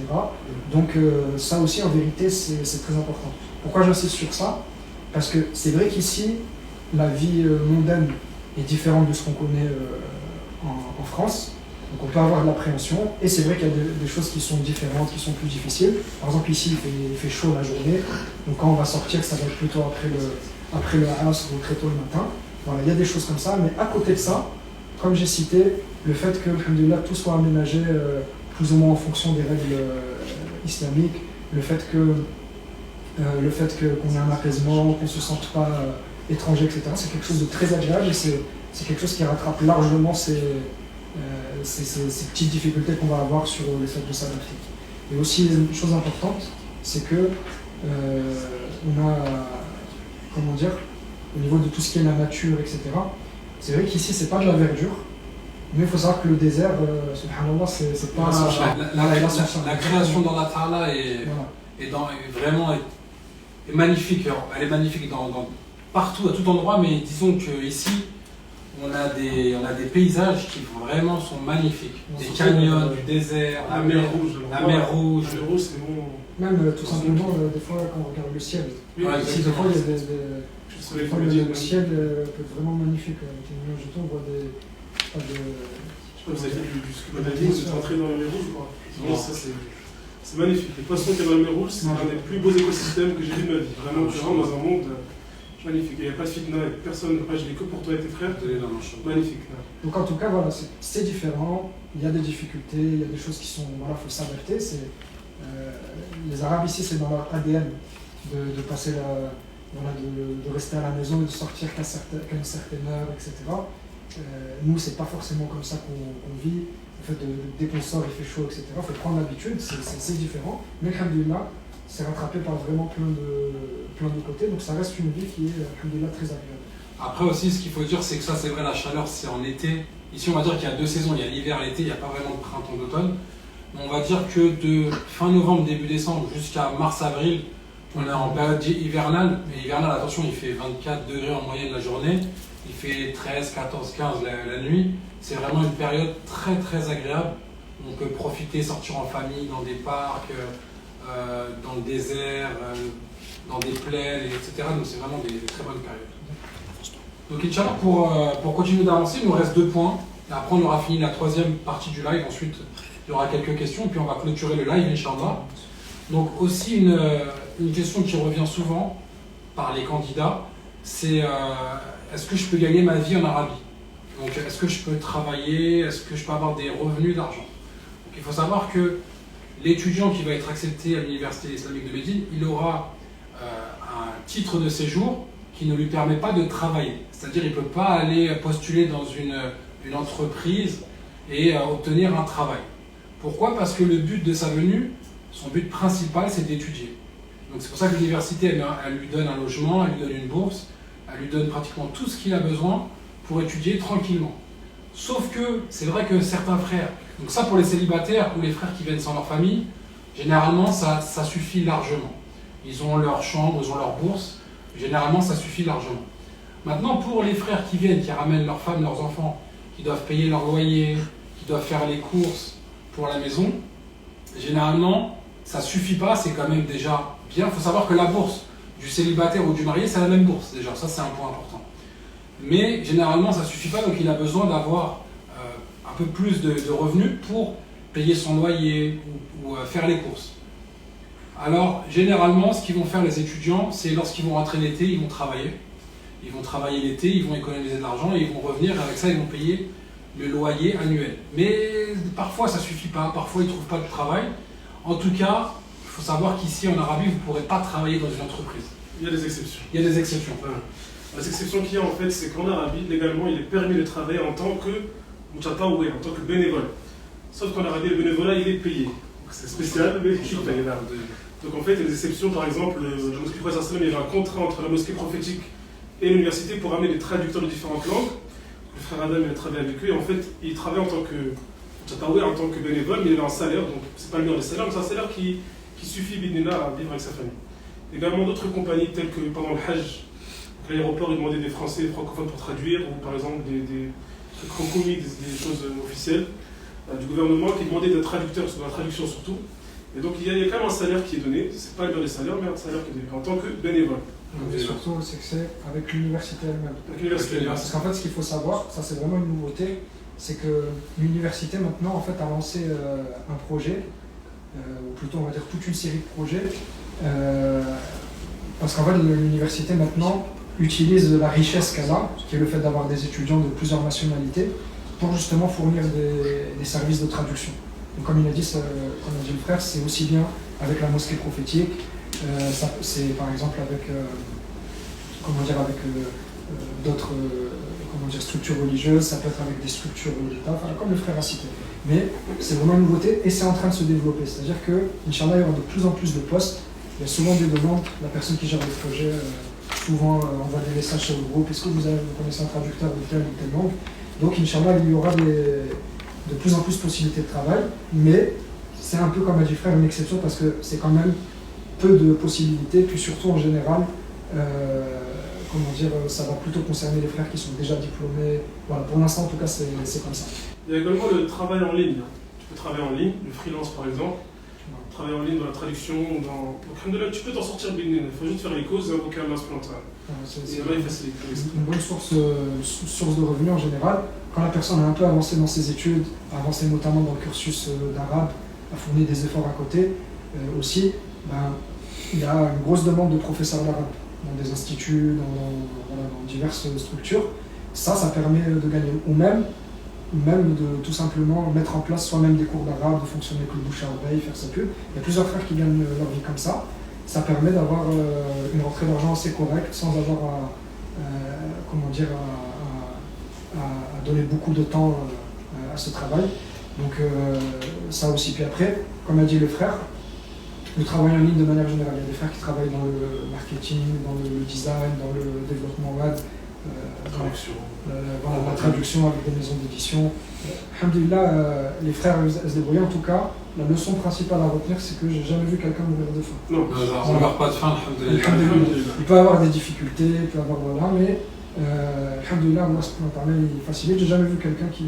Donc ça aussi, en vérité, c'est très important. Pourquoi j'insiste sur ça? Parce que c'est vrai qu'ici, la vie mondaine est différente de ce qu'on connaît en France. Donc on peut avoir de l'appréhension, et c'est vrai qu'il y a des choses qui sont différentes, qui sont plus difficiles. Par exemple ici il fait chaud la journée, donc quand on va sortir ça va être plutôt après le asr ou très tôt le matin. Voilà, il y a des choses comme ça, mais à côté de ça, comme j'ai cité, le fait que alhamdoulilah, tout soit aménagé plus ou moins en fonction des règles islamiques, le fait qu'on ait un apaisement, qu'on ne se sente pas étranger, etc. C'est quelque chose de très agréable et c'est quelque chose qui rattrape largement ces petites difficultés qu'on va avoir sur le fait de s'adapter. Et aussi, une chose importante, c'est que on a, comment dire, au niveau de tout ce qui est la nature, etc. C'est vrai qu'ici, c'est pas de la verdure, mais il faut savoir que le désert, subhanallah, c'est pas la création dans la Ta'ala est magnifique. Elle est magnifique partout, à tout endroit, mais disons qu'ici, on a des paysages qui vraiment sont magnifiques. Des canyons, du désert, la mer Rouge. La mer Rouge, c'est bon. Même tout simplement, des fois, quand on regarde le ciel. Ici, des fois, il y a le ciel peut être vraiment magnifique. Avec les nuages et tout, on voit des... Je sais pas, vous avez vu ce que vous avez dit, vous êtes rentré dans la mer Rouge, quoi. Non, ça, C'est magnifique. Les poissons qui ont la mer rouge, c'est un des plus beaux écosystèmes que j'ai vu de ma vie. Vraiment, tu rentres dans un monde magnifique. Il n'y a pas de fitna, personne, je l'ai que pour toi et tes frères. Magnifique. Donc en tout cas, voilà, c'est différent. Il y a des difficultés, il y a des choses qui sont, voilà, faut s'adapter. Les Arabes ici, c'est dans leur ADN de passer voilà, de rester à la maison et de sortir qu'à une certaine heure, etc. Nous, c'est pas forcément comme ça qu'on vit. En fait, dès qu'on sort, il fait chaud, etc. Il faut prendre l'habitude, c'est différent. Mais alhamdoulilah, c'est rattrapé par vraiment plein de côtés. Donc ça reste une vie qui est alhamdoulilah très agréable. Après aussi, ce qu'il faut dire, c'est que ça, c'est vrai, la chaleur, c'est en été. Ici, on va dire qu'il y a 2 saisons, il y a l'hiver et l'été, il n'y a pas vraiment de printemps, d'automne. On va dire que de fin novembre, début décembre jusqu'à mars-avril, on est en période hivernale. Mais hivernale, attention, il fait 24 degrés en moyenne la journée. Il fait 13, 14, 15 la nuit. C'est vraiment une période très très agréable. On peut profiter, sortir en famille, dans des parcs, dans le désert, dans des plaines, etc. Donc c'est vraiment des très bonnes périodes. Donc Inch'Allah, pour continuer d'avancer, il nous reste 2 points. Et après, on aura fini la 3e partie du live. Ensuite, il y aura quelques questions, puis on va clôturer le live, Inch'Allah. Donc aussi une question qui revient souvent par les candidats, c'est est-ce que je peux gagner ma vie en Arabie? Donc est-ce que je peux travailler? Est-ce que je peux avoir des revenus d'argent? Donc il faut savoir que l'étudiant qui va être accepté à l'Université islamique de Médine, il aura un titre de séjour qui ne lui permet pas de travailler. C'est-à-dire qu'il ne peut pas aller postuler dans une entreprise et obtenir un travail. Pourquoi? Parce que le but de sa venue, son but principal, c'est d'étudier. Donc c'est pour ça que l'université, elle lui donne un logement, elle lui donne une bourse, elle lui donne pratiquement tout ce qu'il a besoin pour étudier tranquillement. Sauf que c'est vrai que certains frères, donc ça pour les célibataires ou les frères qui viennent sans leur famille, généralement ça suffit largement. Ils ont leur chambre, ils ont leur bourse, généralement ça suffit largement. Maintenant pour les frères qui viennent, qui ramènent leurs femmes, leurs enfants, qui doivent payer leur loyer, qui doivent faire les courses pour la maison, généralement ça suffit pas, c'est quand même déjà bien. Il faut savoir que la bourse du célibataire ou du marié, c'est la même bourse déjà, ça c'est un point important. Mais généralement ça suffit pas, donc il a besoin d'avoir un peu plus de revenus pour payer son loyer ou faire les courses. Alors généralement ce qu'ils vont faire les étudiants, c'est lorsqu'ils vont rentrer l'été, ils vont travailler. Ils vont travailler l'été, ils vont économiser de l'argent et ils vont revenir, avec ça ils vont payer le loyer annuel. Mais parfois ça suffit pas, parfois ils ne trouvent pas de travail. En tout cas, il faut savoir qu'ici en Arabie, vous ne pourrez pas travailler dans une entreprise. Il y a des exceptions. Il y a des exceptions. Les exceptions qu'il y a en fait, c'est qu'en Arabie, légalement, il est permis de travailler en tant que mutataoué, en tant que bénévole. Sauf qu'en Arabie, le bénévolat, il est payé. C'est spécial, mais il est payé. Donc en fait, il y a des exceptions. Par exemple, la mosquée du Prophète, il y avait un contrat entre la mosquée prophétique et l'université pour amener des traducteurs de différentes langues. Le frère Adam, il a travaillé avec eux et en fait, il travaille en tant que mutataoué, en tant que bénévole, mais il a un salaire, donc c'est pas le meilleur des salaires, mais c'est un salaire qui suffit bidnina à vivre avec sa famille. Également d'autres compagnies telles que pendant le Hajj, à l'aéroport, ils demandaient des Français et des francophones pour traduire, ou par exemple des compromis, des choses officielles du gouvernement qui demandaient des traducteurs, sur la traduction surtout. Et donc il y a quand même un salaire qui est donné, c'est pas le meilleur des salaires, mais un salaire qui est donné en tant que bénévole. Et surtout, c'est que c'est avec l'université elle-même. Avec l'université elle-même. Parce qu'en fait, ce qu'il faut savoir, ça c'est vraiment une nouveauté, c'est que l'université maintenant en fait a lancé un projet, ou plutôt on va dire toute une série de projets, parce qu'en fait l'université maintenant utilise la richesse qu'elle a, qui est le fait d'avoir des étudiants de plusieurs nationalités, pour justement fournir des services de traduction. Donc, comme il a dit, comme a dit le frère, c'est aussi bien avec la mosquée prophétique, c'est par exemple avec, d'autres structures religieuses, ça peut être avec des structures d'État, enfin, comme le frère a cité. Mais c'est vraiment une nouveauté et c'est en train de se développer. C'est-à-dire que, Inch'Allah, il y aura de plus en plus de postes. Il y a souvent des demandes. La personne qui gère le projet, souvent envoie des messages sur le groupe. Est-ce que vous connaissez un traducteur de telle ou telle langue? Donc, Inch'Allah, il y aura de plus en plus de possibilités de travail. Mais c'est un peu, comme a dit le frère, une exception parce que c'est quand même peu de possibilités. Puis surtout, en général, ça va plutôt concerner les frères qui sont déjà diplômés. Voilà, pour l'instant, en tout cas, c'est comme ça. Il y a également le travail en ligne. Tu peux travailler en ligne, le freelance par exemple. Travailler en ligne dans la traduction, tu peux t'en sortir bien. Il faut juste faire les causes et invoquer Allah subhanahu. C'est une bonne source de revenus en général. Quand la personne a un peu avancé dans ses études, avancé notamment dans le cursus d'arabe, a fourni des efforts à côté, aussi, ben, il y a une grosse demande de professeurs d'arabe dans des instituts, dans diverses structures. Ça permet de gagner. Ou même de tout simplement mettre en place soi-même des cours d'arabe, de fonctionner avec le bouche à oreille, faire sa pub. Il y a plusieurs frères qui gagnent leur vie comme ça. Ça permet d'avoir une rentrée d'argent assez correcte sans avoir à donner beaucoup de temps à ce travail. Donc ça aussi. Puis après, comme a dit le frère, le travail en ligne de manière générale. Il y a des frères qui travaillent dans le marketing, dans le design, dans le développement web, dans la traduction avec des maisons d'édition. Alhamdulillah, les frères se débrouillent. En tout cas, la leçon principale à retenir, c'est que j'ai jamais vu quelqu'un mourir de faim. Non, on ne meurt pas de faim, alhamdulillah. Il peut y avoir des difficultés, il peut y avoir voilà, mais alhamdulillah, Allah il facilite. J'ai jamais vu quelqu'un qui.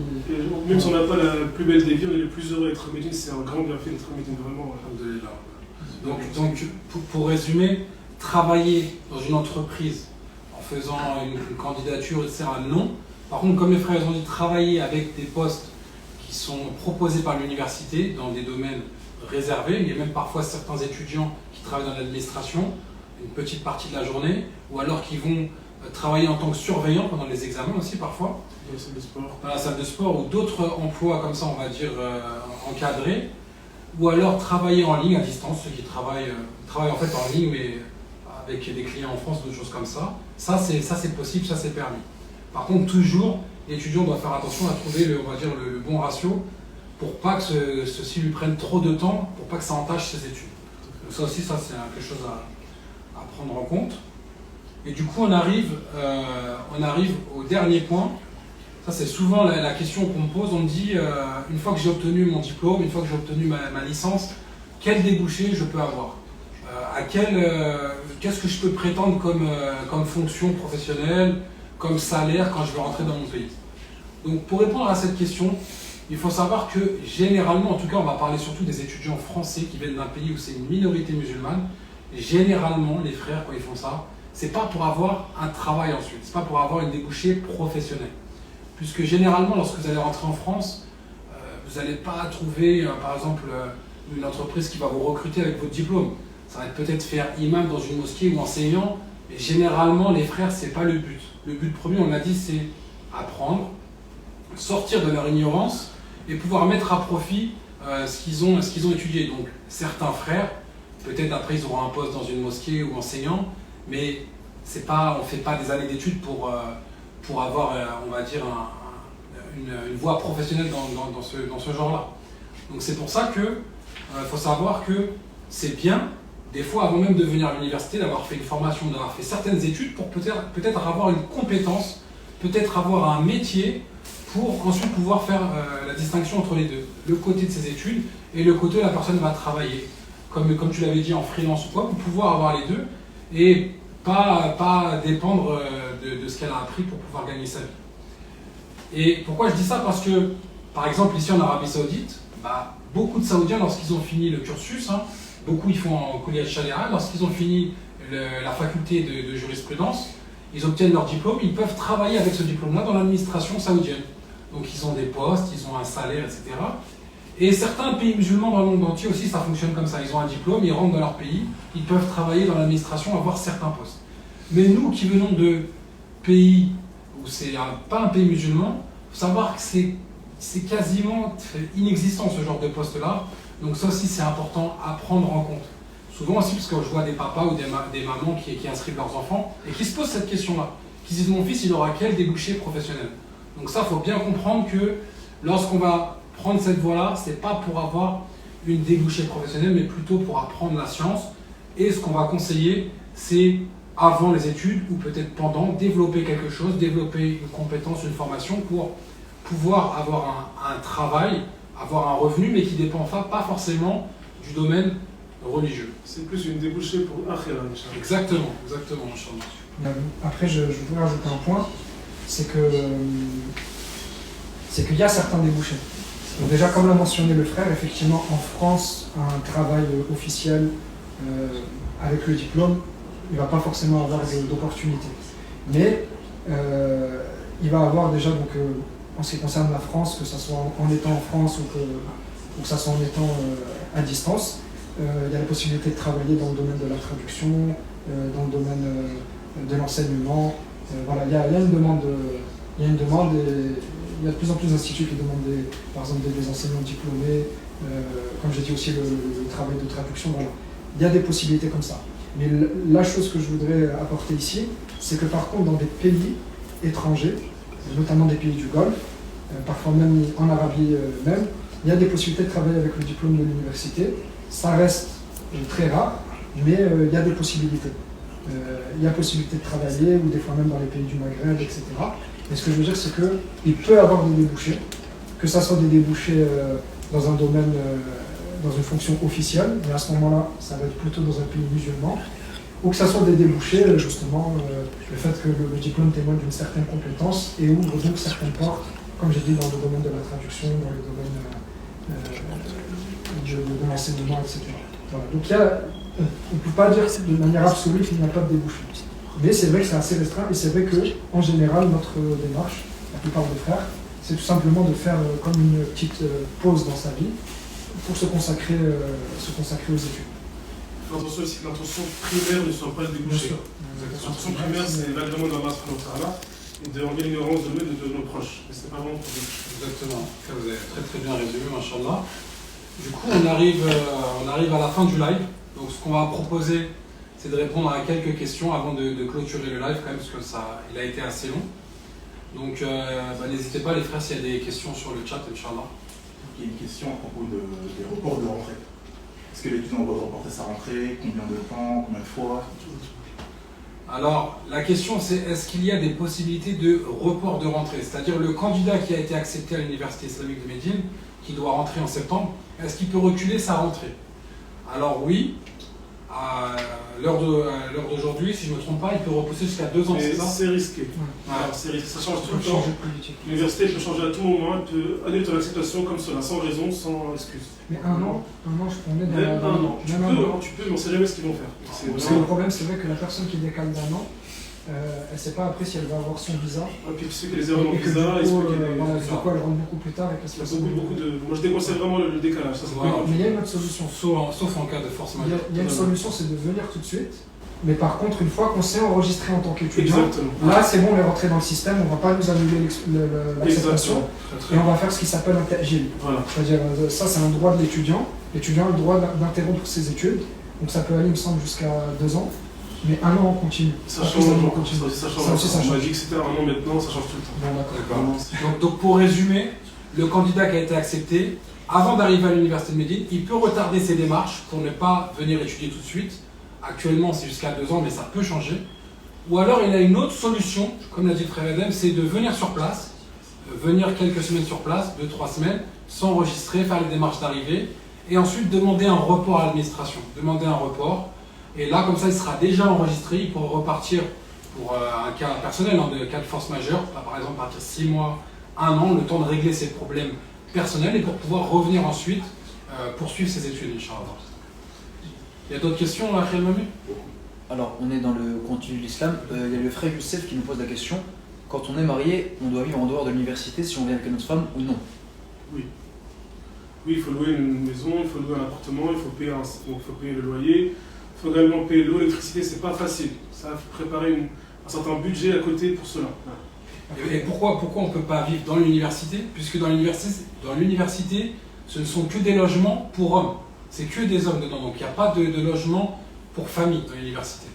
Même si on n'a pas la plus belle des vies, on est le plus heureux d'être médine, c'est un grand bienfait d'être médine, vraiment. Alhamdulillah. Donc pour résumer, travailler dans une entreprise en faisant une candidature, etc., non. Par contre, comme les frères ont dit, travailler avec des postes qui sont proposés par l'université dans des domaines réservés. Il y a même parfois certains étudiants qui travaillent dans l'administration une petite partie de la journée, ou alors qui vont travailler en tant que surveillants pendant les examens aussi parfois. Dans la salle de sport. Dans la salle de sport, ou d'autres emplois comme ça, on va dire, encadrés. Ou alors travailler en ligne à distance, ceux qui travaillent en fait en ligne, mais avec des clients en France, d'autres choses comme ça. Ça c'est possible, ça c'est permis. Par contre, toujours, l'étudiant doit faire attention à trouver le bon ratio pour pas que ceci lui prenne trop de temps, pour pas que ça entache ses études. Donc ça aussi, c'est quelque chose à prendre en compte. Et du coup, on arrive au dernier point. Ça, c'est souvent la question qu'on me pose. On me dit, une fois que j'ai obtenu mon diplôme, une fois que j'ai obtenu ma licence, quel débouché je peux avoir ? Qu'est-ce que je peux prétendre comme fonction professionnelle, comme salaire quand je vais rentrer dans mon pays ? Donc, pour répondre à cette question, il faut savoir que généralement, en tout cas, on va parler surtout des étudiants français qui viennent d'un pays où c'est une minorité musulmane. Généralement, les frères, quand ils font ça, c'est pas pour avoir un travail ensuite, c'est pas pour avoir une débouchée professionnelle. Puisque généralement, lorsque vous allez rentrer en France, vous n'allez pas trouver, par exemple, une entreprise qui va vous recruter avec votre diplôme. Ça va être peut-être faire imam dans une mosquée ou enseignant, mais généralement, les frères, c'est pas le but. Le but premier, on l'a dit, c'est apprendre, sortir de leur ignorance et pouvoir mettre à profit ce qu'ils ont étudié. Donc, certains frères, peut-être après, ils auront un poste dans une mosquée ou enseignant, mais on ne fait pas des années d'études pour avoir, on va dire, une voie professionnelle dans ce genre-là. Donc c'est pour ça qu'il faut savoir que c'est bien, des fois avant même de venir à l'université, d'avoir fait une formation, d'avoir fait certaines études pour peut-être avoir une compétence, peut-être avoir un métier pour ensuite pouvoir faire la distinction entre les deux. Le côté de ses études et le côté où la personne va travailler, comme tu l'avais dit en freelance ou quoi, pour pouvoir avoir les deux et pas dépendre de ce qu'elle a appris pour pouvoir gagner sa vie. Et pourquoi je dis ça ? Parce que, par exemple, ici en Arabie Saoudite, beaucoup de Saoudiens, lorsqu'ils ont fini le cursus, beaucoup ils font en Kulliyat Sharia, lorsqu'ils ont fini la faculté de jurisprudence, ils obtiennent leur diplôme, ils peuvent travailler avec ce diplôme-là dans l'administration saoudienne. Donc ils ont des postes, ils ont un salaire, etc. Et certains pays musulmans dans le monde entier aussi, ça fonctionne comme ça. Ils ont un diplôme, ils rentrent dans leur pays, ils peuvent travailler dans l'administration, avoir certains postes. Mais nous qui venons de pays où c'est pas un pays musulman, il faut savoir que c'est quasiment inexistant ce genre de poste-là. Donc ça aussi c'est important à prendre en compte. Souvent aussi parce que je vois des papas ou des mamans qui inscrivent leurs enfants et qui se posent cette question-là. Qui se disent mon fils il aura quel débouché professionnel. Donc ça il faut bien comprendre que lorsqu'on va prendre cette voie-là, c'est pas pour avoir une débouchée professionnelle, mais plutôt pour apprendre la science. Et ce qu'on va conseiller, c'est avant les études ou peut-être pendant, développer quelque chose, développer une compétence, une formation pour pouvoir avoir un travail, avoir un revenu, mais qui ne dépend pas forcément du domaine religieux. C'est plus une débouchée pour Akhira, Inch'Allah. Exactement, Inch'Allah. Après, je voudrais rajouter un point, c'est qu'il y a certains débouchés. Donc déjà, comme l'a mentionné le frère, effectivement, en France, un travail officiel avec le diplôme, il ne va pas forcément avoir d'opportunités. Mais il va avoir déjà, donc, en ce qui concerne la France, que ce soit en étant en France ou que ce soit en étant à distance, il y a la possibilité de travailler dans le domaine de la traduction, dans le domaine de l'enseignement. Voilà, il y a une demande, et il y a de plus en plus d'instituts qui demandent par exemple des enseignants diplômés, comme j'ai dit aussi le travail de traduction. Voilà. Il y a des possibilités comme ça. Mais la chose que je voudrais apporter ici, c'est que par contre dans des pays étrangers, notamment des pays du Golfe, parfois même en Arabie même, il y a des possibilités de travailler avec le diplôme de l'université. Ça reste très rare, mais il y a des possibilités. Il y a possibilité de travailler, ou des fois même dans les pays du Maghreb, etc. Mais ce que je veux dire, c'est qu'il peut y avoir des débouchés, que ce soit des débouchés dans un domaine, dans une fonction officielle, mais à ce moment-là, ça va être plutôt dans un pays musulman, ou que ce soit des débouchés, justement, le fait que le diplôme témoigne d'une certaine compétence et ouvre donc certaines portes, comme j'ai dit, dans le domaine de la traduction, dans le domaine de l'enseignement, etc. Voilà. Donc on ne peut pas dire de manière absolue qu'il n'y a pas de débouchés. Mais c'est vrai que c'est assez restreint, et c'est vrai qu'en général, notre démarche, la plupart des frères, c'est tout simplement de faire comme une petite pause dans sa vie pour se consacrer aux études. L'intention aussi que l'intention primaire ne soit pas le débouché. L'intention primaire, c'est l'agrément d'Allah et d'enlever l'ignorance de nous et de nos proches. Mais c'est pas vraiment pour déboucher. Exactement. Vous avez très très bien résumé, machallah. Du coup, on arrive à la fin du live. Donc, ce qu'on va proposer, c'est de répondre à quelques questions avant de clôturer le live, quand même, parce que il a été assez long. Donc, n'hésitez pas, les frères, s'il y a des questions sur le chat, Inch'Allah. Il y a une question à propos des reports de rentrée. Est-ce que l'étudiant doit reporter sa rentrée? Combien de temps? Combien de fois? Alors, la question, c'est est-ce qu'il y a des possibilités de report de rentrée? C'est-à-dire le candidat qui a été accepté à l'Université islamique de Médine, qui doit rentrer en septembre, est-ce qu'il peut reculer sa rentrée? Alors oui, à l'heure d'aujourd'hui, si je ne me trompe pas, il peut repousser jusqu'à 2 ans, c'est ça? C'est risqué. Ouais. Alors, c'est risqué, ça change tout le temps. L'université peut changer à tout moment, elle peut annuler ton acceptation comme cela, sans raison, sans excuse. Mais un an, on est dans Même un an. Tu peux, mais on ne sait jamais ce qu'ils vont faire. Parce que le problème, c'est vrai que la personne qui décale d'un an, elle ne sait pas après si elle va avoir son visa. Et puis tu sais que les erreurs de visa, du coup, elle rentre beaucoup plus tard. Moi je déconseille vraiment le décalage. Ça, Ouais. Mais il y a une autre solution. Sauf en cas de force majeure. Il y a une solution, c'est de venir tout de suite. Mais par contre, une fois qu'on s'est enregistré en tant qu'étudiant, Exactement. là c'est bon, on est rentré dans le système, on ne va pas nous annuler l'acceptation. Et on va faire ce qui s'appelle un ta'jil. Voilà. C'est-à-dire, ça c'est un droit de l'étudiant. L'étudiant a le droit d'interrompre ses études. Donc ça peut aller, il me semble, jusqu'à 2 ans. Mais un an on continue. Ça change. Ça aussi, ça change. On m'a dit que c'était un an maintenant, ça change tout le temps. Bon, d'accord. Donc pour résumer, le candidat qui a été accepté, avant d'arriver à l'Université de Médine, il peut retarder ses démarches pour ne pas venir étudier tout de suite. Actuellement, c'est jusqu'à 2 ans, mais ça peut changer. Ou alors, il a une autre solution, comme l'a dit le frère Edem, c'est de venir sur place, venir quelques semaines sur place, 2-3 semaines, s'enregistrer, faire les démarches d'arrivée, et ensuite demander un report à l'administration. Demander un report, et là, comme ça, il sera déjà enregistré, il pourra repartir pour un cas personnel, un cas de force majeure, par exemple, partir 6 mois, 1 an, le temps de régler ses problèmes personnels, et pour pouvoir revenir ensuite poursuivre ses études, Inch'Allah. Il y a d'autres questions, Akhil Mami? Alors, on est dans le contenu de l'islam. Il y a le frère Youssef qui nous pose la question. Quand on est marié, on doit vivre en dehors de l'université si on vient avec notre femme ou non? Oui. Oui, il faut louer une maison, il faut louer un appartement, il faut payer le loyer. Il faut également payer l'eau, l'électricité, c'est pas facile. Ça faut préparer un certain budget à côté pour cela. Et pourquoi on ne peut pas vivre dans l'université? Puisque dans l'université, ce ne sont que des logements pour hommes. C'est que des hommes dedans, donc il n'y a pas de logement pour famille dans l'université.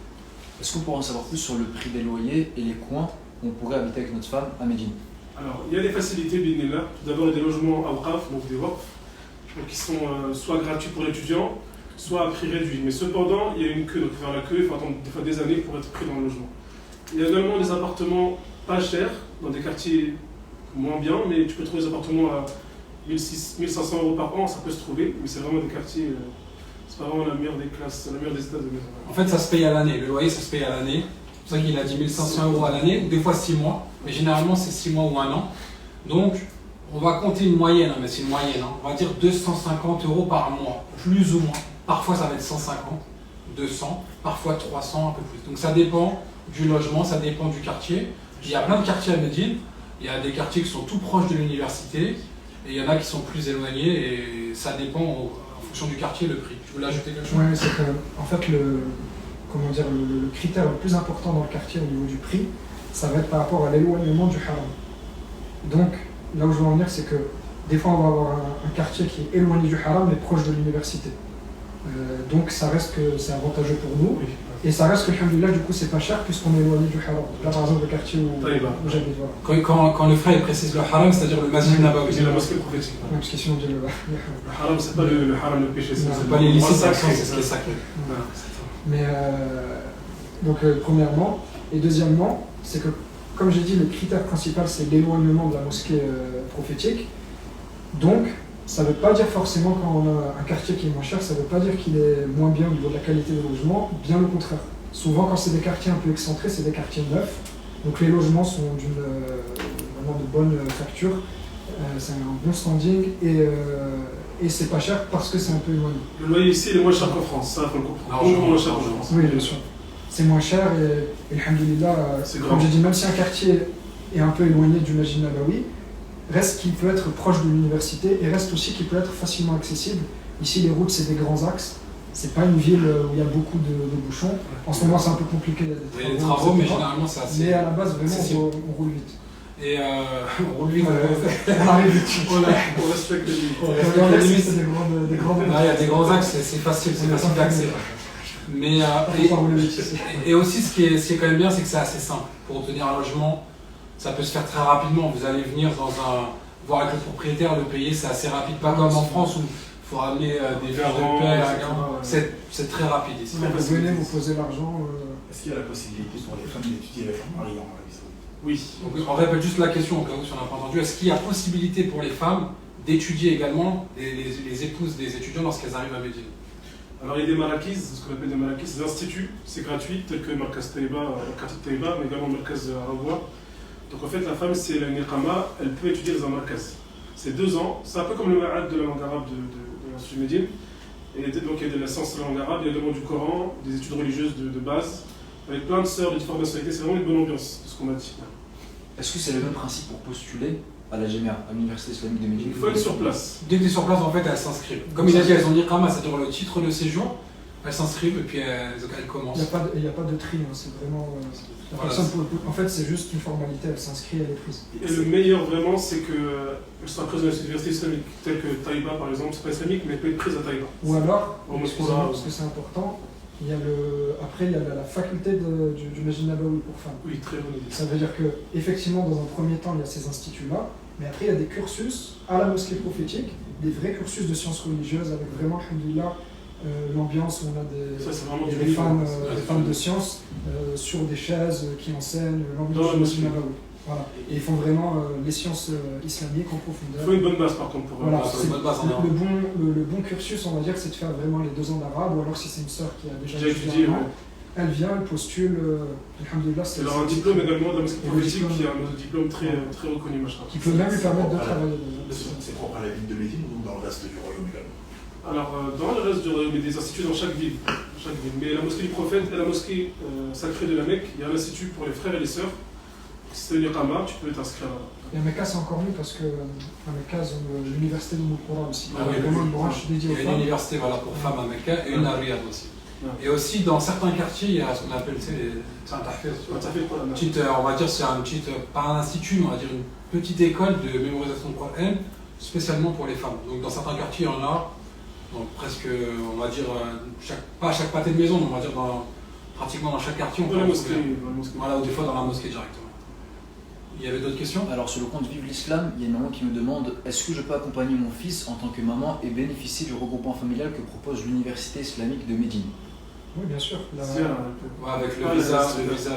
Est-ce qu'on pourrait en savoir plus sur le prix des loyers et les coins où on pourrait habiter avec notre femme à Médine? Alors, il y a des facilités, Binillah. Tout d'abord, il y a des logements awqaf, donc des waqf, qui sont soit gratuits pour l'étudiant, soit à prix réduit. Mais cependant, il y a une queue, donc il faut faire la queue, il faut attendre des fois des années pour être pris dans le logement. Il y a également des appartements pas chers, dans des quartiers moins bien, mais tu peux trouver des appartements à 1500 € par an, ça peut se trouver, mais c'est vraiment des quartiers, c'est pas vraiment la meilleure des classes, la meilleure des états de maison. En fait, ça se paye à l'année, le loyer ça se paye à l'année. C'est pour ça qu'il a dit 1500 € à l'année, ou des fois 6 mois, mais généralement c'est 6 mois ou 1 an. Donc, on va compter une moyenne, mais c'est une moyenne, on va dire 250 € par mois, plus ou moins. Parfois ça va être 150, 200, parfois 300, un peu plus. Donc ça dépend du logement, ça dépend du quartier. Il y a plein de quartiers à Médine, il y a des quartiers qui sont tout proches de l'université, et il y en a qui sont plus éloignés, et ça dépend, fonction du quartier, le prix. Tu voulais ajouter quelque chose? Oui, c'est que, en fait, le critère le plus important dans le quartier au niveau du prix, ça va être par rapport à l'éloignement du haram. Donc, là où je veux en venir, c'est que des fois, on va avoir un quartier qui est éloigné du haram, mais proche de l'université. Donc, ça reste que c'est avantageux pour nous. Oui. Et ça reste que, alhamdoulilah, du coup, c'est pas cher puisqu'on est éloigné du haram. Là, par exemple, le quartier où j'habite, voilà. Quand le frère précise le haram, c'est-à-dire le masjid Nabawi. C'est la mosquée prophétique. Ouais, parce que sinon, on dit le haram, c'est pas le haram, le péché. C'est pas les lycées, c'est ce qui est sacré. Mais donc premièrement, et deuxièmement, c'est que comme j'ai dit, le critère principal c'est l'éloignement de la mosquée prophétique. Donc ça ne veut pas dire forcément quand on a un quartier qui est moins cher, ça ne veut pas dire qu'il est moins bien au niveau de la qualité des logements, bien le contraire. Souvent quand c'est des quartiers un peu excentrés, c'est des quartiers neufs, donc les logements sont vraiment de bonne facture, c'est un bon standing et c'est pas cher parce que c'est un peu éloigné. Le loyer ici il est moins cher qu'en France, ça faut le comprendre. Largement Moins cher qu'en France. Oui, bien sûr. C'est moins cher et alhamdoulilah, comme j'ai dit, même si un quartier est un peu éloigné du Masjid Nabawi, reste qu'il peut être proche de l'université et reste aussi qu'il peut être facilement accessible. Ici, les routes, c'est des grands axes. C'est pas une ville où il y a beaucoup de bouchons. En ce moment, c'est un peu compliqué. Il y a des travaux, mais généralement, c'est assez. Mais à la base, vraiment, on roule vite. Et on roule vite. On arrive vite. On respecte les limites. Dans les limites, c'est des grands Il y a des grands axes, c'est facile d'accès. Mais et aussi, ce qui est quand même bien, c'est que c'est assez simple. Pour obtenir un logement, ça peut se faire très rapidement. Vous allez venir voir avec le propriétaire, le payer, c'est assez rapide. Pas comme en France où il faut ramener des fiches de paie. C'est très rapide ici. Vous venez, vous posez l'argent. Est-ce qu'il y a la possibilité pour les femmes d'étudier avec leur mari en Arabie Saoudite? Oui. Donc, on répète juste la question au cas où si on n'a pas entendu. Est-ce qu'il y a possibilité pour les femmes d'étudier également, les épouses des étudiants lorsqu'elles arrivent à Médine? Alors il y a des marakis, ce qu'on appelle des marakis, des instituts, c'est gratuit, tel que Markaz Taïba, Khatib Taïba, mais également Markaz Araboua. Donc en fait la femme, c'est une iqama, elle peut étudier dans un markaz. C'est 2 ans, c'est un peu comme le ma'ad de la langue arabe de l'Institut Médine. Et donc il y a de la science de la langue arabe, il y a également du Coran, des études religieuses de base, avec plein de sœurs de différentes nationalités, c'est vraiment une bonne ambiance, de ce qu'on m'a dit. Est-ce que c'est le même principe pour postuler à la GMA, à l'Université islamique de Médine? Il faut être sur place. Dès que tu es sur place, en fait, elles s'inscrivent. Comme il a dit, elles ont dit Iqama, c'est-à-dire le titre de séjour. Elles s'inscrivent et puis elles commencent. Il n'y a pas de tri, hein, c'est vraiment. La Voilà, personne en fait, c'est juste une formalité, elle s'inscrit, elle est prise. Et le meilleur vraiment, c'est qu'elle soit prise dans une université islamique, telle que Taïba par exemple, c'est pas islamique, mais elle peut être prise à Taïba. Ou alors, Au excusez-moi, Moscou, parce que c'est important, après il y a la faculté du Masjid Nabawi pour femmes. Oui, très bonne idée. Ça veut dire que effectivement, dans un premier temps, il y a ces instituts-là, mais après il y a des cursus à la mosquée prophétique, des vrais cursus de sciences religieuses avec vraiment, alhamdoulilah, l'ambiance où on a des femmes de sciences sur des chaises qui enseignent l'ambiance du Masjid Nabawi. Voilà. Et ils font vraiment les sciences islamiques en profondeur. Il faut une bonne base par contre pour voilà, le bon cursus, on va dire, c'est de faire vraiment les 2 ans d'arabe, ou alors si c'est une sœur qui a déjà étudié, elle vient, elle postule, alhamdoulilah. C'est alors un diplôme également de la mosquée prophétique qui est un diplôme très reconnu, machin. Qui peut même lui permettre de travailler. C'est propre à la ville de Médine ou dans le reste du royaume également? Alors, dans le reste du royaume, il y a des instituts dans chaque ville. Mais la mosquée du prophète et la mosquée sacrée de la Mecque, il y a un institut pour les frères et les sœurs. Si c'est une iqama, tu peux t'inscrire là. Et à Mecca, c'est encore mieux parce que à Mecca, l'université de Moukora aussi. Ah oui, vraiment une branche dédiée aux femmes. Il y a une université pour femmes à Mecca et une à Riyad aussi. Et aussi, dans certains quartiers, il y a ce qu'on appelle c'est un tahfiz. On va dire, c'est pas un institut, mais on va dire une petite école de mémorisation de Coran, spécialement pour les femmes. Donc dans certains quartiers, il y en a. Donc presque, on va dire, pas à chaque pâté de maison, mais on va dire pratiquement dans chaque quartier. Dans la mosquée. Voilà, ou des fois dans la mosquée directement. Il y avait d'autres questions? Alors sur le compte Vive l'Islam, il y a une maman qui me demande: est-ce que je peux accompagner mon fils en tant que maman et bénéficier du regroupement familial que propose l'Université islamique de Médine? Oui, bien sûr. Avec le visa.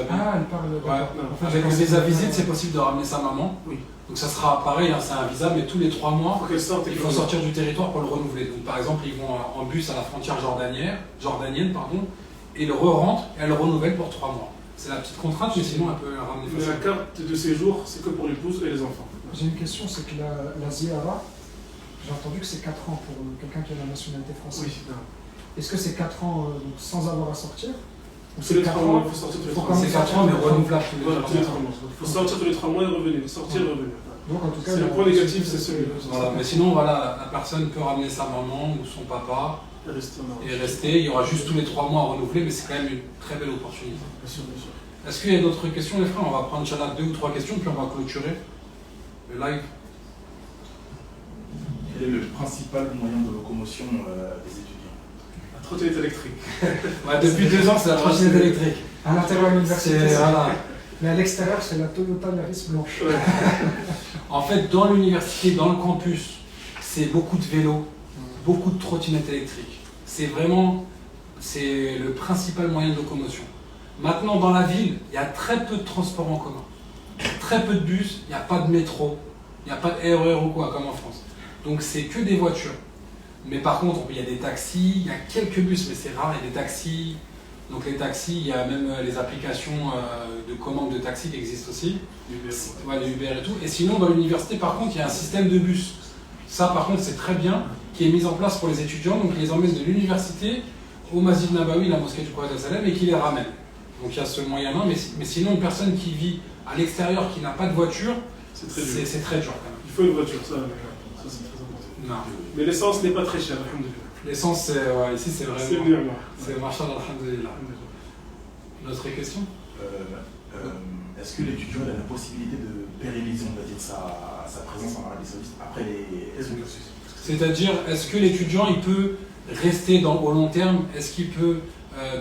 Ah, elle parle. Avec le visa visite, c'est possible de ramener sa maman. Oui. Donc ça sera pareil, c'est un visa, mais tous les 3 mois, il faut sortir du territoire pour le renouveler. Donc par exemple, ils vont en bus à la frontière jordanienne, et ils re-rentrent et elles le renouvellent pour 3 mois. C'est la petite contrainte, mais sinon elle peut ramener facilement. La carte de séjour, c'est que pour l'épouse et les enfants. J'ai une question, c'est que la ziara, j'ai entendu que c'est 4 ans pour quelqu'un qui a la nationalité française. Oui. Est-ce que c'est 4 ans sans avoir à sortir, Tous les 3 mois, il faut sortir tous les 3 mois. C'est 4 ans, mais renouvelable tous les Voilà, 3 tous les mois. 3 mois. Il faut sortir tous les 3 mois et revenir. Sortir et revenir. Donc en tout cas, C'est le point négatif, c'est celui-là. Voilà, mais sinon, voilà, la personne peut ramener sa maman ou son papa Et rester en Maroc. et rester. Il y aura juste tous les 3 mois à renouveler, mais c'est quand même une très belle opportunité. Bien sûr, bien sûr. Est-ce qu'il y a d'autres questions, les frères? On va prendre Inch'Allah 2 ou 3 questions, puis on va clôturer le live. Quel est le principal moyen de locomotion des étudiants? La trottinette électrique. Ouais, depuis 2 ans, c'est la trottinette électrique. à l'intérieur de l'université, C'est- voilà. mais à l'extérieur, c'est la Toyota Yaris blanche. Ouais. En fait, dans l'université, dans le campus, c'est beaucoup de vélos, beaucoup de trottinettes électriques. C'est le principal moyen de locomotion. Maintenant, dans la ville, il y a très peu de transports en commun. Très peu de bus, il n'y a pas de métro, il n'y a pas de RER ou quoi, comme en France. Donc c'est que des voitures. Mais par contre, il y a des taxis, il y a quelques bus, mais c'est rare, il y a des taxis. Donc les taxis, il y a même les applications de commande de taxi qui existent aussi. Ouais, les Uber et tout. Et sinon, dans l'université, par contre, il y a un système de bus. Ça, par contre, c'est très bien, qui est mis en place pour les étudiants. Donc, ils les emmènent de l'université au Masjid Nabawi, la mosquée du prophète sallam, et qui les ramènent. Donc, il y a ce moyen-là. Mais sinon, une personne qui vit à l'extérieur, qui n'a pas de voiture, C'est très dur. c'est très dur quand même. Il faut une voiture, ça c'est très important. Non. Mais l'essence n'est pas très chère, alhamdoulilah. L'essence, ici, c'est C'est vraiment. mieux, là. C'est marchand alhamdoulilah. Une autre question? Est-ce que l'étudiant a la possibilité de pérenniser, on va dire, sa présence en Arabie Saoudite après les... C'est-à-dire, est-ce que l'étudiant, il peut rester au long terme? Est-ce qu'il peut,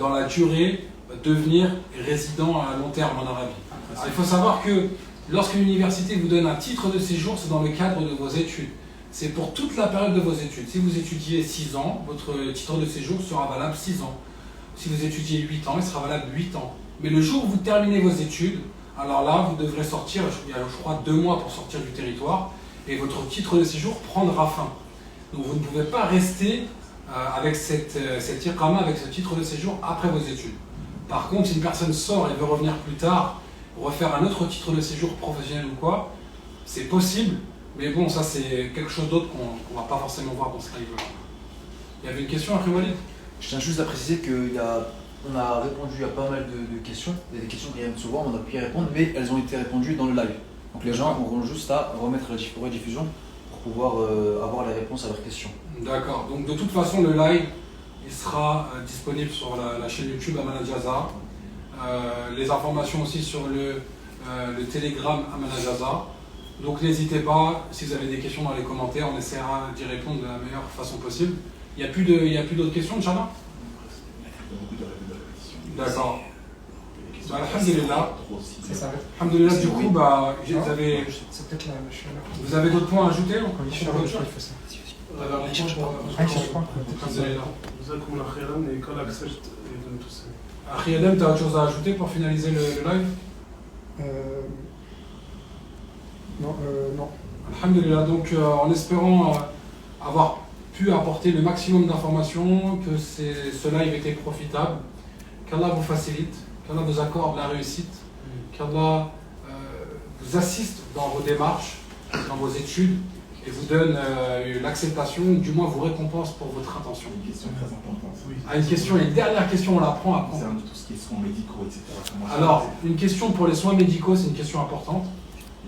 dans la durée, devenir résident à long terme en Arabie? Alors, il faut savoir que lorsque l'université vous donne un titre de séjour, c'est dans le cadre de vos études. C'est pour toute la période de vos études. Si vous étudiez 6 ans, votre titre de séjour sera valable 6 ans. Si vous étudiez 8 ans, il sera valable 8 ans. Mais le jour où vous terminez vos études, alors là, vous devrez sortir, il y a je crois 2 mois pour sortir du territoire, et votre titre de séjour prendra fin. Donc vous ne pouvez pas rester avec cette iqama, avec ce titre de séjour après vos études. Par contre, si une personne sort et veut revenir plus tard, refaire un autre titre de séjour professionnel ou quoi, c'est possible, mais bon, ça c'est quelque chose d'autre qu'on ne va pas forcément voir dans ce live-là. Il y avait une question après Walid? Je tiens juste à préciser qu'on a répondu à pas mal de questions. Il y a des questions qui viennent souvent, on a pu y répondre, mais elles ont été répondues dans le live. Donc les gens auront juste à remettre la rediffusion pour pouvoir avoir les réponses à leurs questions. D'accord, donc de toute façon le live il sera disponible sur la chaîne YouTube Amana Jaza. Les informations aussi sur le Telegram Amana Jaza. Donc n'hésitez pas, si vous avez des questions dans les commentaires, on essaiera d'y répondre de la meilleure façon possible. Il n'y a plus d'autres questions, Inch'Allah? Beaucoup de répétitions. D'accord. Bah, alhamdulillah. Ça s'arrête. Alhamdulillah, du coup, C'est peut-être la chaleur. vous avez d'autres points à ajouter? Quand il fait chaud, il fait ça. Alhamdulillah. Jazakumullah khairan et qu'Allah accepte de nous tous. Akhi Adam, tu as autre chose à ajouter pour finaliser le live? Non. Alhamdulillah, donc en espérant avoir pu apporter le maximum d'informations, que ce live était profitable, qu'Allah vous facilite, qu'Allah vous accorde la réussite, qu'Allah vous assiste dans vos démarches, dans vos études, et vous donne l'acceptation, ou du moins vous récompense pour votre intention. Une question très importante. Oui. Ah, une question, une dernière question, on la prend après. Concernant tout ce qui est soins médicaux, etc. Alors, une question pour les soins médicaux, c'est une question importante.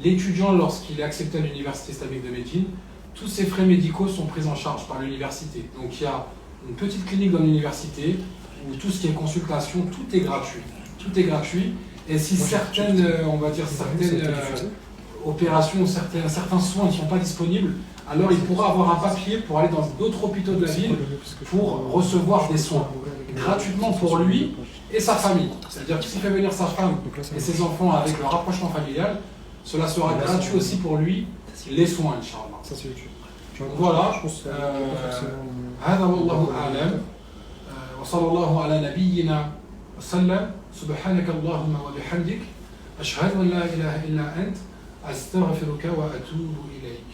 L'étudiant, lorsqu'il est accepté à l'Université islamique de Médine, tous ses frais médicaux sont pris en charge par l'université. Donc il y a une petite clinique dans l'université où tout ce qui est consultation, tout est gratuit. Tout est gratuit. Et si certaines, on va dire, certaines opérations, certains soins ne sont pas disponibles, alors il pourra avoir un papier pour aller dans d'autres hôpitaux de la ville pour recevoir des soins gratuitement pour lui et sa famille. C'est-à-dire que s'il fait venir sa femme et ses enfants avec le rapprochement familial, cela sera gratuit aussi pour lui, les soins, Inch'Allah. Ça c'est YouTube. Voilà. Je pense que هذا والله أعلم وصلى الله على نبينا وسلم سبحانك اللهم وبحمدك أشهد أن لا إله إلا أنت أستغفرك وأتوب إليك.